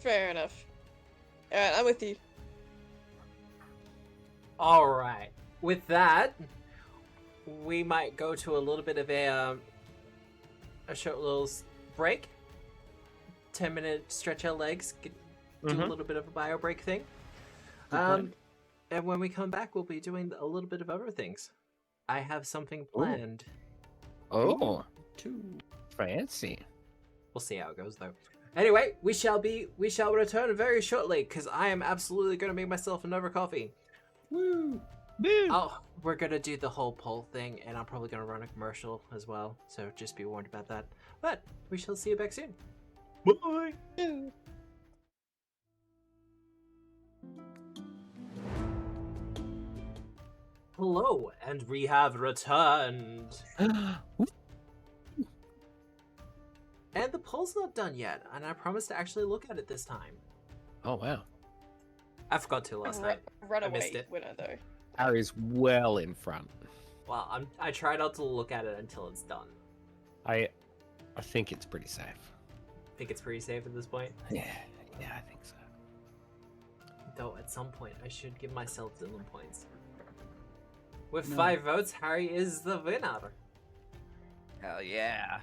Fair enough. Alright, I'm with you. All right. With that, we might go to a little bit of a short little break. 10-minute stretch our legs, do a Mhm. little bit of a bio break thing. Good plan. And when we come back, we'll be doing a little bit of other things. I have something planned. Oh, Two. fancy. We'll see how it goes, though. Anyway, we shall return very shortly, because I am absolutely going to make myself another coffee. Woo! Oh, we're going to do the whole poll thing, and I'm probably going to run a commercial as well, so just be warned about that. But we shall see you back soon. Bye! Hello, and we have returned. And the poll's not done yet, and I promised to actually look at it this time. Oh wow. I forgot to last night. I missed Runaway it. winner though. Harry's well in front. Well, I try not to look at it until it's done. I think it's pretty safe. I think it's pretty safe at this point. Yeah, I think so. Though at some point I should give myself Dylan points. With No. 5 votes, Harry is the winner. Hell yeah.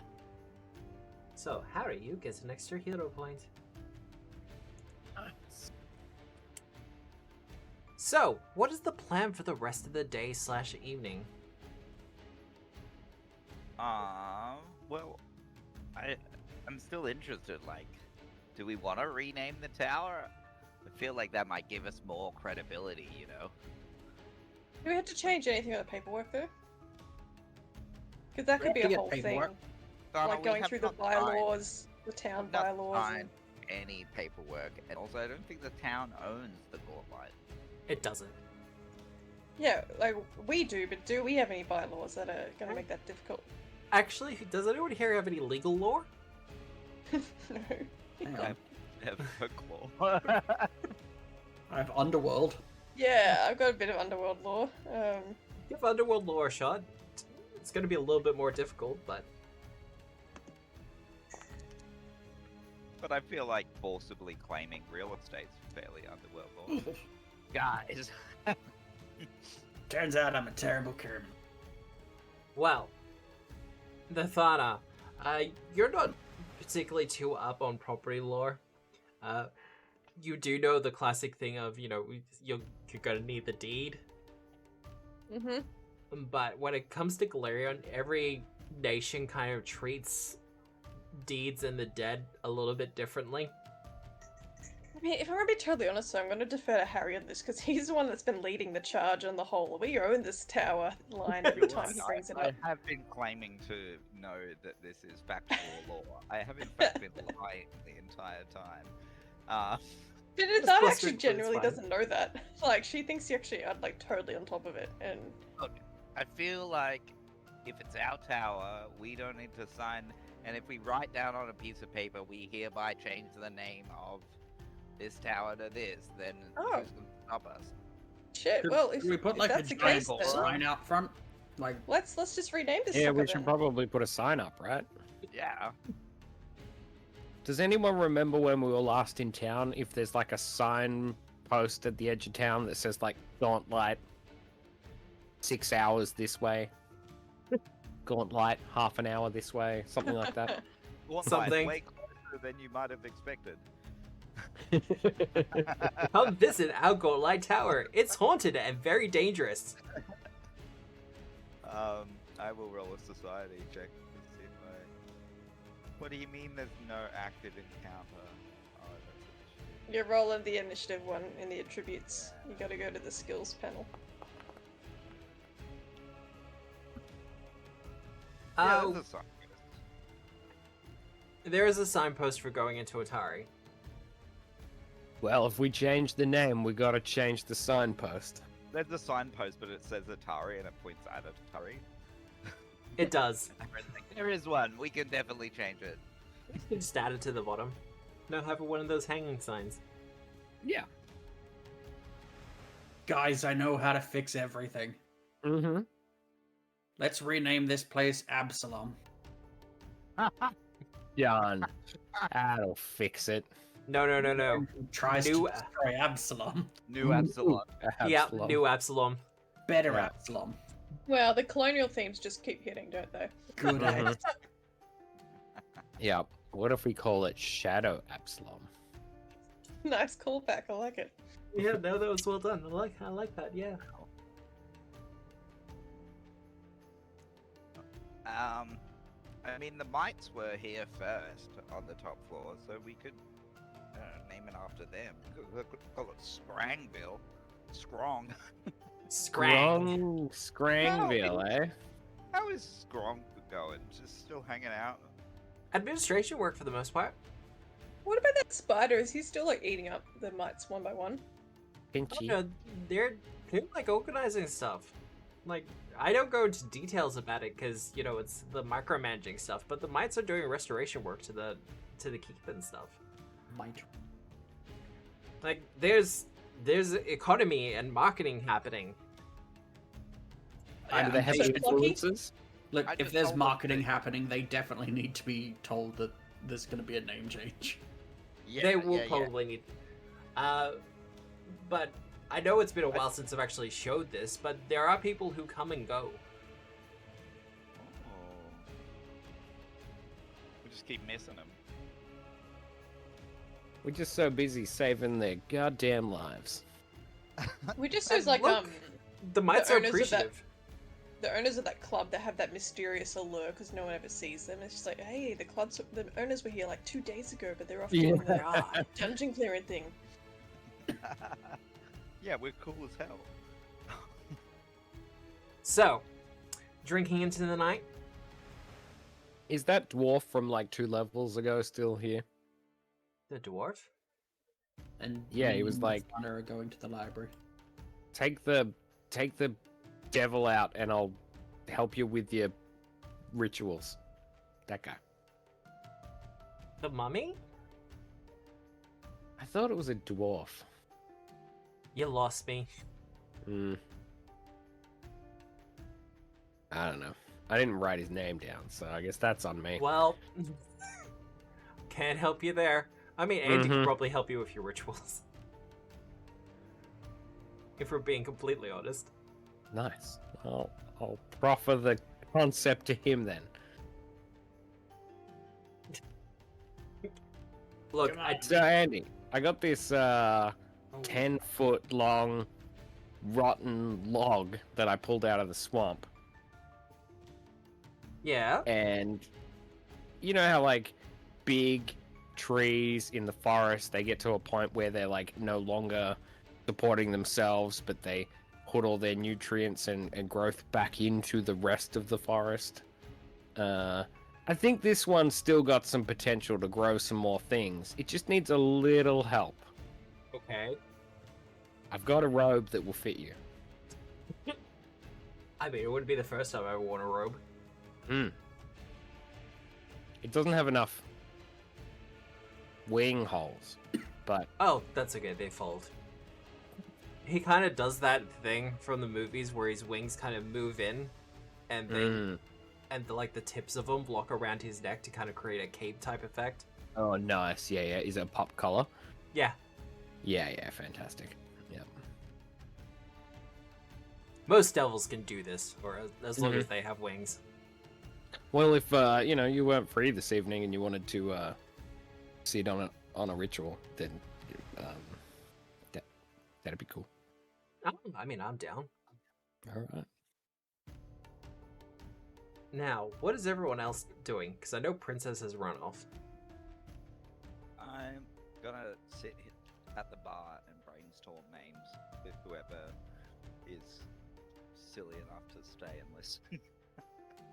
So, Harry, you get an extra hero point. Nice. So, what is the plan for the rest of the day / evening? Well, I'm still interested. Like, do we want to rename the tower? I feel like that might give us more credibility, you know? Do we have to change anything on the paperwork though? Because that could be We a get whole paperwork. thing. Donna, Like we going have through the not signed- bylaws, the town not bylaws. signed any paperwork, and also I don't think the town owns the Gauntlet. It doesn't. Yeah, like we do, but do we have any bylaws that are going to make that difficult? Actually, does anyone here have any legal lore? No. Hang I on. have a claw. I have Underworld. Yeah, I've got a bit of underworld lore. Give Underworld lore a shot. It's going to be a little bit more difficult, but But I feel like forcibly claiming real estate's fairly underworld law. Guys. Turns out I'm a terrible criminal. well, Nathana, you're not particularly too up on property lore. You do know the classic thing of, you're gonna need the deed. Mhm. But when it comes to Galarian, every nation kind of treats deeds and the dead a little bit differently. I mean, if I'm going to be totally honest, I'm going to defer to Harry on this because he's the one that's been leading the charge on the whole. We own this tower line every time he brings it I up. have been claiming to know that this is factual law. I have in fact been lying the entire time. But Just Dad bluster actually it, it's genuinely fine. doesn't know that. Like, she thinks he actually are like totally on top of it, and Look, I feel like if it's our tower, we don't need to sign. And if we write down on a piece of paper, we hereby change the name of this tower to this, then Oh. who's going to stop us? shit. Could, Well, could if, we put if like a that's the giant case, then sign out front? Like, let's just rename this. Yeah, sucker we should then. probably put a sign up, right? Yeah. Does anyone remember when we were last in town? If there's like a sign post at the edge of town that says like Gauntlet 6 hours this way, Gauntlet half an hour this way, something like that. Something. Way closer than you might have expected. Come visit our Light Tower. It's haunted and very dangerous. I will roll a society check to see if I... What do you mean there's no active encounter? Oh, that's You're rolling the initiative one in the attributes. You gotta go to the skills panel. yeah, Oh, there's a sign. there is a signpost for going into Atari. Well, if we change the name, we gotta change the signpost. There's a signpost, but it says Atari and it points at Atari. It does. There is one. We can definitely change it. You can just add it to the bottom. Now have one of those hanging signs. Yeah. guys, I know how to fix everything. Mm-hmm. Let's rename this place Absalom. Done. That'll fix it. No. Who tries New- to destroy Absalom. New Absalom. Yeah, Absalom. new Absalom. Better Yeah. Absalom. Well, the colonial themes just keep hitting, don't they? Good Mhm. at Yeah. What if we call it Shadow Absalom? Nice callback, I like it. Yeah, no, that was well done. I like that. Yeah. I mean, the mites were here first on the top floor, so we could name it after them. Call it Scrangville. Scrong. Scrang. Scrangville, eh? How is Scrong going? Just still hanging out? Administration work for the most part. What about that spider? Is he still like eating up the mites one by one? Oh, Pinchy. no, they're like organizing stuff. Like, I don't go into details about it because you know it's the micromanaging stuff, but the mites are doing restoration work to the keep and stuff. Might. Like, there's economy and marketing happening. Do they have so influences? Look, I if just there's told them marketing they- happening, they definitely need to be told that there's going to be a name change. Yeah, They will yeah, probably need. But I know it's been a while since I've actually showed this, but there are people who come and go. Oh. We just keep missing them. We're just so busy saving their goddamn lives. We just And use like look, the mites are owners of that- appreciative. the owners of that club that have that mysterious allure because no one ever sees them. It's just like, hey, the owners were here like 2 days ago, but they're off doing their dungeon clearing thing. Yeah, we're cool as hell. So, drinking into the night. Is that dwarf from like 2 levels ago still here? The dwarf. And Yeah, he me was and like- Anna are going to the library. Take the devil out and I'll help you with your rituals. That guy. The mummy. I thought it was a dwarf. You lost me. Hmm. I don't know. I didn't write his name down, so I guess that's on me. Well, can't help you there. I mean, Andy Mhm. could probably help you with your rituals. If we're being completely honest. Nice. I'll proffer the concept to him then. Look, Come I on. So Andy, I got this 10-foot long rotten log that I pulled out of the swamp. yeah. And you know how like big trees in the forest, they get to a point where they're like no longer supporting themselves, but they put all their nutrients and growth back into the rest of the forest. I think this one's still got some potential to grow some more things. It just needs a little help. Okay. I've got a robe that will fit you. I mean, it wouldn't be the first time I ever worn a robe. It doesn't have enough wing holes, but Oh, that's okay. They fold. He kind of does that thing from the movies where his wings kind of move in, and then like the tips of them block around his neck to kind of create a cape type effect. oh, nice. Yeah. Is it a pop color? Yeah. Yeah, fantastic. Yep. Most devils can do this, or as long as they have wings. Well, if you weren't free this evening and you wanted to sit on a ritual, then that'd be cool. I mean, I'm down. All right. Now, what is everyone else doing? Because I know Princess has run off. I'm gonna sit at the bar and brainstorm names with whoever is silly enough to stay and listen.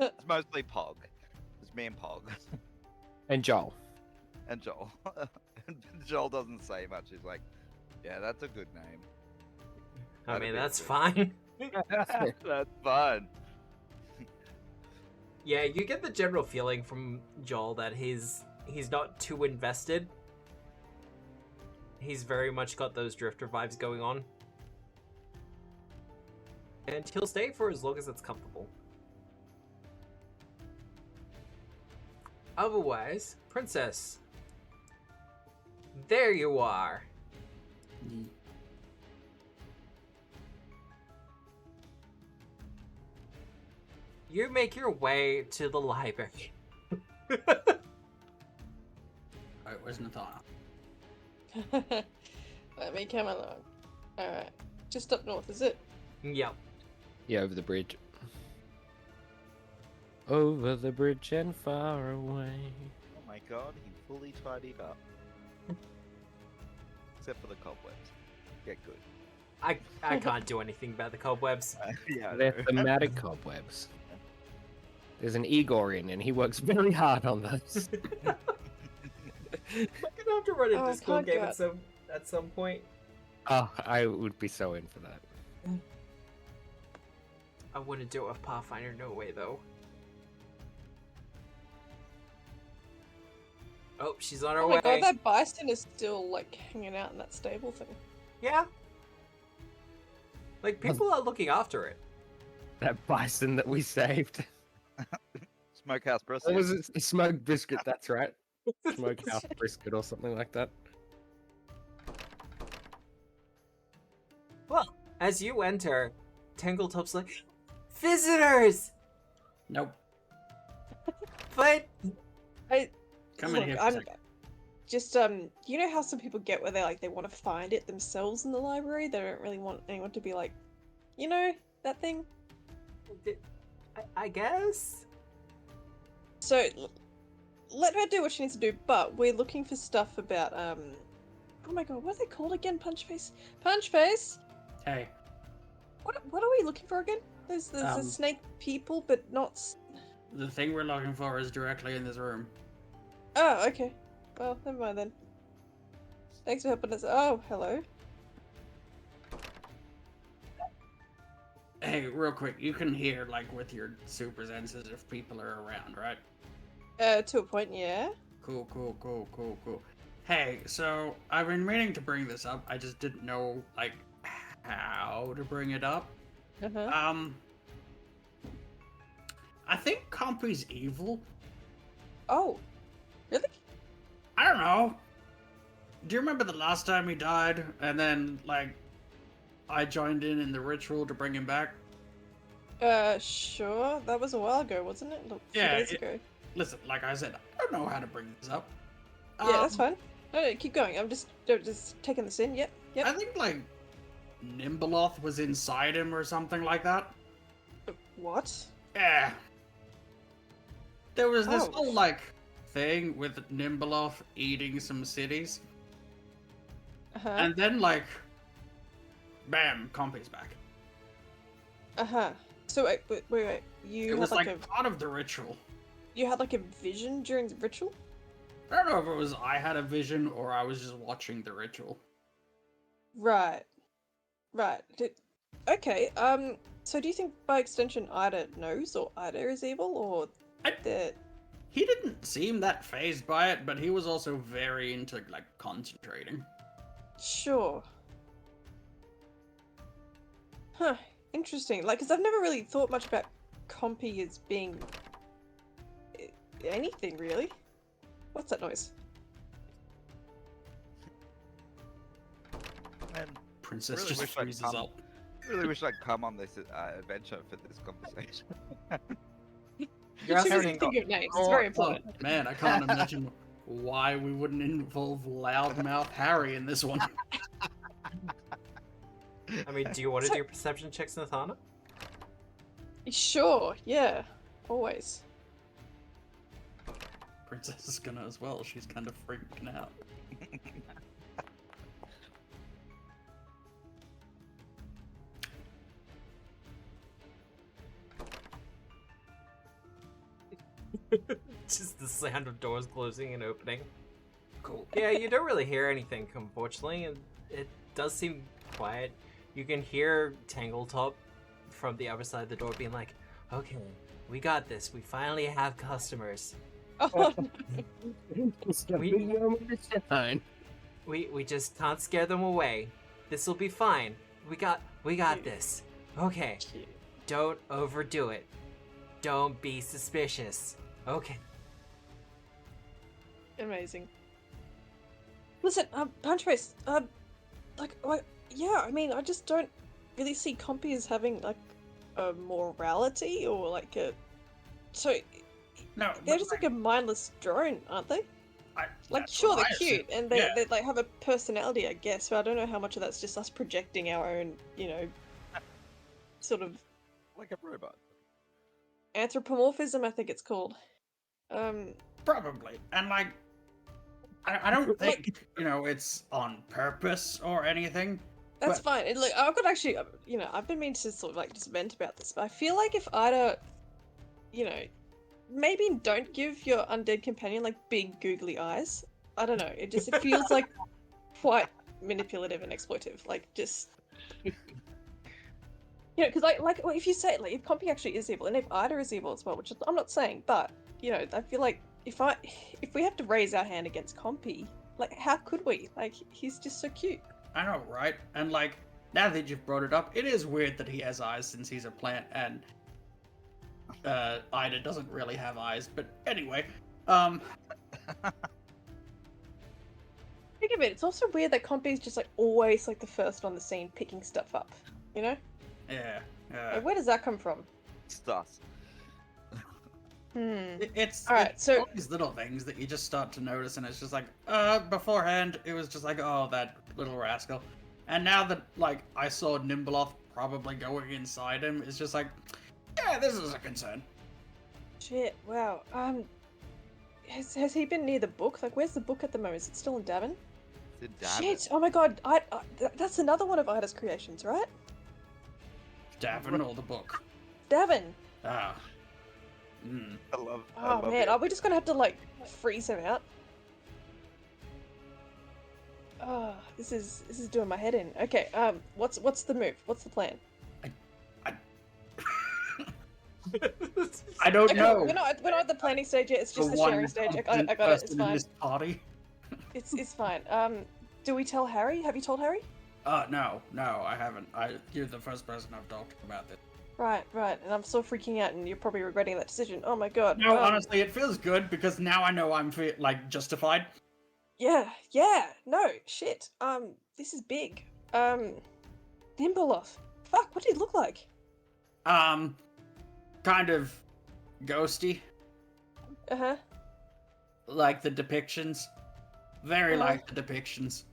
It's mostly Pog. It's me and Pog. And Joel. And Joel. Joel doesn't say much. He's like, yeah, that's a good name. I That'd mean, be that's good. fine. That's fun. Yeah, you get the general feeling from Joel that he's not too invested. He's very much got those drifter vibes going on. And he'll stay for as long as it's comfortable. Otherwise, Princess, there you are. You make your way to the library. Oh, it wasn't thought. Let me come along. Alright. Just up north, is it? Yep. Yeah, over the bridge. Over the bridge and far away. Oh my god, he fully tidied up. Except for the cobwebs. Get good. I can't do anything about the cobwebs. Yeah, I They're know. thematic cobwebs. There's an Igorian, and he works very hard on those. I'm gonna have to run a Oh, I Discord can't game go at some point. Oh, I would be so in for that. I wouldn't do it with Pathfinder, no way though. Oh, she's on her Oh way. my god, that bison is still like hanging out in that stable thing. Yeah. Like people are looking after it. That bison that we saved. Smokehouse What brisket. was it? Smoked biscuit, that's right. Smokehouse brisket or something like that. Well, as you enter, Tangletop's like, visitors! Nope. But Come in Look, here for a I'm second. just you know how some people get where they want to find it themselves in the library? They don't really want anyone to be like, you know, that thing? I guess? So let her do what she needs to do, but we're looking for stuff about oh my god, what are they called again? Punchface? Punchface? Hey, What are we looking for again? There's a snake people, but not the thing we're looking for is directly in this room. Oh, okay. Well, never mind then. Thanks for helping us. Oh, hello. Hey, real quick, you can hear, like, with your super senses if people are around, right? To a point, yeah. Cool. Hey, so I've been meaning to bring this up. I just didn't know, like, how to bring it up. Uh-huh. I think Compy's evil. Oh, really? I don't know. Do you remember the last time he died, and then, like, I joined in the ritual to bring him back? Sure. That was a while ago, wasn't it? A few Yeah, days ago. Listen, like I said, I don't know how to bring this up. Yeah, that's fine. No, keep going. I'm just taking this in. Yep. I think, like, Nimbaloth was inside him or something like that. What? Yeah. There was this Oh. whole, like, thing with Nimbaloth eating some cities. Uh-huh. And then, like, bam, Compy's back. Uh-huh. So wait. You It had was, like like, part of the ritual. you had like a vision during the ritual? I don't know if it was I had a vision or I was just watching the ritual. Right. Okay. So do you think by extension Ida knows, or Ida is evil, or I- that? He didn't seem that phased by it, but he was also very into, like, concentrating. Sure. Huh. Interesting. Like, because I've never really thought much about Compy as being anything really. What's that noise? Man, Princess Really just wish I'd freezes come. up. really wish I'd come on this adventure for this conversation. You're She doesn't asking, think of names. It's very important. Oh, man, I can't imagine why we wouldn't involve loudmouth Harry in this one. I mean, do you want to do perception checks, Nathana? Sure. Yeah. Always. Princess is gonna as well. She's kind of freaking out. Just the sound of doors closing and opening. Cool. Yeah, you don't really hear anything, unfortunately, and it does seem quiet. You can hear Tangletop from the other side of the door being like, okay, we got this. We finally have customers. Oh, Fine. We just can't scare them away. This'll be fine. We got this. Okay, don't overdo it. Don't be suspicious. Okay. amazing. Listen, Punchface, yeah, I mean, I just don't really see Compy as having, like, a morality, or, like, a... So, No, they're but, just, like, a mindless drone, aren't they? Like, that's sure, what they're I assume. cute, and they, Yeah. they, like, have a personality, I guess, but I don't know how much of that's just us projecting our own, sort of Like a robot. Anthropomorphism, I think it's called. Probably. And like, I don't think it's on purpose or anything. That's But fine. Look, I've got actually, I've been meaning to sort of like just vent about this, but I feel like if Ida, maybe don't give your undead companion like big googly eyes. I don't know. It feels like quite manipulative and exploitive. Like just, because like if you say if Compy actually is evil and if Ida is evil as well, which I'm not saying, but I feel like if we have to raise our hand against Compy, like how could we? Like he's just so cute. I know, right? And like, now that you've brought it up, it is weird that he has eyes since he's a plant and Ida doesn't really have eyes. But anyway, Think of it, it's also weird that Compy is just like always like the first on the scene picking stuff up, yeah. Like, where does that come from? Sus. It's Alright, so all these little things that you just start to notice, and it's just like, beforehand it was just like, oh, that little rascal, and now that like I saw Nimbleoth probably going inside him, it's just like, yeah, this is a concern. shit, wow. Has he been near the book? Like, where's the book at the moment? Is it still in Davin? Shit! Oh my god! That's another one of Ida's creations, right? Davin or the book? Davin. Ah. I love Man, it. are we just gonna have to like freeze him out? Oh, this is doing my head in. Okay, what's the move? What's the plan? I don't Okay, know. we're not at the planning stage yet. It's just the one sharing stage. I got it. person It's in fine. this party. It's fine. Do we tell Harry? Have you told Harry? No, I haven't. You're the first person I've talked to about this. Right. And I'm still freaking out, and you're probably regretting that decision. Oh my god. No, honestly, it feels good because now I know I'm justified. Yeah. No, shit. This is big. Nimbleoth. Fuck, what did he look like? Kind of ghosty, Uh-huh. like the depictions. Very Uh-huh. like the depictions.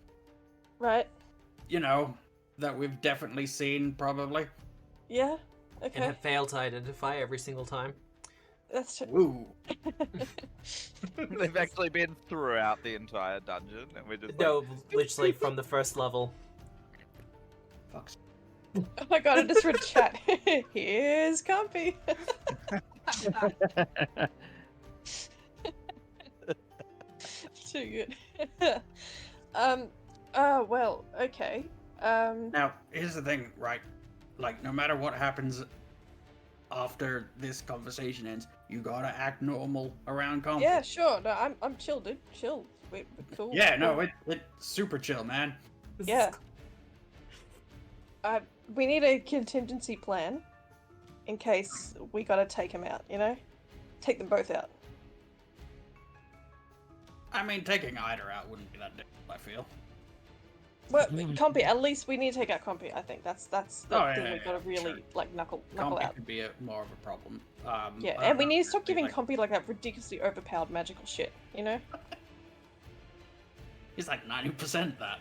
Right. That we've definitely seen, probably. Yeah. And Okay. have failed to identify every single time. That's true. Ooh. They've actually been throughout the entire dungeon, and we're just No, literally from the first level. Fuck's. Oh my god, I just read chat. Here's Compy. Too good. Well, okay. Now, here's the thing, right? Like, no matter what happens after this conversation ends, you gotta act normal around Compy. Yeah, sure. No, I'm chill, dude. Chill. We're cool. Yeah, no, it's super chill, man. Yeah. We need a contingency plan in case we gotta take him out, Take them both out. I mean, taking Ida out wouldn't be that difficult, I feel. Well, Compy, at least we need to take out Compy, I think. That's the thing we've gotta really, sure. knuckle Compy out. could be more of a problem. Yeah, I and we don't need know, to stop it'd be giving like- Compy, that ridiculously overpowered magical shit, He's like 90% that.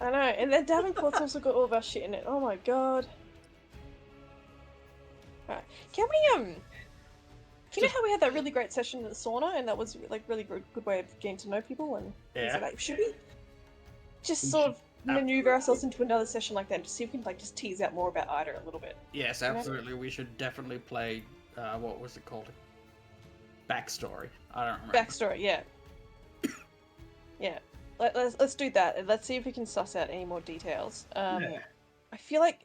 I know, and then Davenport's also got all of our shit in it. Oh my god. Alright, can we, you know how we had that really great session at the sauna, and that was, really good way of getting to know people and things like that? Should we just sort of maneuver ourselves into another session like that and just see if we can, just tease out more about Ida a little bit? Yes, absolutely. We should definitely play, what was it called? Backstory. I don't remember. Backstory, yeah. Yeah. Let's do that, and let's see if we can suss out any more details. Yeah. I feel like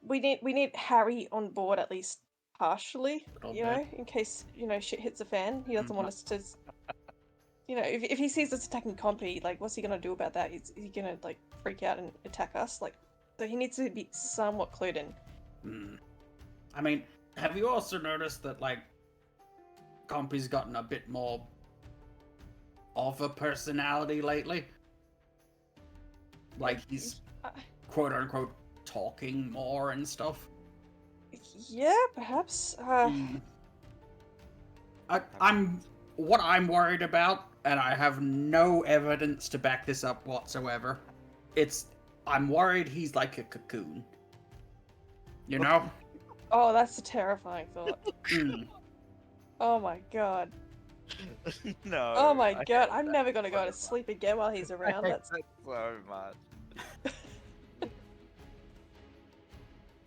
we need Harry on board at least partially, Little bit. in case shit hits the fan. He doesn't want us to, if he sees us attacking Compy, what's he gonna do about that? Is he gonna freak out and attack us? So he needs to be somewhat clued in. I mean, have you also noticed that Compy's gotten a bit more of a personality lately? He's quote unquote talking more and stuff. Yeah, perhaps. What I'm worried about, and I have no evidence to back this up whatsoever. I'm worried he's like a cocoon. Oh, that's a terrifying thought. Mm. Oh my god. No. Oh my I god. hate I'm that never gonna go so to sleep again while he's around. much. That's That so much.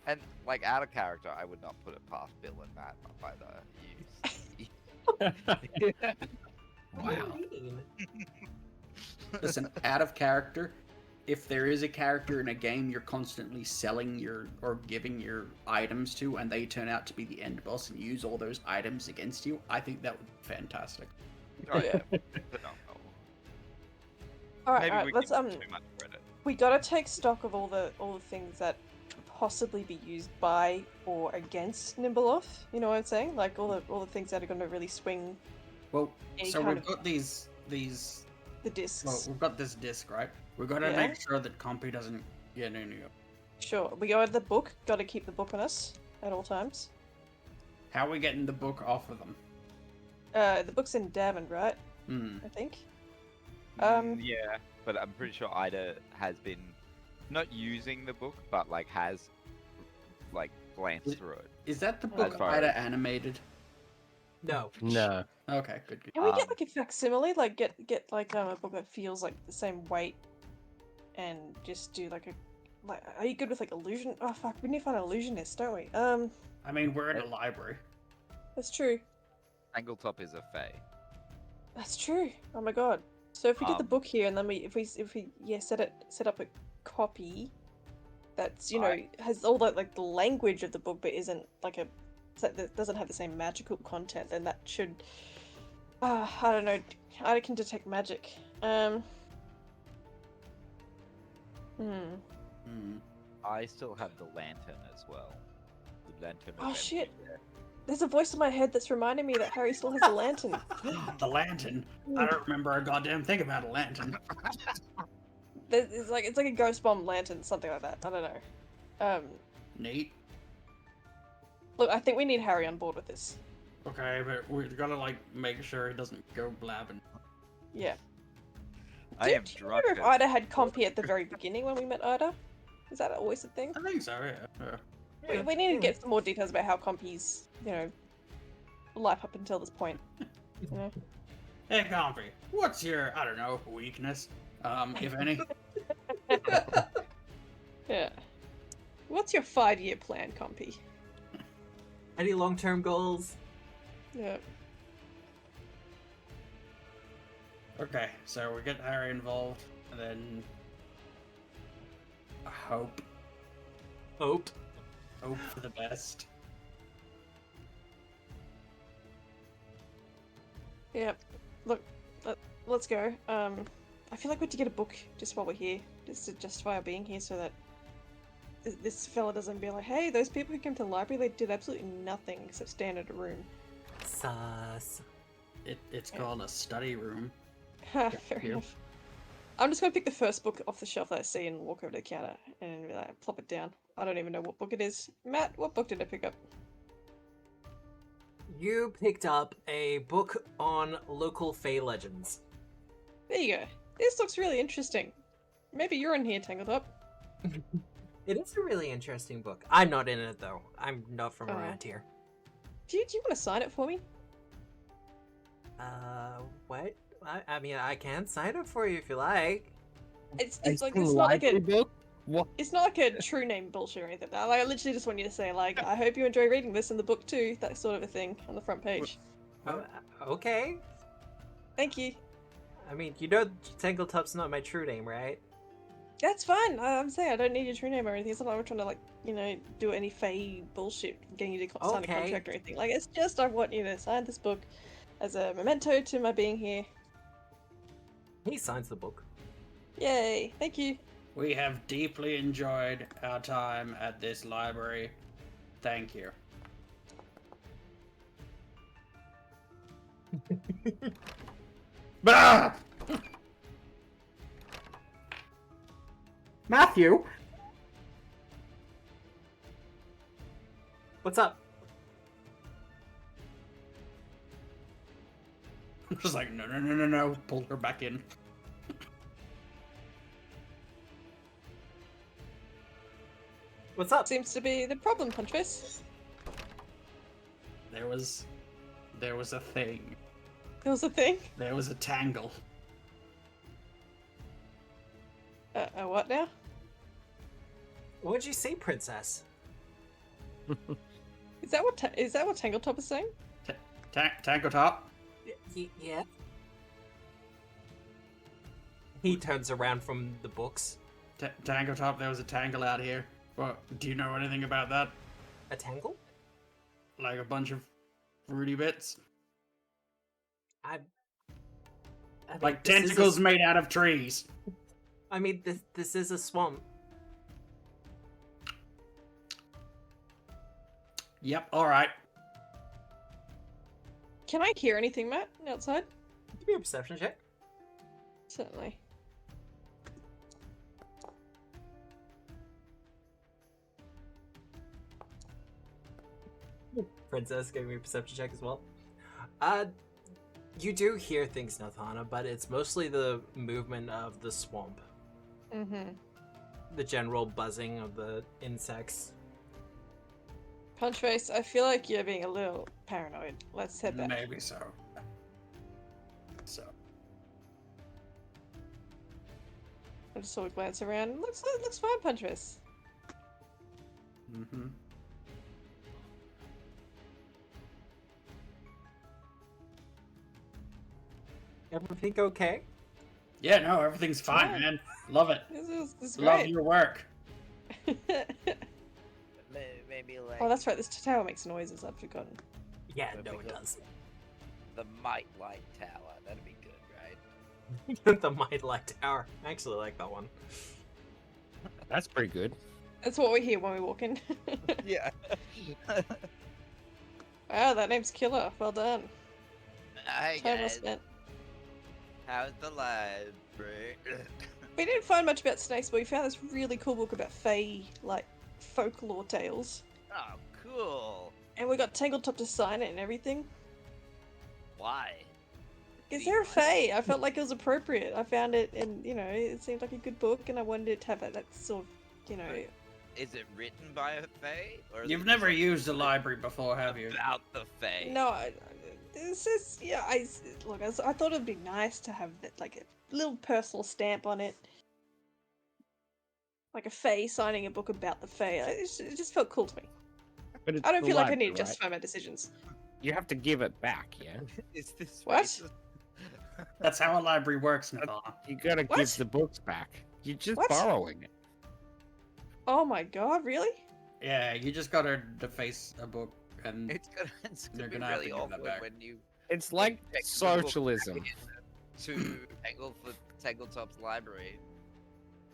And like out of character, I would not put it past Bill and Matt either. What do Wow. you mean? Listen, out of character, if there is a character in a game you're constantly selling your or giving your items to, and they turn out to be the end boss and use all those items against you, I think that would be fantastic. Oh yeah, Yeah. phenomenal. alright, Maybe alright, we let's give them too much credit. we gotta take stock of all the things that could possibly be used by or against Nimbleoff. You know what I'm saying? Like all the things that are gonna really swing Well, Any so kind we've of- got these. the discs. Well, we've got this disc, right? We've got to Yeah. make sure that Compy doesn't get any. Sure. We go with the book. Gotta keep the book on us at all times. How are we getting the book off of them? The book's in Davin, right? Hmm. I think. Yeah, but I'm pretty sure Ida has been not using the book, but like has like glanced through it. Is that the As book far Ida animated? No. No. Okay, good. Can we get Um, like a facsimile? Like get like a book that feels like the same weight, and just do like a like. Are you good with like illusion? Oh fuck, we need to find an illusionist, don't we? I mean, we're in a library. That's true. Tabletop is a fae. That's true. Oh my god. So if we get the Um, book here, and then if we set up a copy, that's has all that like the language of the book, but isn't like that doesn't have the same magical content, then that should. I don't know. I can detect magic. Hmm. Hmm. I still have the lantern as well. The lantern. Oh, of shit. Empty. There's a voice in my head that's reminding me that Harry still has a lantern. The lantern. I don't remember a goddamn thing about a lantern. It's like a ghost bomb lantern, something like that. I don't know. Neat. Look, I think we need Harry on board with this. Okay, but we've got to like make sure he doesn't go blabbing. Yeah. I am Do you drunk. remember if Ida had Compy at the very beginning when we met Ida? Is that always a thing? I think so. Yeah. We need to get some more details about how Compy's, life up until this point. Hey, Compy, what's your I don't know weakness, if any? Yeah. What's your 5-year plan, Compy? Any long-term goals? Yeah. Okay, so we get Harry involved, and then hope Hope. for the best. Yeah. Look, let's go. I feel like we have to get a book just while we're here, just to justify our being here, so that this fella doesn't be like, hey, those people who came to the library, they did absolutely nothing except stand in a room. Sus. It's called a study room. Ha, fair you. enough. I'm just gonna pick the first book off the shelf that I see and walk over to the counter and be like, plop it down. I don't even know what book it is. Matt, what book did I pick up? You picked up a book on local Fae legends. There you go. This looks really interesting. Maybe you're in here, Tabletop. It is a really interesting book. I'm not in it though. I'm not from Oh. around here. Do you want to sign it for me? What? I mean, I can sign up for you if you like. It's It's like a it's not like library a book? What? it's not like a true name bullshit or anything. I literally just want you to say like, I hope you enjoy reading this in the book too. That sort of a thing on the front page. Okay. Thank you. I mean, Tangletop's not my true name, right? That's fine. I'm saying I don't need your true name or anything. It's not like we're trying to do any fey bullshit, getting you to sign a Okay. contract or anything. Like it's just I want you to sign this book as a memento to my being here. He signs the book. Yay! Thank you. We have deeply enjoyed our time at this library. Thank you. Bah! Matthew? What's up? I'm just like, no. Pull her back in. What's up? Seems to be the problem, Punchface. There was a thing. There was a thing. There was a tangle. What now? What'd you say, princess? Is that what Tangletop is saying? Tangle top. Yeah. He turns around from the books. Tangle top. There was a tangle out here. Well, do you know anything about that? A tangle? Like a bunch of fruity bits, I mean, like this is tentacles made out of trees. I mean, this is a swamp. Yep. All right. Can I hear anything, Matt, outside? Give me a perception check. Certainly. Princess gave me a perception check as well. You do hear things, Nathana, but it's mostly the movement of the swamp. Mm-hmm. The general buzzing of the insects. Punchface, I feel like you're being a little paranoid. Let's head back. Maybe so. So. I just sort of glance around. Looks fine, Punchface. Mm-hmm. Everything okay? Yeah. No, everything's fine, Yeah. man. Love it. This is Love great. your work. Maybe like Oh, that's right. This tower makes noises. I've forgotten. Yeah, But no, it because- does. the Might Light Tower. That'd be good, right? The Might Light Tower. I actually like that one. That's pretty good. That's what we hear when we walk in. Yeah. Wow, that name's Killer. Well done. Hi Time well guys. spent. How's the library? We didn't find much about snakes, but we found this really cool book about fae, like, folklore tales. Oh, cool. And we got Tangletop to sign it and everything. Why? Is there a fae? I felt like it was appropriate. I found it, and, you know, it seemed like a good book, and I wanted it to have that sort of, you know... Is it written by a fae? Or is You've it never just, like, used a library before, have you? about the fae? No, this is... Yeah, look, I thought it'd be nice to have, like, a little personal stamp on it. Like a fae signing a book about the fae. It just felt cool to me. But it's I don't the feel like I library, need to right? justify my decisions. You have to give it back, yeah? Is this What? racist? That's how a library works, Nathana. You gotta What? give the books back. You're just What? borrowing it. Oh my god, really? Yeah, you just gotta deface a book, and It's gonna You're be gonna have to really give that awkward back. when you It's like take the book back socialism. in to Tangletop's library,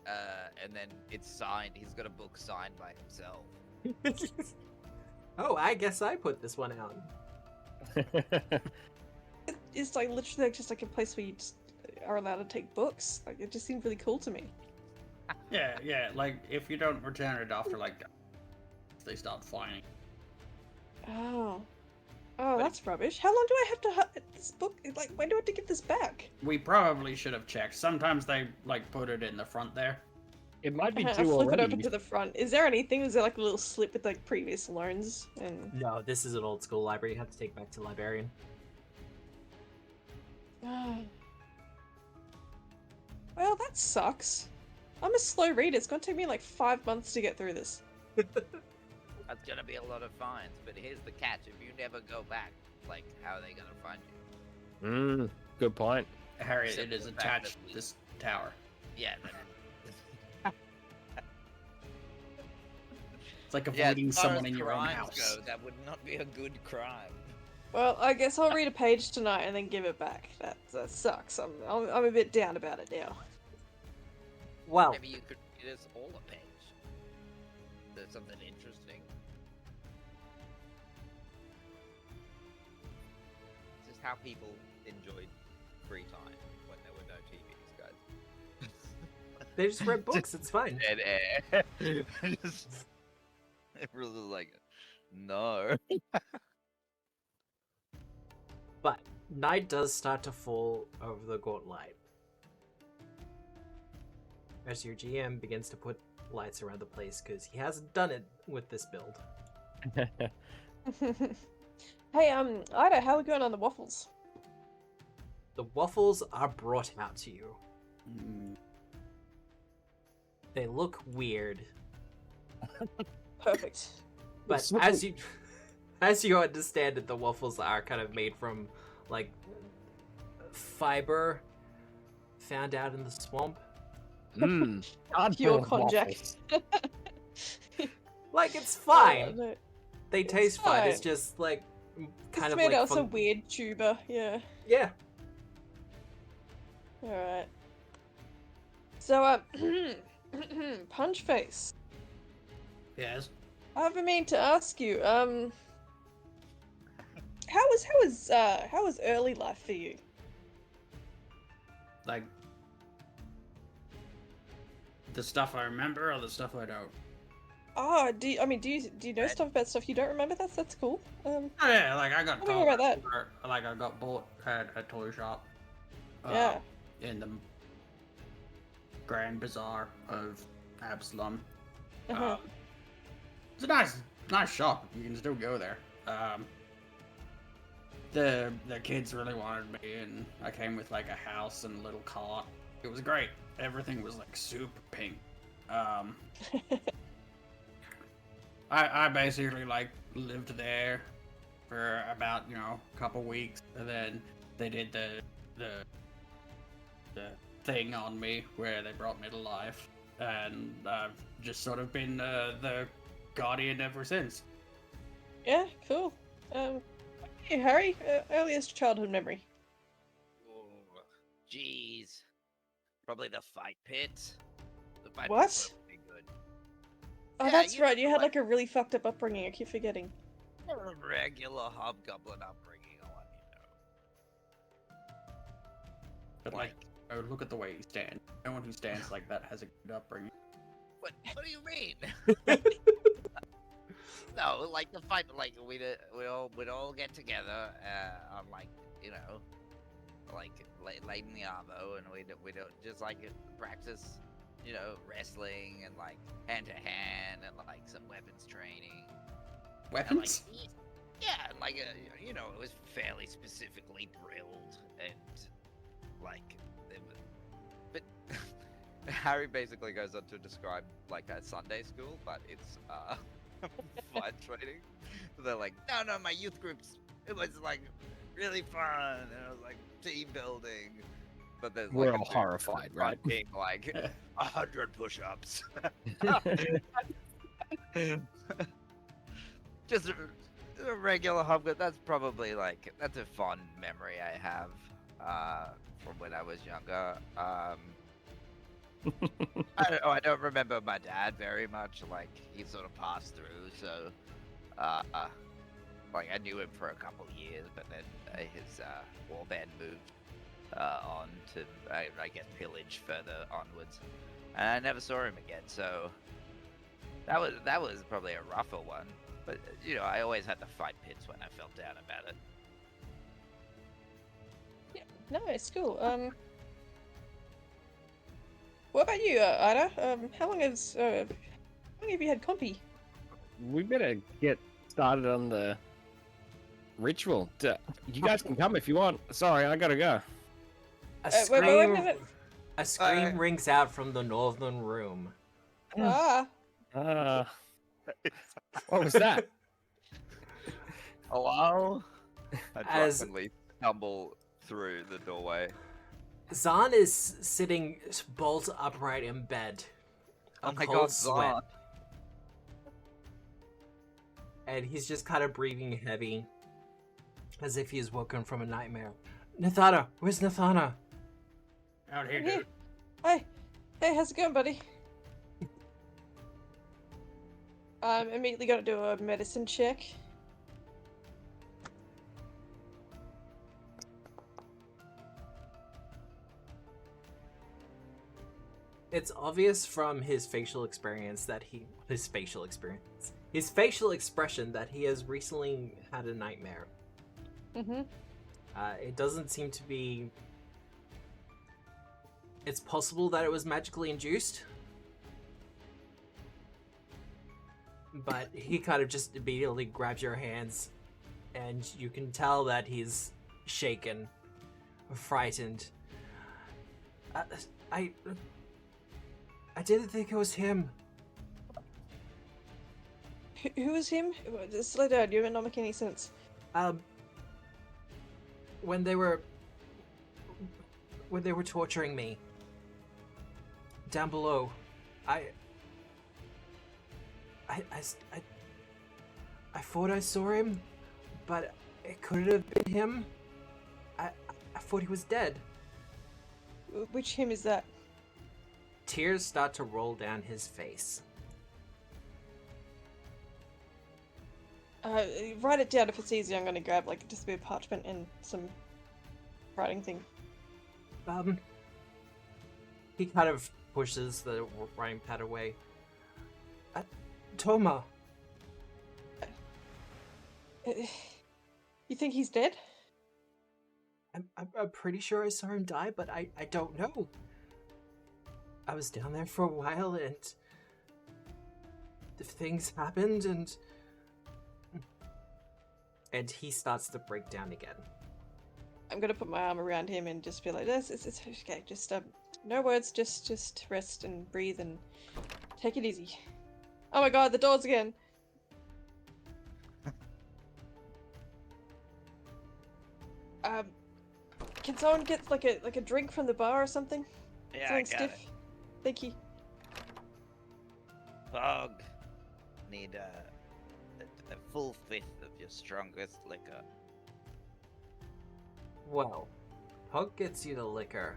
and then it's signed. He's got a book signed by himself. Oh, I guess I put this one out. It's like literally just like a place where you just are allowed to take books. Like it just seemed really cool to me. yeah, like if you don't return it after like they start flying. Oh. But Oh, that's rubbish. How long do I have to this book? Like, when do I have to give this back? We probably should have checked. Sometimes they like put it in the front there. It might be I two flip it already. open to the front. Is there anything? Is there like a little slip with like previous loans? And No, this is an old school library. You have to take back to librarian. well, that sucks. I'm a slow reader. It's gonna take me like 5 months to get through this. That's gonna be a lot of fines. But here's the catch: if you never go back, like, how are they gonna find you? Good point. Harry, Except it is for the fact attached that to this tower. Yeah. It's like Yeah, avoiding as far someone as in your own crimes house. go, that would not be a good crime. Well, I guess I'll read a page tonight and then give it back. That sucks. I'm a bit down about it now. Well, Maybe you could read us all a page. There's something interesting. This is how people enjoyed free time when there were no TVs, guys. they just read books. It's fine. Dead air. Just, everyone's just like, no. But night does start to fall over the Gauntlet. As your GM begins to put lights around the place because he hasn't done it with this build. Hey, Ida, how are we going on the waffles? The waffles are brought out to you. Mm. They look weird, Perfect. but So- as you understand it, the waffles are kind of made from like fiber found out in the swamp. Mmm. Pure konjac. Like it's fine. No, They it's taste fine. It's fine. just like kind it's of made like out of some weird tuber. Yeah. Yeah. All right. So, Punch Face. Yes. I've been meaning to ask you, how was early life for you? Like the stuff I remember or the stuff I don't. Oh, do you know stuff about stuff you don't remember? That's cool. Oh yeah, like I got Tell me more about that. Like I got bought at a toy shop. Yeah. In the Grand Bazaar of Absalom. Uh-huh. It's a nice shop. You can still go there. The kids really wanted me, and I came with like a house and a little cart. It was great. Everything was like super pink. I basically like lived there for about a couple weeks, and then they did the thing on me where they brought me to life, and I've just sort of been the guardian ever since. Yeah, cool. Hey, Harry, earliest childhood memory. Oh, jeez. Probably the fight pit. The fight What? pit was pretty good. Oh, Yeah, that's you right. You know, had like a really fucked up upbringing. I keep forgetting. Regular hobgoblin upbringing, I'll let you know. But like, oh, look at the way he stands. No one who stands like that has a good upbringing. What do you mean? No, like the fight, like we'd all get together on like like late in the arvo, and we'd just like practice, wrestling and like hand to hand and like some weapons training. Weapons? And, like, yeah, and like it was fairly specifically drilled and like it was, but Harry basically goes on to describe like a Sunday school, but it's fight training. So they're like, no, my youth groups, it was like really fun, and it was like team building. But there's We're like all horrified, right? being like 100 push-ups. Just a regular hobgoblin. That's probably that's a fond memory I have from when I was younger. I don't know. I don't remember my dad very much. Like he sort of passed through, so like I knew him for a couple years, but then his warband moved on to I guess pillage further onwards, and I never saw him again. So that was probably a rougher one. But I always had to fight pits when I felt down about it. Yeah, nice, cool. What about you, Ida? How long have you had Compy? We better get started on the ritual. You guys can come if you want. Sorry, I gotta go. A wait scream, a minute. a scream rings out from the northern room. Ah, What was that? Hello? I As- drunkenly stumble through the doorway. Zahn is sitting bolt upright in bed. Oh A my cold god, sweat. Zahn. And he's just kind of breathing heavy, as if he's woken from a nightmare. Nathana, where's Nathana? Out here, Hey. dude. Hi. Hey, how's it going, buddy? I'm immediately gonna do a medicine check. It's obvious from his facial expression that he has recently had a nightmare. Mm-hmm. It doesn't seem to be. It's possible that it was magically induced, but he kind of just immediately grabs your hands and you can tell that he's shaken, frightened. I didn't think it was him. Who was him? Slow down, you're not making any sense. When they were torturing me down below, I thought I saw him, but it couldn't have been him. I thought he was dead. Which him is that? Tears start to roll down his face. Write it down if it's easy. I'm gonna grab like just a bit of parchment and some writing thing. He kind of pushes the writing pad away. Toma. You think he's dead? I'm pretty sure I saw him die, but I don't know. I was down there for a while, and the things happened, and he starts to break down again. I'm gonna put my arm around him and just be like, "This, it's okay. Just no words. Just rest and breathe and take it easy." Oh my god, the doors again. Can someone get like a drink from the bar or something? Yeah, Something I got stiff. it. Thank you. Pog. Need a full fifth of your strongest liquor. Well, Pug gets you the liquor,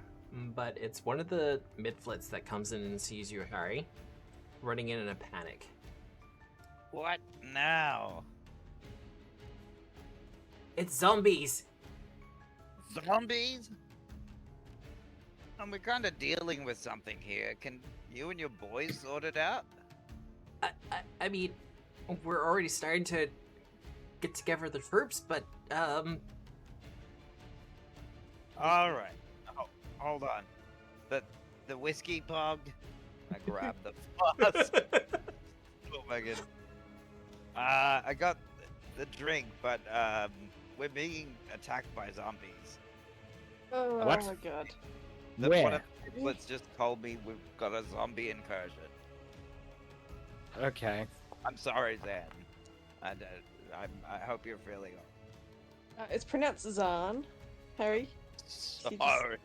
but it's one of the midflits that comes in and sees you, Harry, running in a panic. What now? It's zombies! Zombies? And we're kind of dealing with something here. Can you and your boys sort it out? I mean, we're already starting to get together the troops, but, All right. Oh, hold on. The whiskey, Pog. I grabbed the flask. Oh my goodness. I got the drink, but we're being attacked by zombies. Oh What? my god. One Where? of the templates just told me we've got a zombie incursion. Okay. I'm sorry, Zan. And I hope you're feeling It's pronounced Zahn, Harry. sorry.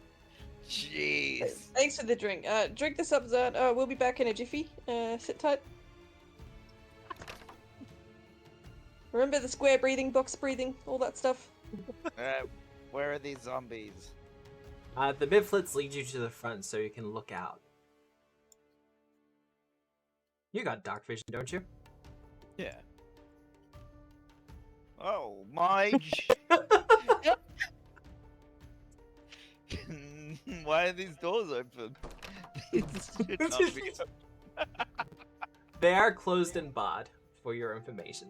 Jeez. Thanks for the drink. Drink this up, Zahn. We'll be back in a jiffy. Sit tight. Remember the square breathing, box breathing, all that stuff. Where are these zombies? the midflits lead you to the front so you can look out. You got dark vision, don't you? Yeah. Oh my! Why are these doors open? These should not be open. They are closed and barred, for your information.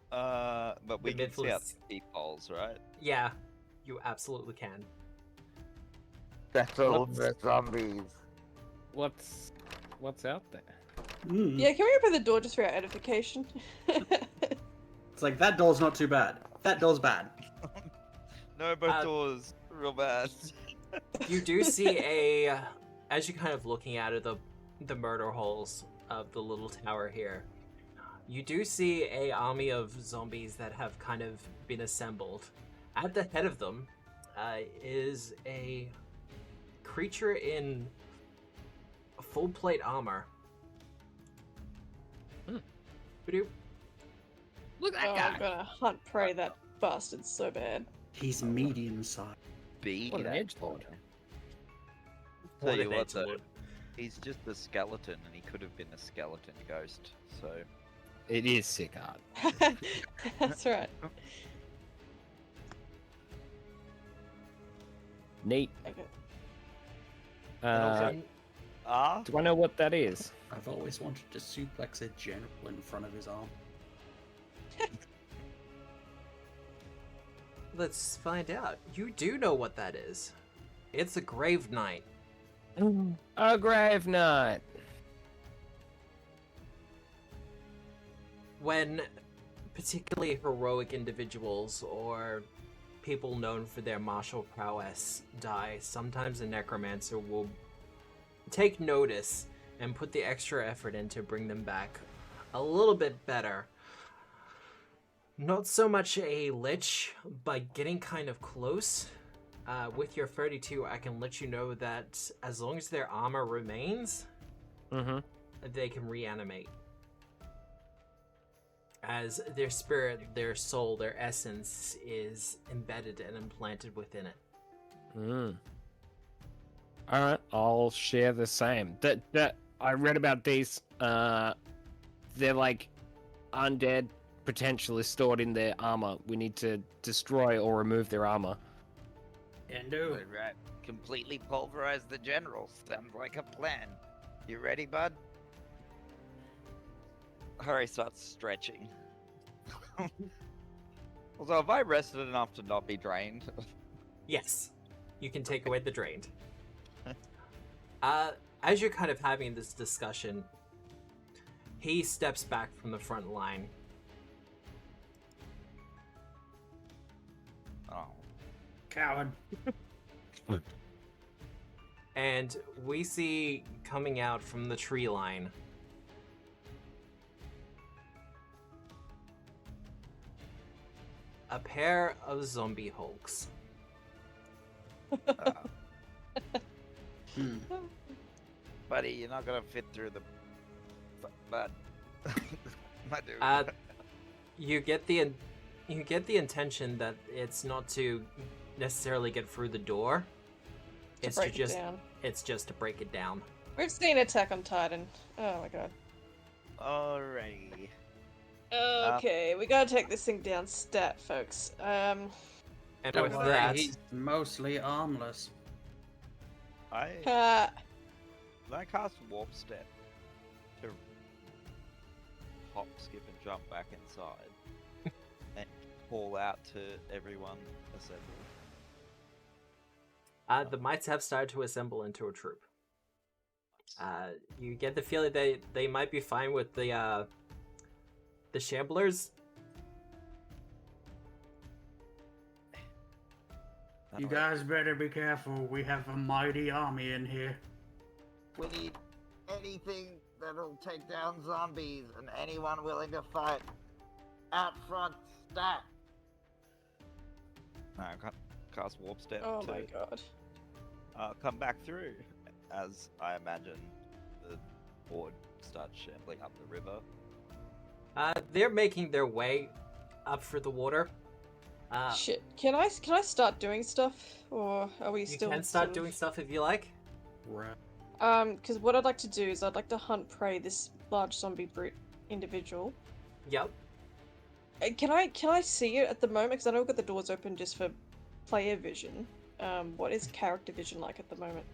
But we The can see out midflits- the peepholes, right? Yeah, you absolutely can. That's all the zombies. What's out there? Mm. Yeah, can we open the door just for our edification? It's like, that door's not too bad. That door's bad. No, both doors real bad. You do see as you're kind of looking out of the murder holes of the little tower here, you do see a army of zombies that have kind of been assembled. At the head of them is a creature in full plate armor. Ba-doop. Look at Oh, that I'm guy! gonna hunt prey that bastard so bad. He's medium sized. B. What an edgelord. Tell What you an what, though, edgelord. he's just a skeleton, and he could have been a skeleton ghost. So It is sick art. That's right. Neat. Okay. Do I know what that is? I've always wanted to suplex a general in front of his arm. Let's find out. You do know what that is. It's a grave knight. A grave knight. When particularly heroic individuals or people known for their martial prowess die, sometimes a necromancer will take notice and put the extra effort in to bring them back a little bit better. Not so much a lich, but getting kind of close. With your 32, I can let you know that as long as their armor remains, they can reanimate. As their spirit, their soul, their essence is embedded and implanted within it. Alright, I'll share the same. That I read about these. They're like undead potential is stored in their armor. We need to destroy or remove their armor. Can do. Right. Completely pulverize the general. Sounds like a plan. You ready, bud? Harry starts stretching. Also, have I rested enough to not be drained? Yes, you can take away the drained. As you're kind of having this discussion, he steps back from the front line. Oh. Coward. And we see coming out from the tree line a pair of zombie hulks. Buddy, you're not gonna fit through the... Bud. My dude. You get the intention that it's not to necessarily get through the door. It's break it down. It's just to break it down. We've seen Attack on Titan. Oh my god. Alrighty. Okay, we gotta take this thing down stat, folks. And Don't with worry, that, he's mostly armless. I cast Warp Step to hop, skip, and jump back inside and call out to everyone assembled. the mites have started to assemble into a troop. You get the feeling they might be fine with the shamblers. You guys better be careful. We have a mighty army in here. We need anything that'll take down zombies and anyone willing to fight. Out front, stat. No, I can't cast Warp Step Oh to my god. come back through, as I imagine the board starts shambling up the river. They're making their way up through the water. Shit. Can I start doing stuff, or are we You still? can start sort of- doing stuff if you like. Right. Because what I'd like to do is I'd like to hunt prey this large zombie brute individual. Yep. Can I see it at the moment? Because I know we've got the doors open just for player vision. What is character vision like at the moment?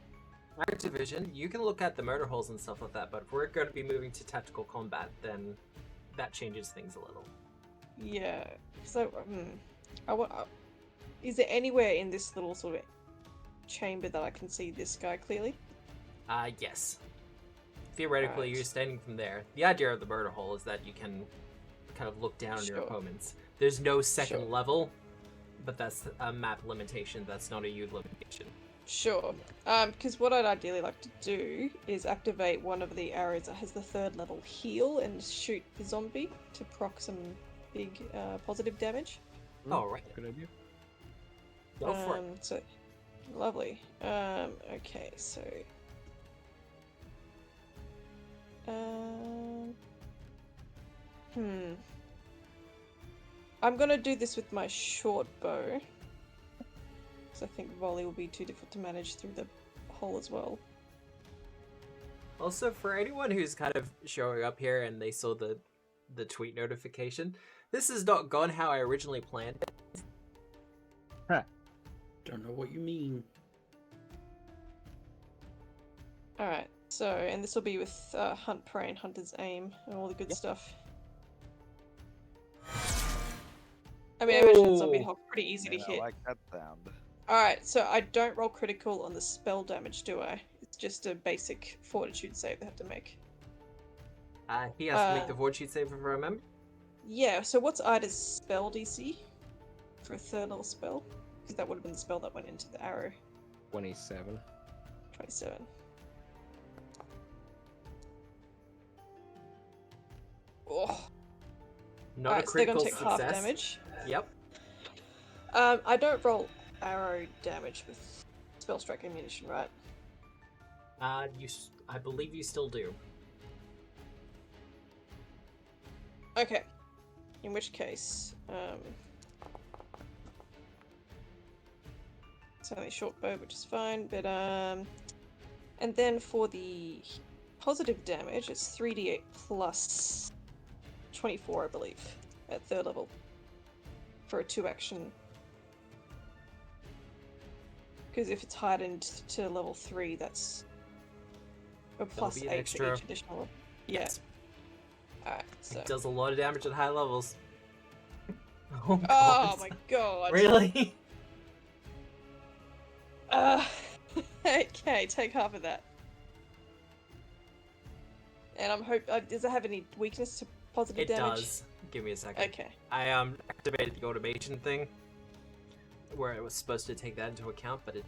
Division, you can look at the murder holes and stuff like that, but if we're going to be moving to tactical combat, then that changes things a little. Yeah. So, is there anywhere in this little sort of chamber that I can see this guy clearly? Yes. Theoretically, Right. you're standing from there. The idea of the murder hole is that you can kind of look down on your Sure. opponents. There's no second Sure. level, but that's a map limitation. That's not a U limitation. Sure. Because what I'd ideally like to do is activate one of the arrows that has the 3rd level heal and shoot the zombie to proc some big positive damage. All right. Good idea. Go for it. So, lovely. Okay, so. I'm gonna do this with my short bow. Because I think volley will be too difficult to manage through the hole as well. Also, for anyone who's kind of showing up here and they saw the tweet notification, this has not gone how I originally planned it. Don't know what you mean. Alright, so, and this will be with Hunt Prey and Hunter's Aim and all the good stuff. I mean, I imagine the zombie Ooh. hawk's pretty easy to I hit. like that sound. Alright, so I don't roll critical on the spell damage, do I? It's just a basic fortitude save they have to make. He has to make the fortitude save if I remember. Yeah, so what's Ida's spell DC for a third level spell? Because that would have been the spell that went into the arrow. 27. 27. Oh. Not Alright, a so they're gonna critical take success. half damage. Yep. I don't roll arrow damage with spell strike ammunition, right? I believe you still do. Okay. In which case, it's only a short bow, which is fine, but and then for the positive damage, it's 3d8 plus 24, I believe, at third level for a 2-action. Because if it's hardened to level 3, that's a plus be an 8 for extra- each additional. Yeah. Yes. Alright, so. It does a lot of damage at high levels. Oh, Oh God. my god. Really? Okay, take half of that. And I'm does it have any weakness to positive It damage? does. Give me a second. Okay. I activated the automation thing where it was supposed to take that into account, but it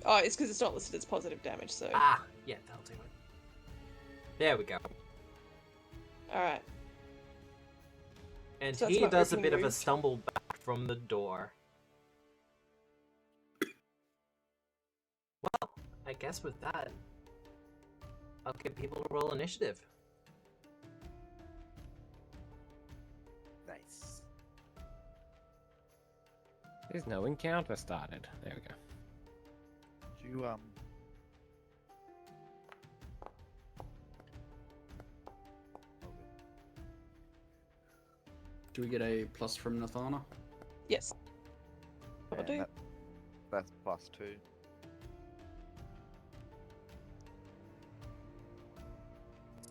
Oh, it's because it's not listed as positive damage, so. yeah, that'll do it. There we go. Alright. And So that's he my does a opening bit of a move. stumble back from the door. Well, I guess with that, I'll get people to roll initiative. Nice. There's no encounter started. There we go. Do you Do we get a plus from Nathana? Yes. I and do. that's +2.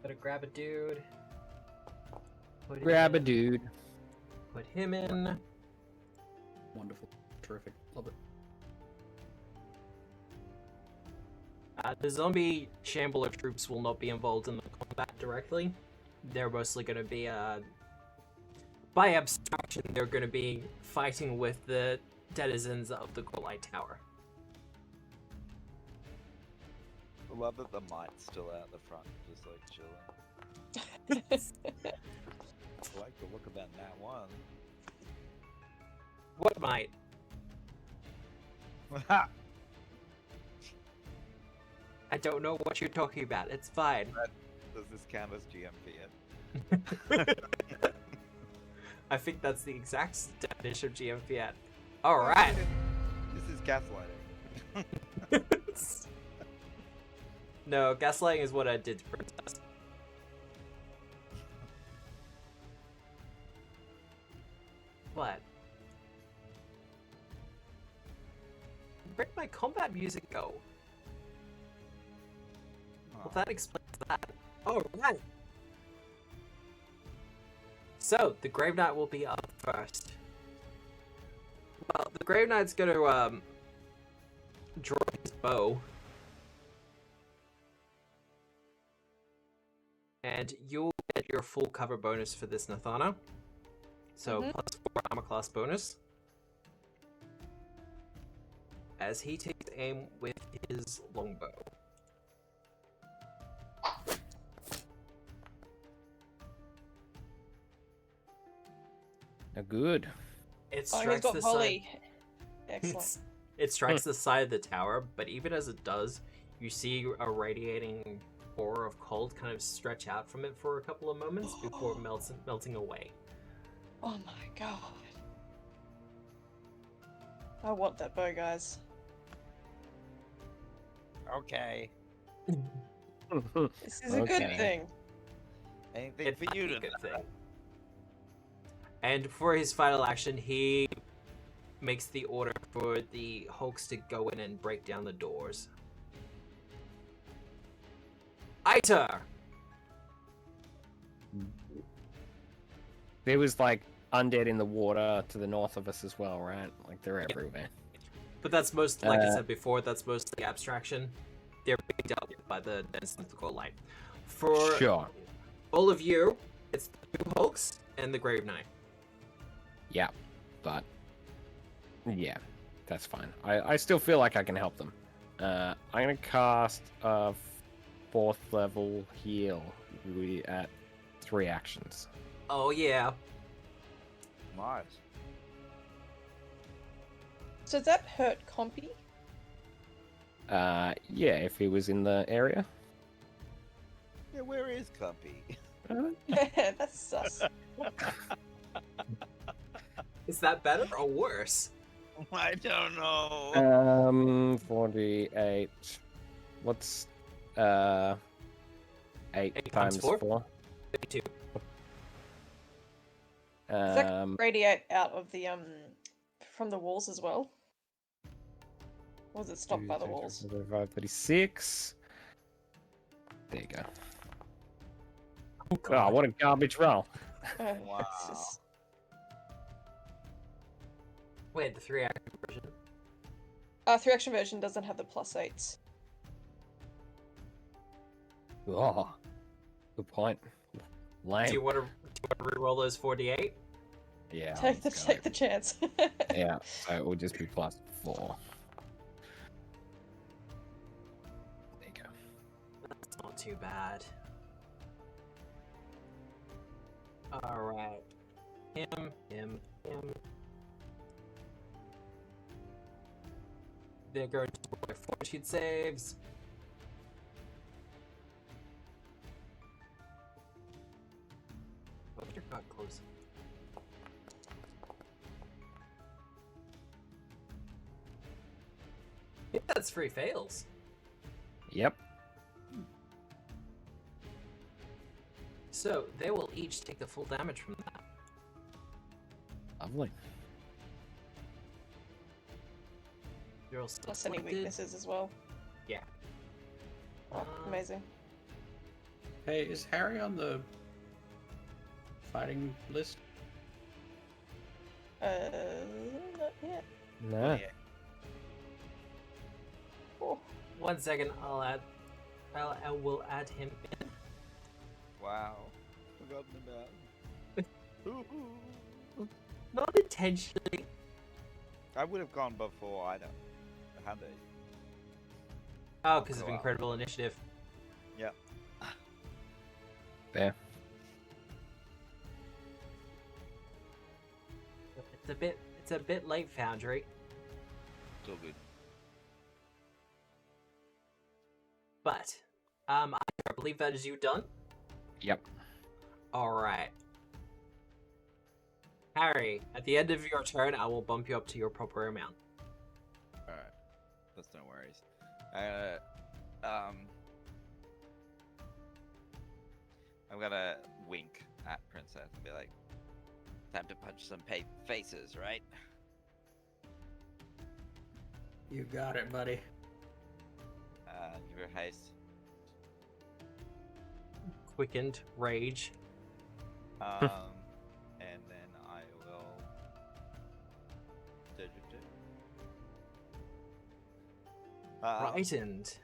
Better grab a dude. Put him Grab a in, dude. Put him in. Wonderful. Terrific. Love it. The zombie shambler troops will not be involved in the combat directly. They're mostly going to be, by abstraction, they're going to be fighting with the denizens of the Golite Tower. I love that the might's still out the front, just like chilling. I like the look of that nat 1. What might? I don't know what you're talking about. It's fine. Does this count as GMP yet? I think that's the exact definition of GMP at. Alright. This is gaslighting. No, gaslighting is what I did to Princess. What? Where'd my combat music go? Well, that explains that. Oh, right. So, the Grave Knight will be up first. Well, the Grave Knight's gonna, draw his bow. And you'll get your full cover bonus for this, Nathana. So, +4 armor class bonus. As he takes aim with his longbow. Good. It Oh, he's strikes got the volley. side. Excellent. It strikes the side of the tower, but even as it does, you see a radiating aura of cold kind of stretch out from it for a couple of moments before melting away. Oh my god. I want that bow, guys. Okay. This is a good Okay. thing. Anything It for might you be a to good thing. And for his final action, he makes the order for the Hulks to go in and break down the doors. Iter! There was like undead in the water to the north of us as well, right? Like they're everywhere. But that's most, like I said before, that's mostly abstraction. They're being dealt with by the denizens of the Golite. For Sure. all of you, it's the two Hulks And the Grave Knight. Yeah, but yeah, that's fine. I still feel like I can help them. I'm gonna cast a 4th level heal at 3 actions. Oh yeah. Nice. So does that hurt Compy? Yeah, if he was in the area. Yeah, where is Compy? That's sus. Is that better or worse? I don't know. 48. What's 8 8 times times 4? 4? 52. Does that radiate out of the from the walls as well? Or was it stopped by the walls? 36. There you go. Oh, Oh, God. what a garbage roll. Wow. It's just- Wait, the 3 action version. 3-action version doesn't have the +8s. Oh, good point. Lame. Do you want to re-roll those 48? Yeah. Take let's the chance. go. Yeah, so it will just be +4. There you go. That's not too bad. Alright. Him. They're going to roll their fortitude saves. Oh, dear God, close. I think that's 3 fails. Yep. So they will each take the full damage from that. Lovely. You're all still Plus any afflicted. weaknesses as well. Yeah. Oh, amazing. Hey, is Harry on the fighting list? Not yet. No. Oh, 1 second, I will add him in. Wow. Forgotten about. Ooh. Not intentionally. I would have gone before I don't. Had they? Oh, because of Wow. incredible initiative. Yep. Fair. It's a bit late, Foundry. It's all good. But I believe that is you done. Yep. All right. Harry, at the end of your turn, I will bump you up to your proper amount. Alright. That's no worries. I'm gonna wink at Princess and be like, time to punch some faces, right? You got it, buddy. Give her haste. Quickened rage. And then I will. Frightened.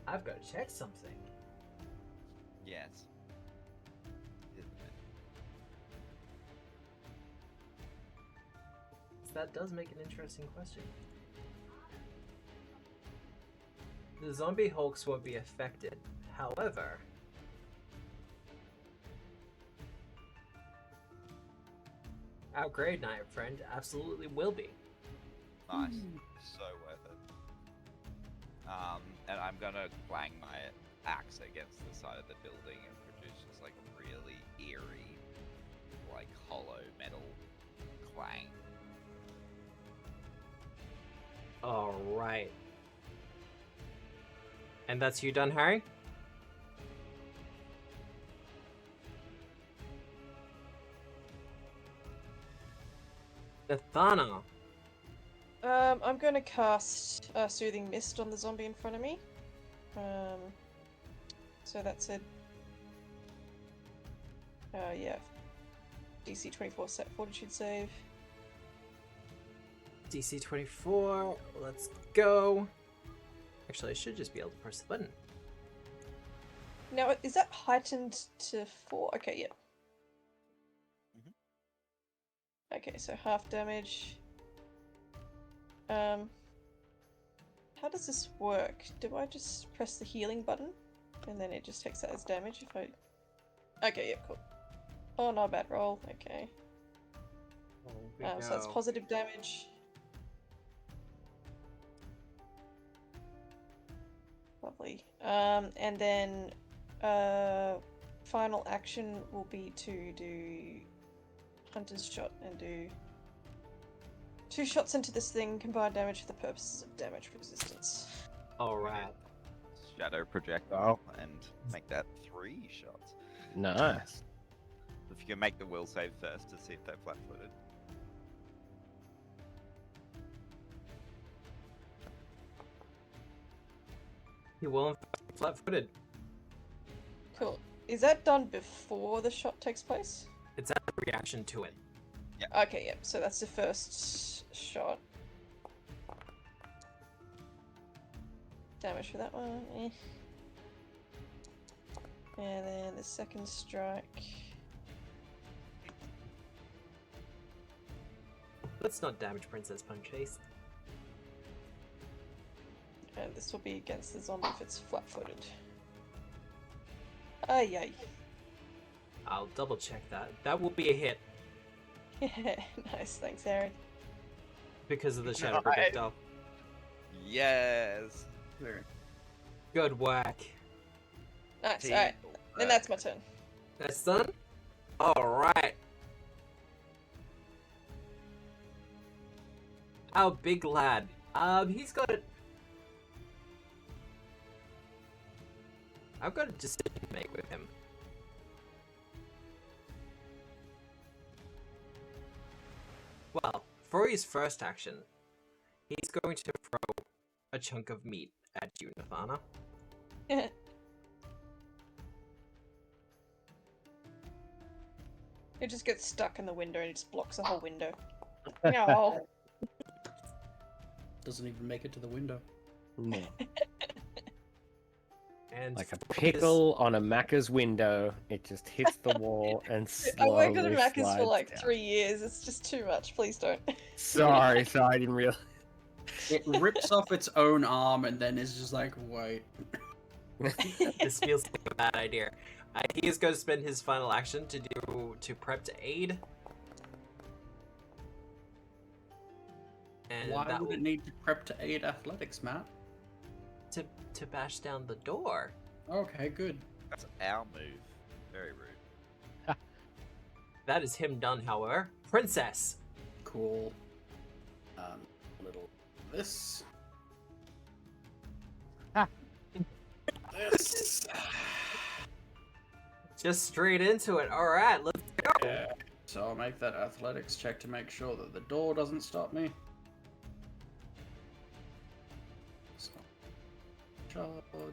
I've got to check something. Yes. That does make an interesting question. The zombie hulks won't be affected. However, our grade knight friend absolutely will be. Nice. So worth it. And I'm gonna clang my axe against the side of the building and produce just like a really eerie, like hollow metal clang. Alright. And that's you done, Harry? Nathana. I'm going to cast Soothing Mist on the zombie in front of me. So that's a... yeah. DC 24 set fortitude save. DC 24. Let's go. Actually, I should just be able to press the button. Now, is that heightened to 4? Okay, yeah. Okay, so half damage. How does this work? Do I just press the healing button and then it just takes that as damage if I... Okay, yeah, cool. Oh, not a bad roll. Okay. So that's positive damage. Lovely. And then final action will be to do Hunter's Shot and do 2 shots into this thing, combined damage for the purposes of damage resistance. Alright. Shadow projectile and make that 3 shots. Nice. If you can make the will save first to see if they're flat-footed. You will flat-footed. Cool. Is that done before the shot takes place? It's a reaction to it. Okay, yep. So that's the first shot. Damage for that one. Eh. And then the second strike. Let's not damage Princess Punch Face. And this will be against the zombie if it's flat-footed. Ay ay. I'll double check that. That will be a hit Yeah, nice. Thanks, Harry. because of the shadow Nice. projectile. Yes. Very. Good work. Nice. Team Alright. Then work. that's my turn. That's done? Alright. Our big lad. He's got a... I've got a decision to make with him. Well, for his first action, he's going to throw a chunk of meat at you, Nathana. It just gets stuck in the window and it just blocks the whole window. No. Doesn't even make it to the window. No. And Like a for pickle on a Macca's window, it just hits the wall and I slowly worked at a Macca's for slides like down. 3 years. It's just too much. Please don't. Sorry, I didn't realize. It rips off its own arm and then is just like, wait. this feels like a bad idea. He is going to spend his final action to prep to aid. And Why that would will it need to prep to aid athletics, Matt? to bash down the door. Okay, good. That's our move. Very rude. That is him done, however. Princess. Cool. Little this. This. Just straight into it. Alright, let's go. Yeah. So I'll make that athletics check to make sure that the door doesn't stop me. So, charge.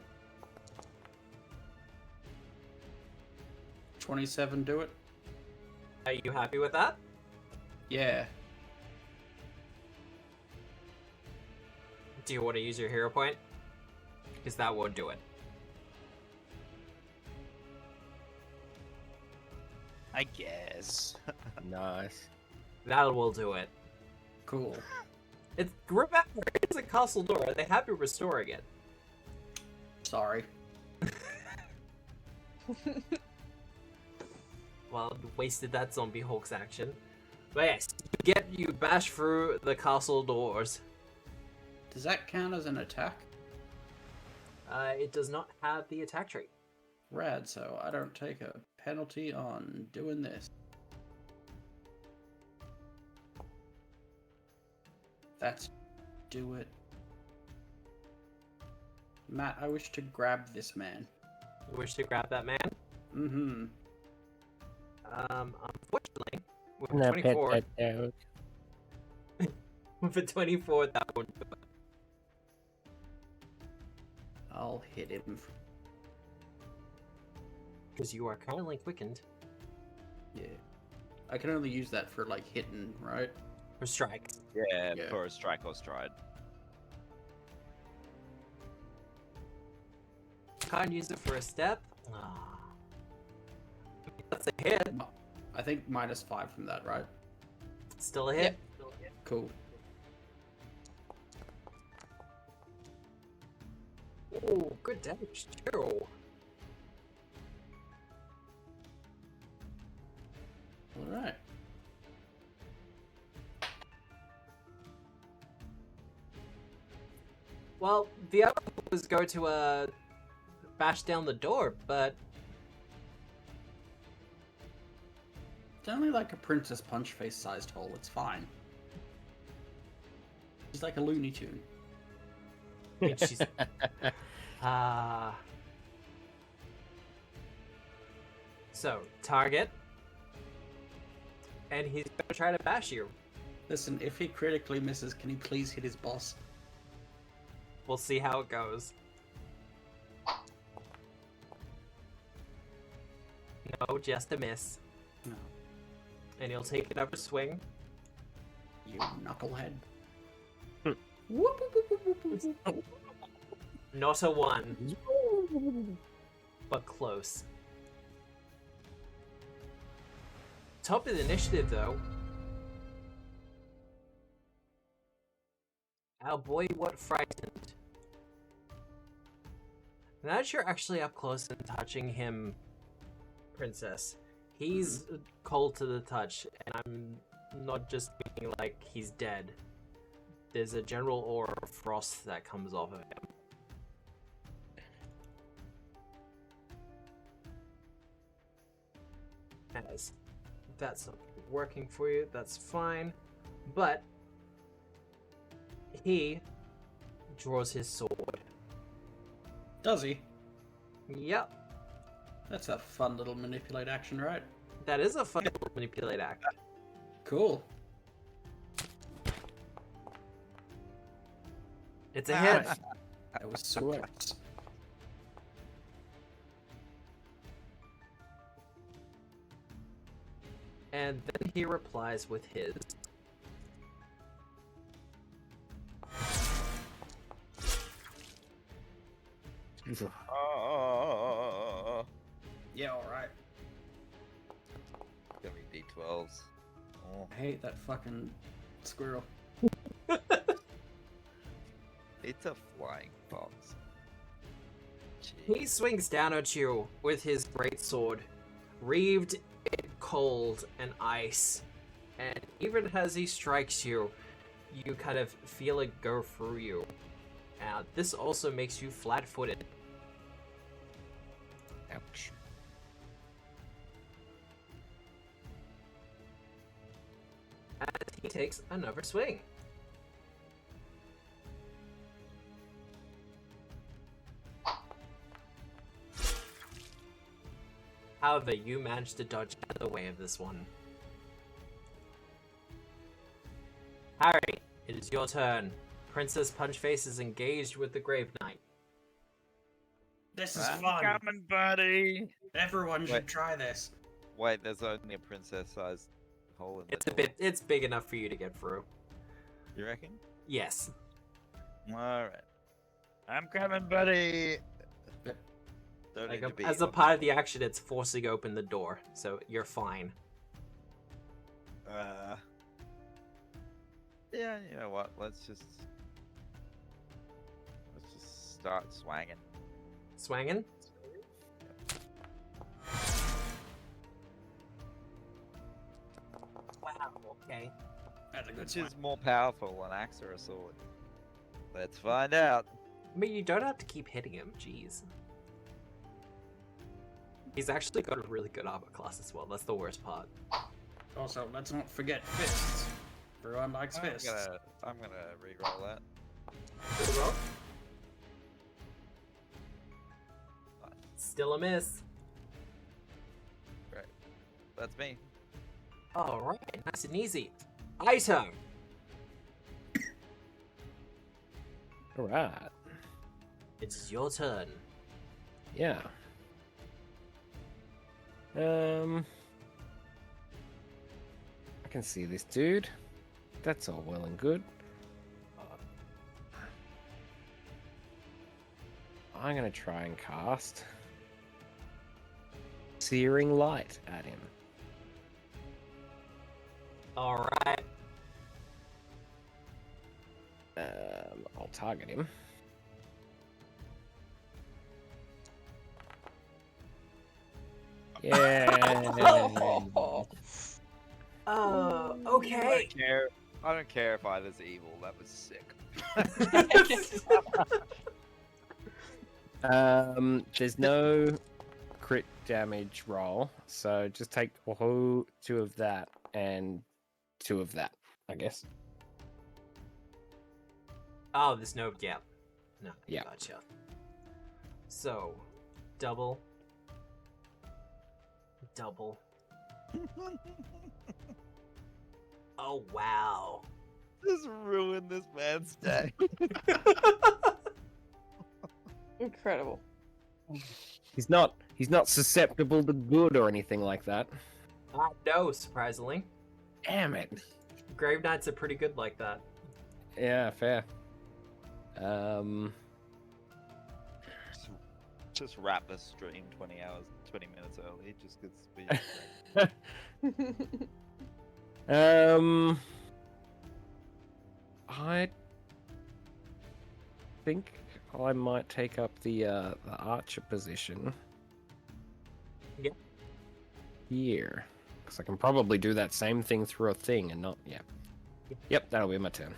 27, do it? Are you happy with that? Yeah. Do you want to use your hero point? Because that won't do it. I guess. Nice. That will do it. Cool. It's remember, it's a castle door. They have been restoring it. Sorry. Well, wasted that zombie Hulk's action. But yes, you bash through the castle doors. Does that count as an attack? It does not have the attack trait. Rad, so I don't take a penalty on doing this. That's... do it. Matt, I wish to grab this man. You wish to grab that man? Mm-hmm. Unfortunately, with No, 24, pet, pet, with a 24, that won't do it. I'll hit him. Because you are currently quickened Yeah. I can only use that for, like, hitting, right? for strikes. Yeah, Yeah. for a strike or stride. Can't use it for a step. Ah. That's a hit. I think -5 from that, right? Still a hit? Cool. Oh, good damage too. Alright. Well, the other was go to bash down the door, but It's only like a Princess Punch Face sized hole, it's fine. It's like a Looney Tune. she's so target, and he's gonna try to bash you. Listen, if he critically misses, can he please hit his boss? We'll see how it goes. No, just a miss. No. And he'll take another swing. You knucklehead. Not a 1. But close. Top of the initiative, though. Our boy, what frightened. Now that you're actually up close and touching him, Princess, he's cold to the touch, and I'm not just meaning like he's dead. There's a general aura of frost that comes off of him. As that's not working for you, that's fine. But he draws his sword. Does he? Yep, That's a fun little manipulate action, right? that is a fun little manipulate act. Cool. It's a hit. That was so Cool. close. And then he replies with his. Yeah, alright. Gonna be D12s. Oh, I hate that fucking squirrel. it's a flying fox. He Jeez. swings down at you with his great sword, wreathed in cold and ice. And even as he strikes you, you kind of feel it go through you. This also makes you flat-footed. Ouch. As he takes another swing. However, you managed to dodge out of the way of this one. Harry, it is your turn. Princess Punchface is engaged with the Grave Knight. This is I'm fun. Coming, buddy. Everyone should Wait. try this. Wait, there's only a princess-sized hole in the It's a door. bit. It's big enough for you to get through. You reckon? Yes. Alright. I'm coming, buddy. Don't Like need to be as a on part of the action, it's forcing open the door, so you're fine. Yeah, you know what? Let's just start swanging. Swangin'. Wow. Okay. That's a good Which swing. is more powerful, an axe or a sword? Let's find out. I mean, you don't have to keep hitting him. Jeez. He's actually got a really good armor class as well. That's the worst part. Also, let's not forget fists. Everyone likes fists. I'm gonna re-roll that. Good roll. Still a miss. That's me. All right, nice and easy. Item. All right. It's your turn. Yeah. I can see this dude. That's all well and good. I'm gonna try and cast Searing Light at him. All right. I'll target him. Yeah. Oh, I okay. don't care. I don't care if either's evil. That was sick. There's no crit damage roll, so just take two of that and two of that, I guess. Oh, there's no. Yeah. No. Yeah. Gotcha. So, double. Double. Oh wow. Just ruined this man's day. Incredible. He's not susceptible to good or anything like that. No, surprisingly. Damn it. Grave Knights are pretty good like that. Yeah, fair. Just wrap the stream 20 minutes early, just because we. I think I might take up the archer position. Yep. Here, because I can probably do that same thing through a thing and not. Yeah. Yep, that'll be my turn.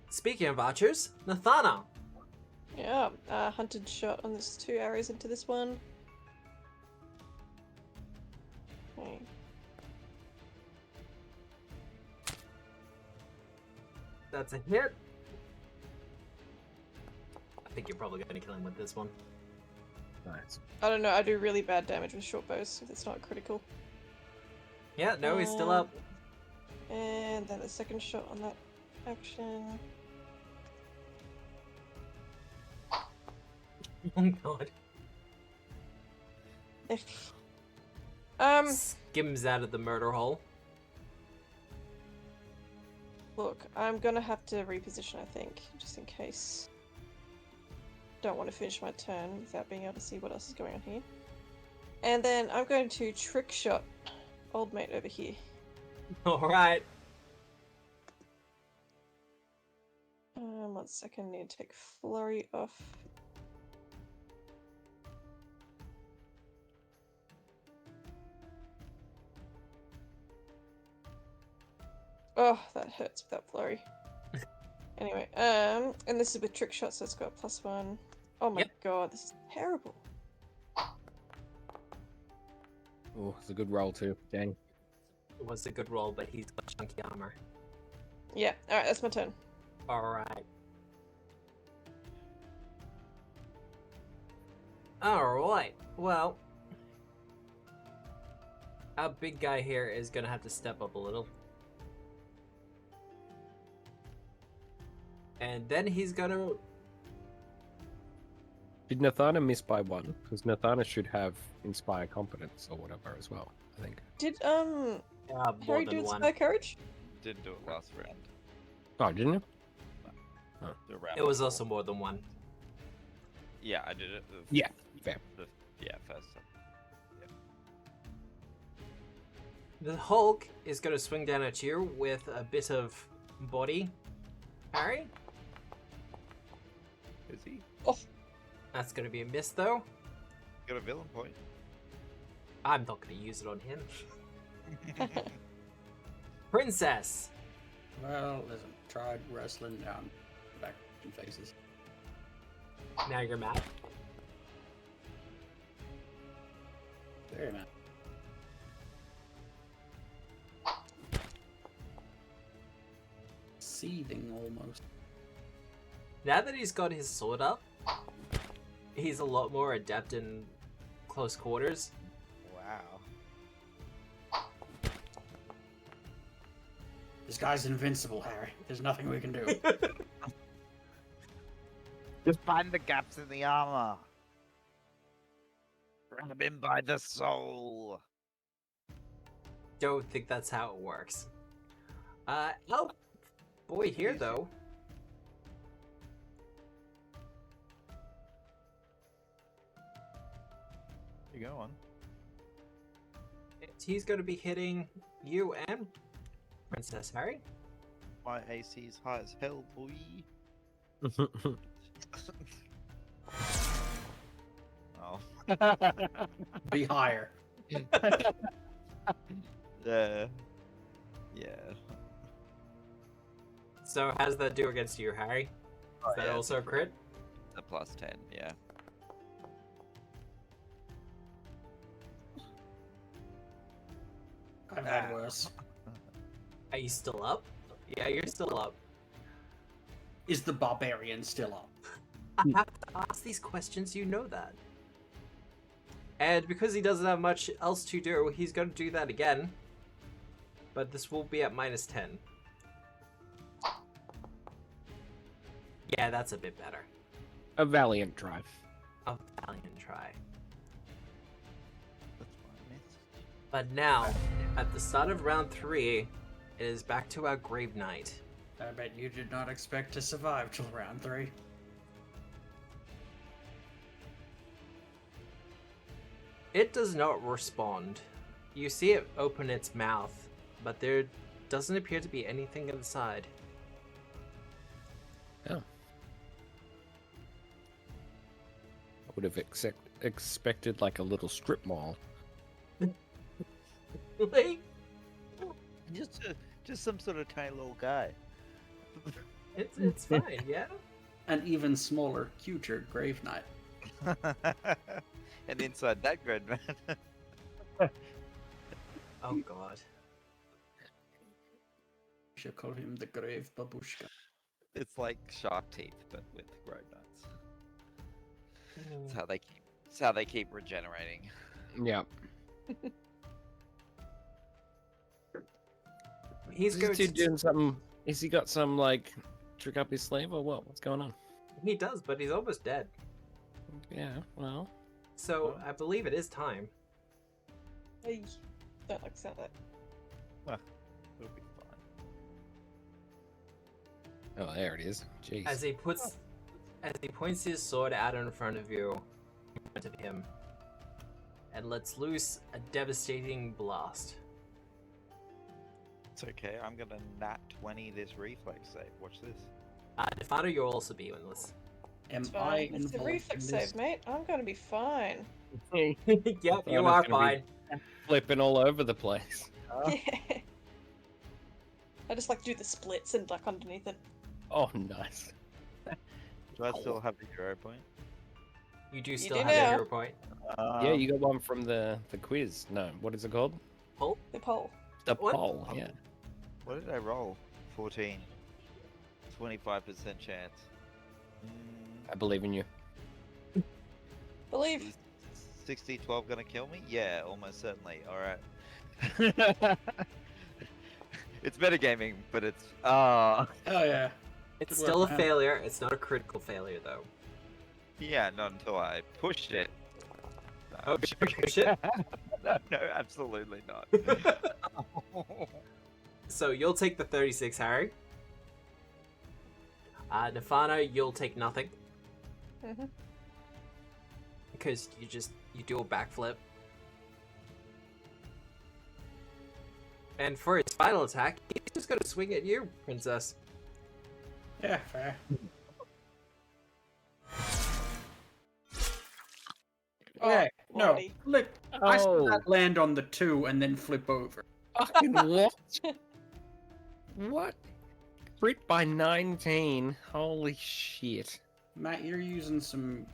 Speaking of archers, Nathana. Yeah, hunted shot on this 2 arrows into this one. Okay. That's a hit. I think you're probably going to kill him with this one. Nice. I don't know, I do really bad damage with short bows if it's not critical. Yeah, no, he's still up. And then the second shot on that action. Oh god. If Skims out of the murder hole. look, I'm gonna have to reposition, I think, just in case. Don't want to finish my turn without being able to see what else is going on here. And then I'm going to trick shot old mate over here. Alright. 1 second, need to take flurry off. Oh, that hurts without flurry. Anyway, and this is with trick shot, so it's got +1. Oh my Yep. god, this is terrible. Oh, it's a good roll too. Dang. It was a good roll, but he's got chunky armor. Yeah, alright, that's my turn. Alright. Alright, well. Our big guy here is gonna have to step up a little. And then he's gonna... Did Nathana miss by 1? Because Nathana should have Inspire Competence or whatever as well, I think. Did, more Harry than do one. Inspire Courage? Didn't do it last round. Oh, didn't it? The round It was before. also more than one. Yeah, I did it. Yeah, fair. First time. The Hulk is gonna swing down at you with a bit of body. Harry? Is he? That's gonna be a miss though. Got a villain point. I'm not gonna use it on him. Princess! Well, listen, tried wrestling down back in faces. Now you're mad. Very mad. Seething almost. Now that he's got his sword up, he's a lot more adept in close quarters. Wow. This guy's invincible, Harry. There's nothing we can do. Just find the gaps in the armor. Grab him by the soul. Don't think that's how it works. Oh, boy here though. You go on. He's gonna be hitting you and Princess Harry. My AC is high as hell, boy. Oh. Be higher. Yeah. So how does that do against you, Harry? Is that yeah, also a crit? A +10, yeah. I've had worse. Are you still up? Yeah, you're still up. Is the barbarian still up? I have to ask these questions, you know that. And because he doesn't have much else to do, he's going to do that again. But this will be at -10. Yeah, that's a bit better. A valiant drive. A valiant try. That's what I missed. But now, at the start of round 3, it is back to our Grave Knight. I bet you did not expect to survive till round 3. It does not respond. You see it open its mouth, but there doesn't appear to be anything inside. Oh. I would have expected like a little strip mall. Really? Just some sort of tiny little guy. It's fine, yeah? An even smaller, cuter Grave Knight. And inside that grid, man. Oh god. We should call him the Grave Babushka. It's like shark teeth, but with road nuts. It's how they keep regenerating. Yeah. He's Is going this dude to... doing something? Has he got some like trick up his sleeve or what? What's going on? He does, but he's almost dead. Yeah, well. So, I believe it is time. Hey, don't like sound that. It'll be fine. Oh, there it is. Jeez. As he points his sword out in front of you, in front of him, and lets loose a devastating blast. It's okay. I'm gonna nat 20 this reflex save. Watch this. Defado, you'll also be in this. Am It's I fine. It's a involved reflex in this? save, mate. I'm gonna be fine. Yep, you Thana's are gonna be- fine. Flipping all over the place. Yeah. I just like do the splits and like underneath it. Oh, nice. Do I still have the hero point? You do You still do have a now. hero point. Yeah, you got one from the quiz. No, what is it called? Pull? The pole. The What? poll. Yeah. What did I roll? 14. 25% chance. I believe in you. Believe. Is 60-12 gonna kill me? Yeah, almost certainly. Alright. It's metagaming, but it's... Oh yeah. It's Good still a work, man. failure. It's not a critical failure, though. Yeah, not until I pushed it. No, Oh, I'm joking. shit. No, absolutely not. So you'll take the 36, Harry. Nefana, you'll take nothing. Mhm. Because you do a backflip. And for his final attack, he's just gonna swing at you, Princess. Yeah, fair. Okay, no, Lordy. look, I saw Oh. that land on the 2 and then flip over. Fucking what? What? Crit by 19. Holy shit. Matt, you're using some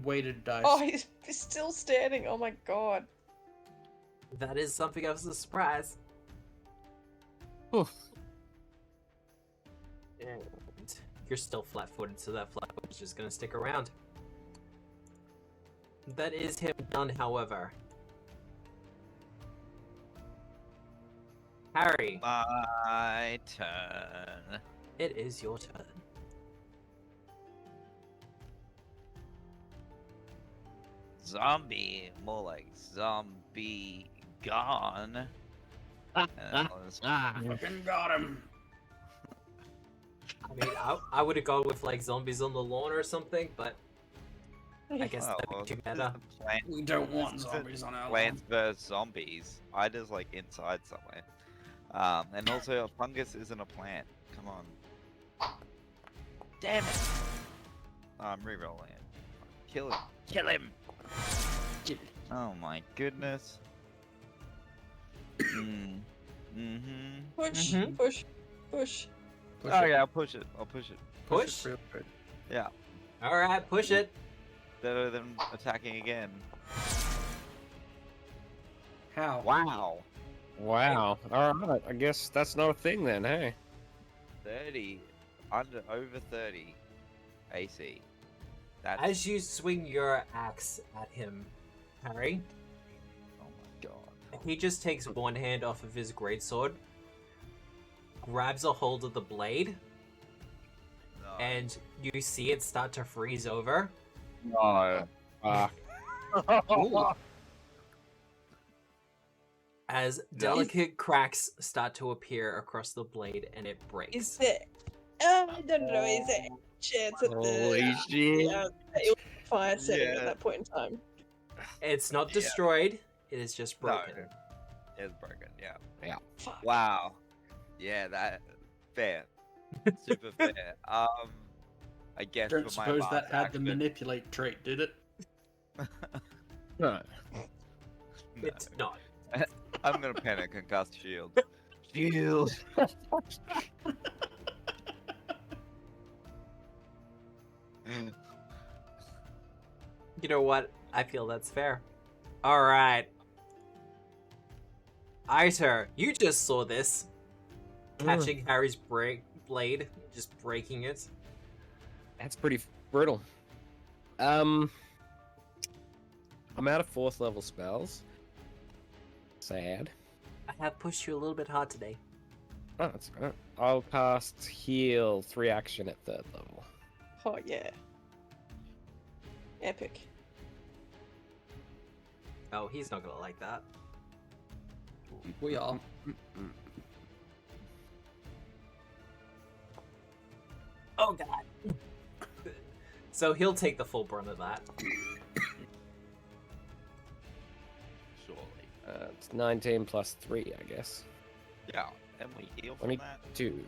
weighted dice. Oh, he's still standing. Oh my god. That is something of a surprise. Oof. And you're still flat-footed, so that flat-foot is just gonna stick around. That is him done, however. Harry, My turn. it is your turn. Zombie, more like zombie gone. Fucking got him. I mean, I would have gone with like zombies on the lawn or something, but I guess Oh, that'd well, be too this is meta. the plant- We don't want this isn't zombies on our Plants vs zombies. Ida's like inside somewhere. And also a fungus isn't a plant. Come on. Damn it! Oh, I'm rerolling it. Kill him. Kill him! Oh my goodness. Mm-hmm. Push, Mhm. push, push. Push Oh it. yeah, I'll push it. I'll push it. Push? it real good. Yeah. Alright, push it. Better than attacking again. How? Wow. Wow. All right. I guess that's not a thing then. Hey. 30. Over 30. AC. That's... As you swing your axe at him, Harry, Oh my god. he just takes one hand off of his greatsword, grabs a hold of the blade, No. and you see it start to freeze over. No. As delicate cracks start to appear across the blade and it breaks. Is there? I don't know. Is there any chance at Holy the shit. fire setting Yeah. at that point in time? It's not Yeah. destroyed, it is just No. broken. It's broken, yeah. Fuck. Wow. Yeah, that... Fair. Super fair. I guess Don't for my suppose last that had the action... manipulate trait, did it? No. No. It's not. I'm gonna panic and cast shield. Shield! You know what? I feel that's fair. Alright. Iter, you just saw this. Catching Harry's blade, just breaking it. That's pretty brutal. I'm out of 4th level spells. Sad. I have pushed you a little bit hard today. Oh, that's right. I'll cast heal 3 action at 3rd level. Oh yeah. Epic. Oh, he's not gonna like that. We are. Oh god. So he'll take the full brunt of that. Surely. It's 19 plus 3, I guess. Yeah, and we heal from that? 22.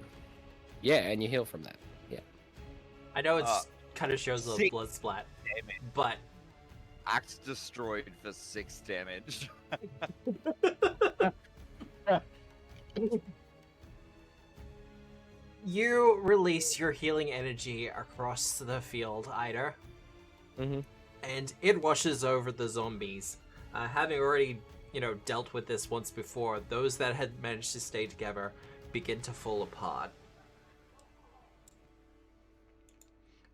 Yeah, and you heal from that. Yeah. I know it's kind of shows a 6 blood splat, damage. but Axe destroyed for 6 damage. you release your healing energy across the field, Ida, Mm-hmm. and it washes over the zombies. Having already, dealt with this once before, those that had managed to stay together begin to fall apart.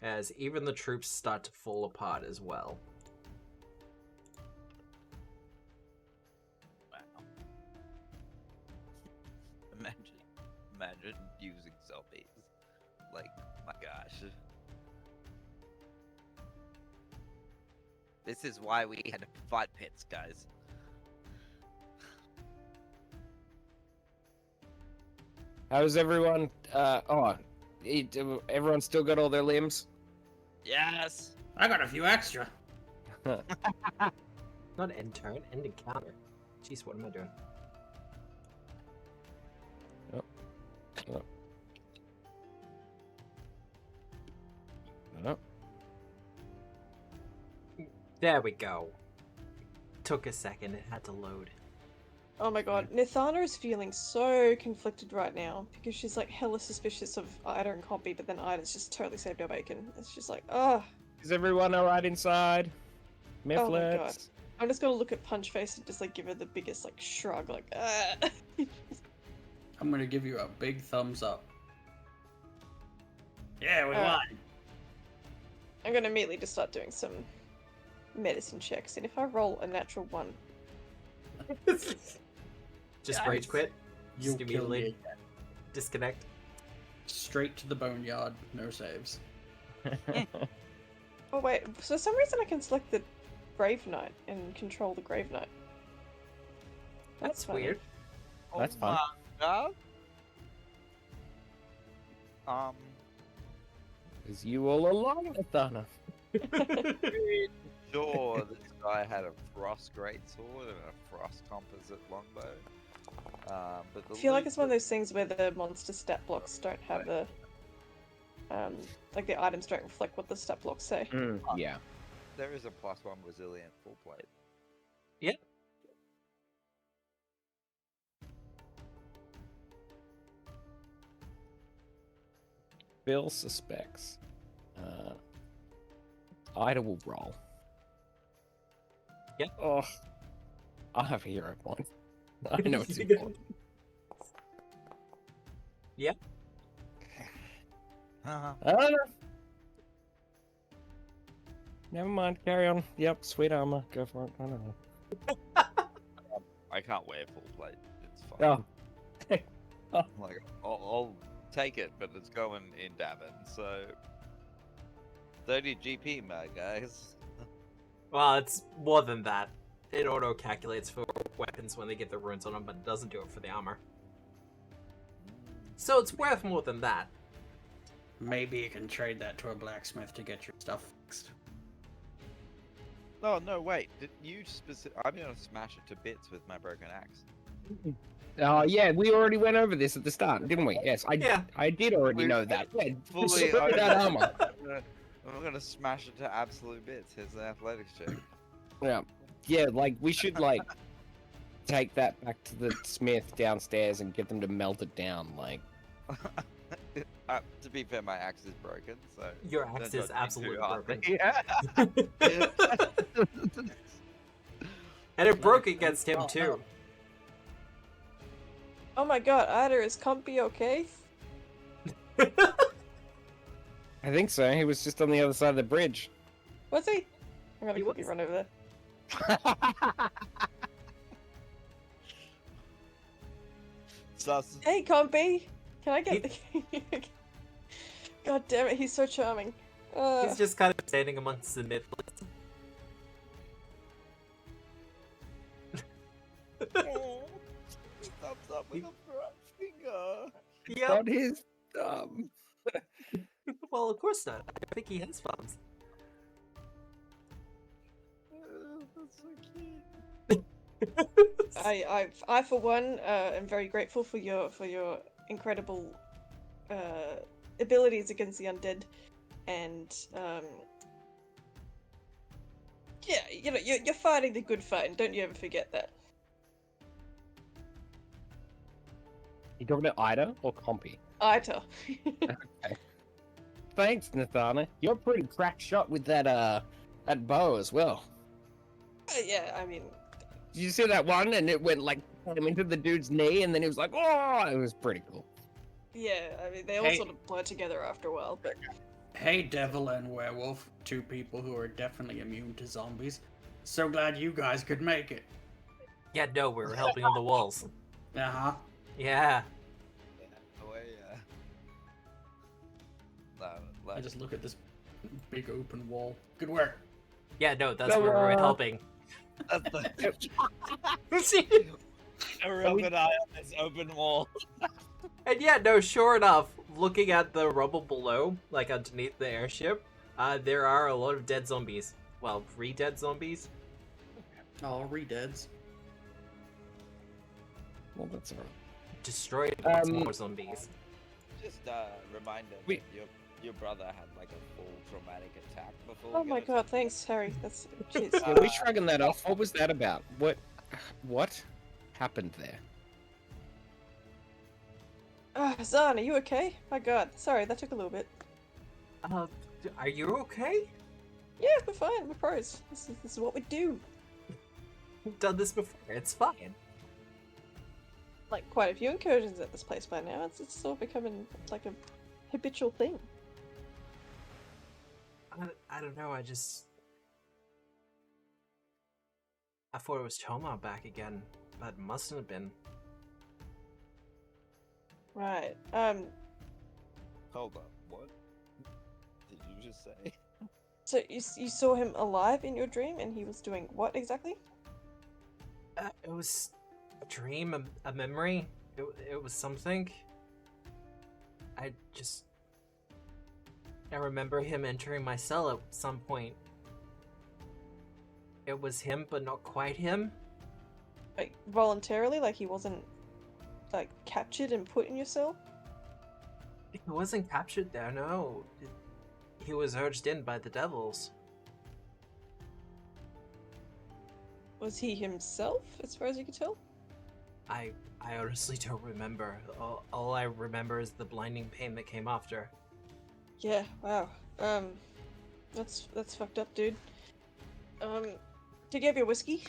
As even the troops start to fall apart as well. Wow. Imagine using zombies. Like, my gosh. This is why we had fight pits, guys. How's everyone? Everyone still got all their limbs? Yes! I got a few extra. Not end turn, end encounter. Jeez, what am I doing? No. There we go. Took a second, it had to load. Oh my god, Nithana is feeling so conflicted right now because she's like hella suspicious of Ida and Compy, but then Ida's just totally saved her bacon. It's just like, ugh. Is everyone alright inside? Oh my god. Mifflets? I'm just gonna look at Punch Face and just like give her the biggest like shrug, like, I'm gonna give you a big thumbs up. Yeah, we Alright. won. I'm gonna immediately just start doing some medicine checks, and if I roll a natural 1, Just rage quit. You'll Just kill me immediately again. disconnect. Straight to the boneyard, no saves. oh wait, for some reason I can select the Grave Knight and control the Grave Knight. That's funny. weird. That's fun. my God. Is you all along, Athana? Sure, this guy had a frost greatsword and a frost composite longbow. But the I feel like loot it's one of that- those things where the monster stat blocks don't have the like the items don't reflect what the stat blocks say. Yeah. there is a +1 resilient full plate. Yeah. Bill suspects. Ida will roll. Yep. Oh, I have a hero point. I know it's important. Yeah. I don't know. Never mind. Carry on. Yep. Sweet armor. Go for it. I don't know. I can't wear full plate. It's fine. Oh. Like, I'll take it, but it's going in Davin, so 30 GP, my guys. Well, it's more than that. It auto calculates for weapons when they get the runes on them, but it doesn't do it for the armor. So it's worth more than that. Maybe you can trade that to a blacksmith to get your stuff fixed. Oh no, wait! Did you I'm gonna smash it to bits with my broken axe. Oh yeah, we already went over this at the start, didn't we? Yes, Yeah. I did already We know that. Yeah, fully destroy that armor. I'm gonna smash it to absolute bits. Here's an athletics check. Yeah, yeah. Like we should like take that back to the smith downstairs and get them to melt it down. Like, To be fair, my axe is broken, so Your axe don't is judge me absolutely too hard. broken. Yeah. And it broke against him Oh, too. no. Oh my god, Ida, is Compy okay? I think so. He was just on the other side of the bridge. Was he? I'm gonna He quickly was. run over there. Sus. Hey, Compy! Can I get the... God damn it, he's so charming. He's just kind of standing amongst the myths. Thumbs up with a front finger. Yep. Not his. Well, of course not. I think he has thumbs. That's so cute. I for one am very grateful for your incredible abilities against the undead, and yeah, you know you're fighting the good fight, and don't you ever forget that. You talking about Ida or Compy? Ita. Thanks, Nathana. You're a pretty crack shot with that bow as well. Yeah, I mean, Did you see that one? And it went like came into the dude's knee, and then he was like, "Oh!" It was pretty cool. yeah, I mean they all Hey. sort of blur together after a while, but Hey, devil and werewolf, two people who are definitely immune to zombies. So glad you guys could make it. Yeah, no, we were helping on the walls. Uh-huh. Yeah. Oh, yeah. No, I just look at this big open wall. Good work. Yeah, no, that's where we were helping. that's the a we- real good eye on this open wall. And yeah, no, sure enough, looking at the rubble below, like underneath the airship, there are a lot of dead zombies. Well, re-dead zombies. Oh, re-deads. Well, that's alright. Destroyed lots Um, more zombies. Just reminder Wait. that your brother had like a full traumatic attack before. oh we my got god, thanks, Harry. That's cheers. Yeah, we shrugging that off. What was that about? What happened there? Zahn, are you okay? My god, sorry, that took a little bit. Are you okay? Yeah, we're fine. We're pros. This is what we do. We've done this before. It's fine. Like quite a few incursions at this place by now. It's sort of becoming like a habitual thing. I don't know. I thought it was Choma back again, but it mustn't have been. Right. Hold up, what did you just say? So you saw him alive in your dream, and he was doing what exactly? It was a dream, a memory. It was something. I just I remember him entering my cell at some point. It was him, but not quite him. Like, voluntarily? Like, he wasn't, like, captured and put in your cell? He wasn't captured there, no. He was urged in by the devils. Was he himself, as far as you could tell? I honestly don't remember. All I remember is the blinding pain that came after. Yeah, wow. That's fucked up, dude. Did you have your whiskey?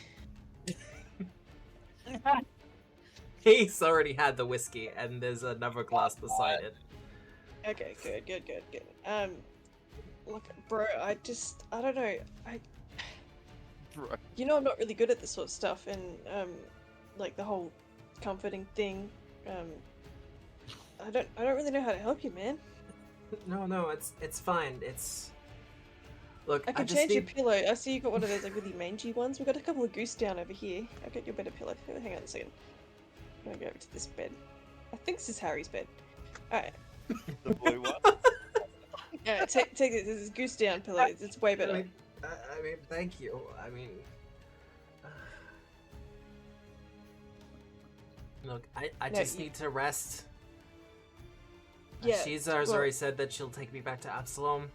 He's already had the whiskey, and there's another glass beside it. Okay, good. Look, bro, I don't know. Bro. You know I'm not really good at this sort of stuff, and, like, the whole comforting thing. I don't really know how to help you, man. No, it's fine. Look, I can just change your need... pillow. I see you got one of those, like, really mangy ones. We've got a couple of goose down over here. I'll get you a better pillow. Hang on a second. I'm gonna go over to this bed. I think this is Harry's bed. Alright. The blue one. Yeah, take this. This is goose down pillow. It's way better. I mean, thank you. I mean... Look, I No, just need to rest. Yeah, Shiza has well- already said that she'll take me back to Absalom.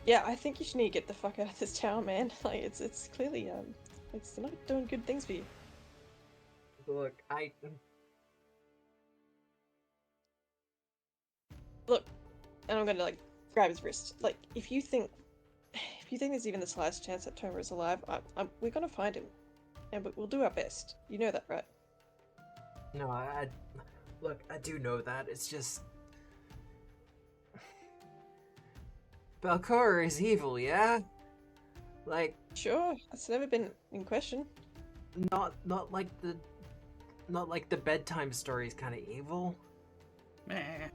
Yeah, I think you should need to get the fuck out of this town, man. Like, it's clearly, it's not doing good things for you. Look, Look, and I'm gonna, like, grab his wrist. Like, if you think there's even the slightest chance that Tomer is alive, we're gonna find him. And we'll do our best. You know that, right? No, look, I do know that. It's just... Belcorra is evil, yeah? Like, Sure, that's never been in question. not like the bedtime stories kind of evil. Meh.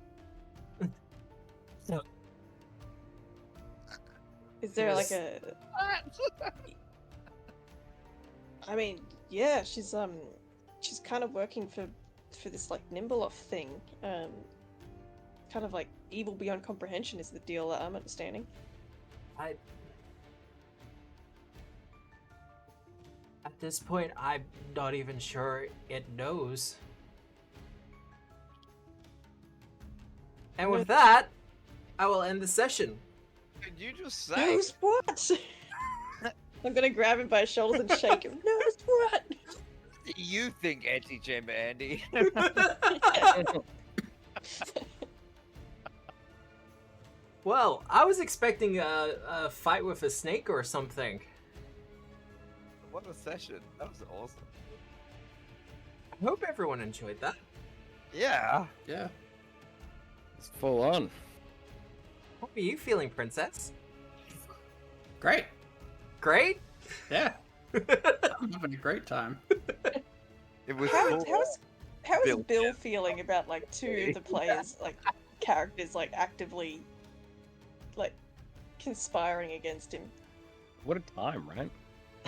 Is there, like, Yes. I mean, yeah, she's kind of working for this, like, Nimble thing. Kind of like evil beyond comprehension is the deal that I'm understanding. At this point, I'm not even sure it knows. And with that, I will end the session. Did you just say? Knows what? I'm gonna grab him by his shoulders and shake him. Knows what? You think anti-chamber Andy? Well, I was expecting a fight with a snake or something. What a session. That was awesome. I hope everyone enjoyed that. Yeah. Yeah. It's full on. How are you feeling, Princess? Great. Great? Yeah. I'm having a great time. It was How full- is Bill. Bill feeling about, like, two of the players, like, characters, like, actively, like, conspiring against him? What a time, right?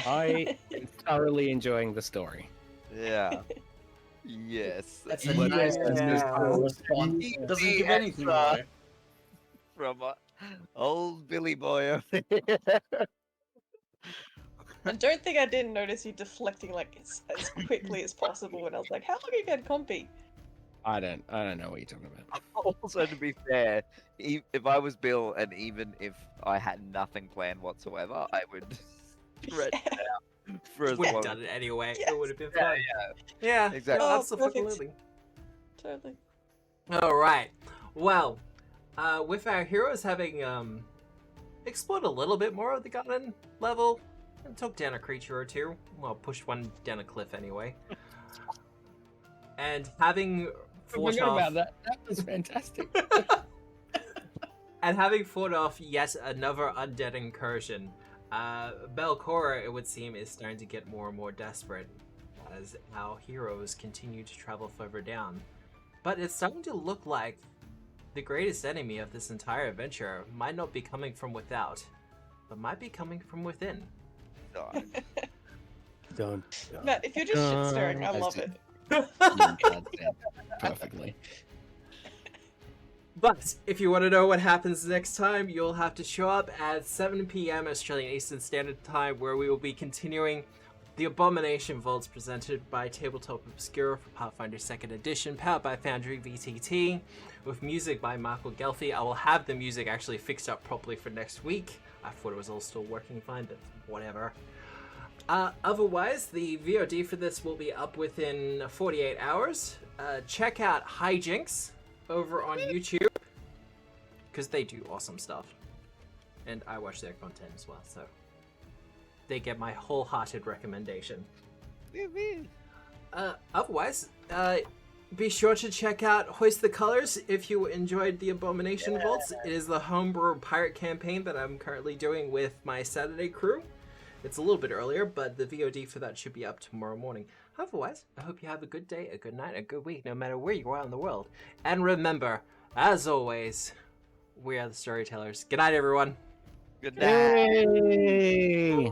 I am thoroughly enjoying the story. Yeah. Yes. That's a What nice is business Yeah. response. Doesn't give anything away. From old Billy Boy over here. I don't think I didn't notice you deflecting, like, as quickly as possible when I was like, how long have you had Compy? I don't know what you're talking about. Also, to be fair, if I was Bill and even if I had nothing planned whatsoever, I would stretch it out for as Would have long. done it anyway. Yes. It would have been Yeah, fun. Yeah, Exactly. Oh, absolutely. Totally. Alright. Well, with our heroes having explored a little bit more of the garden level, and took down a creature or two, well, pushed one down a cliff anyway, and having I fought forgot off, about that. That was fantastic. and having fought off yet another undead incursion, Belcorra, it would seem, is starting to get more and more desperate as our heroes continue to travel further down. But it's starting to look like the greatest enemy of this entire adventure might not be coming from without, but might be coming from within. God. Done. Matt, if you're just shit stirring, I love it. Perfectly. But if you want to know what happens next time, you'll have to show up at 7 p.m. Australian Eastern Standard Time, where we will be continuing the Abomination Vaults presented by Tabletop Obscura for Pathfinder 2nd Edition, powered by Foundry VTT, with music by Michael Gelfi. I will have the music actually fixed up properly for next week. I thought it was all still working fine, but whatever. Otherwise, the VOD for this will be up within 48 hours. Check out Hijinks over on YouTube, because they do awesome stuff. And I watch their content as well, so they get my wholehearted recommendation. Otherwise, be sure to check out Hoist the Colors if you enjoyed the Abomination Vaults. It is the homebrew pirate campaign that I'm currently doing with my Saturday crew. It's a little bit earlier, but the VOD for that should be up tomorrow morning. Otherwise, I hope you have a good day, a good night, a good week, no matter where you are in the world. And remember, as always, we are the storytellers. Good night, everyone. Good night. Yay!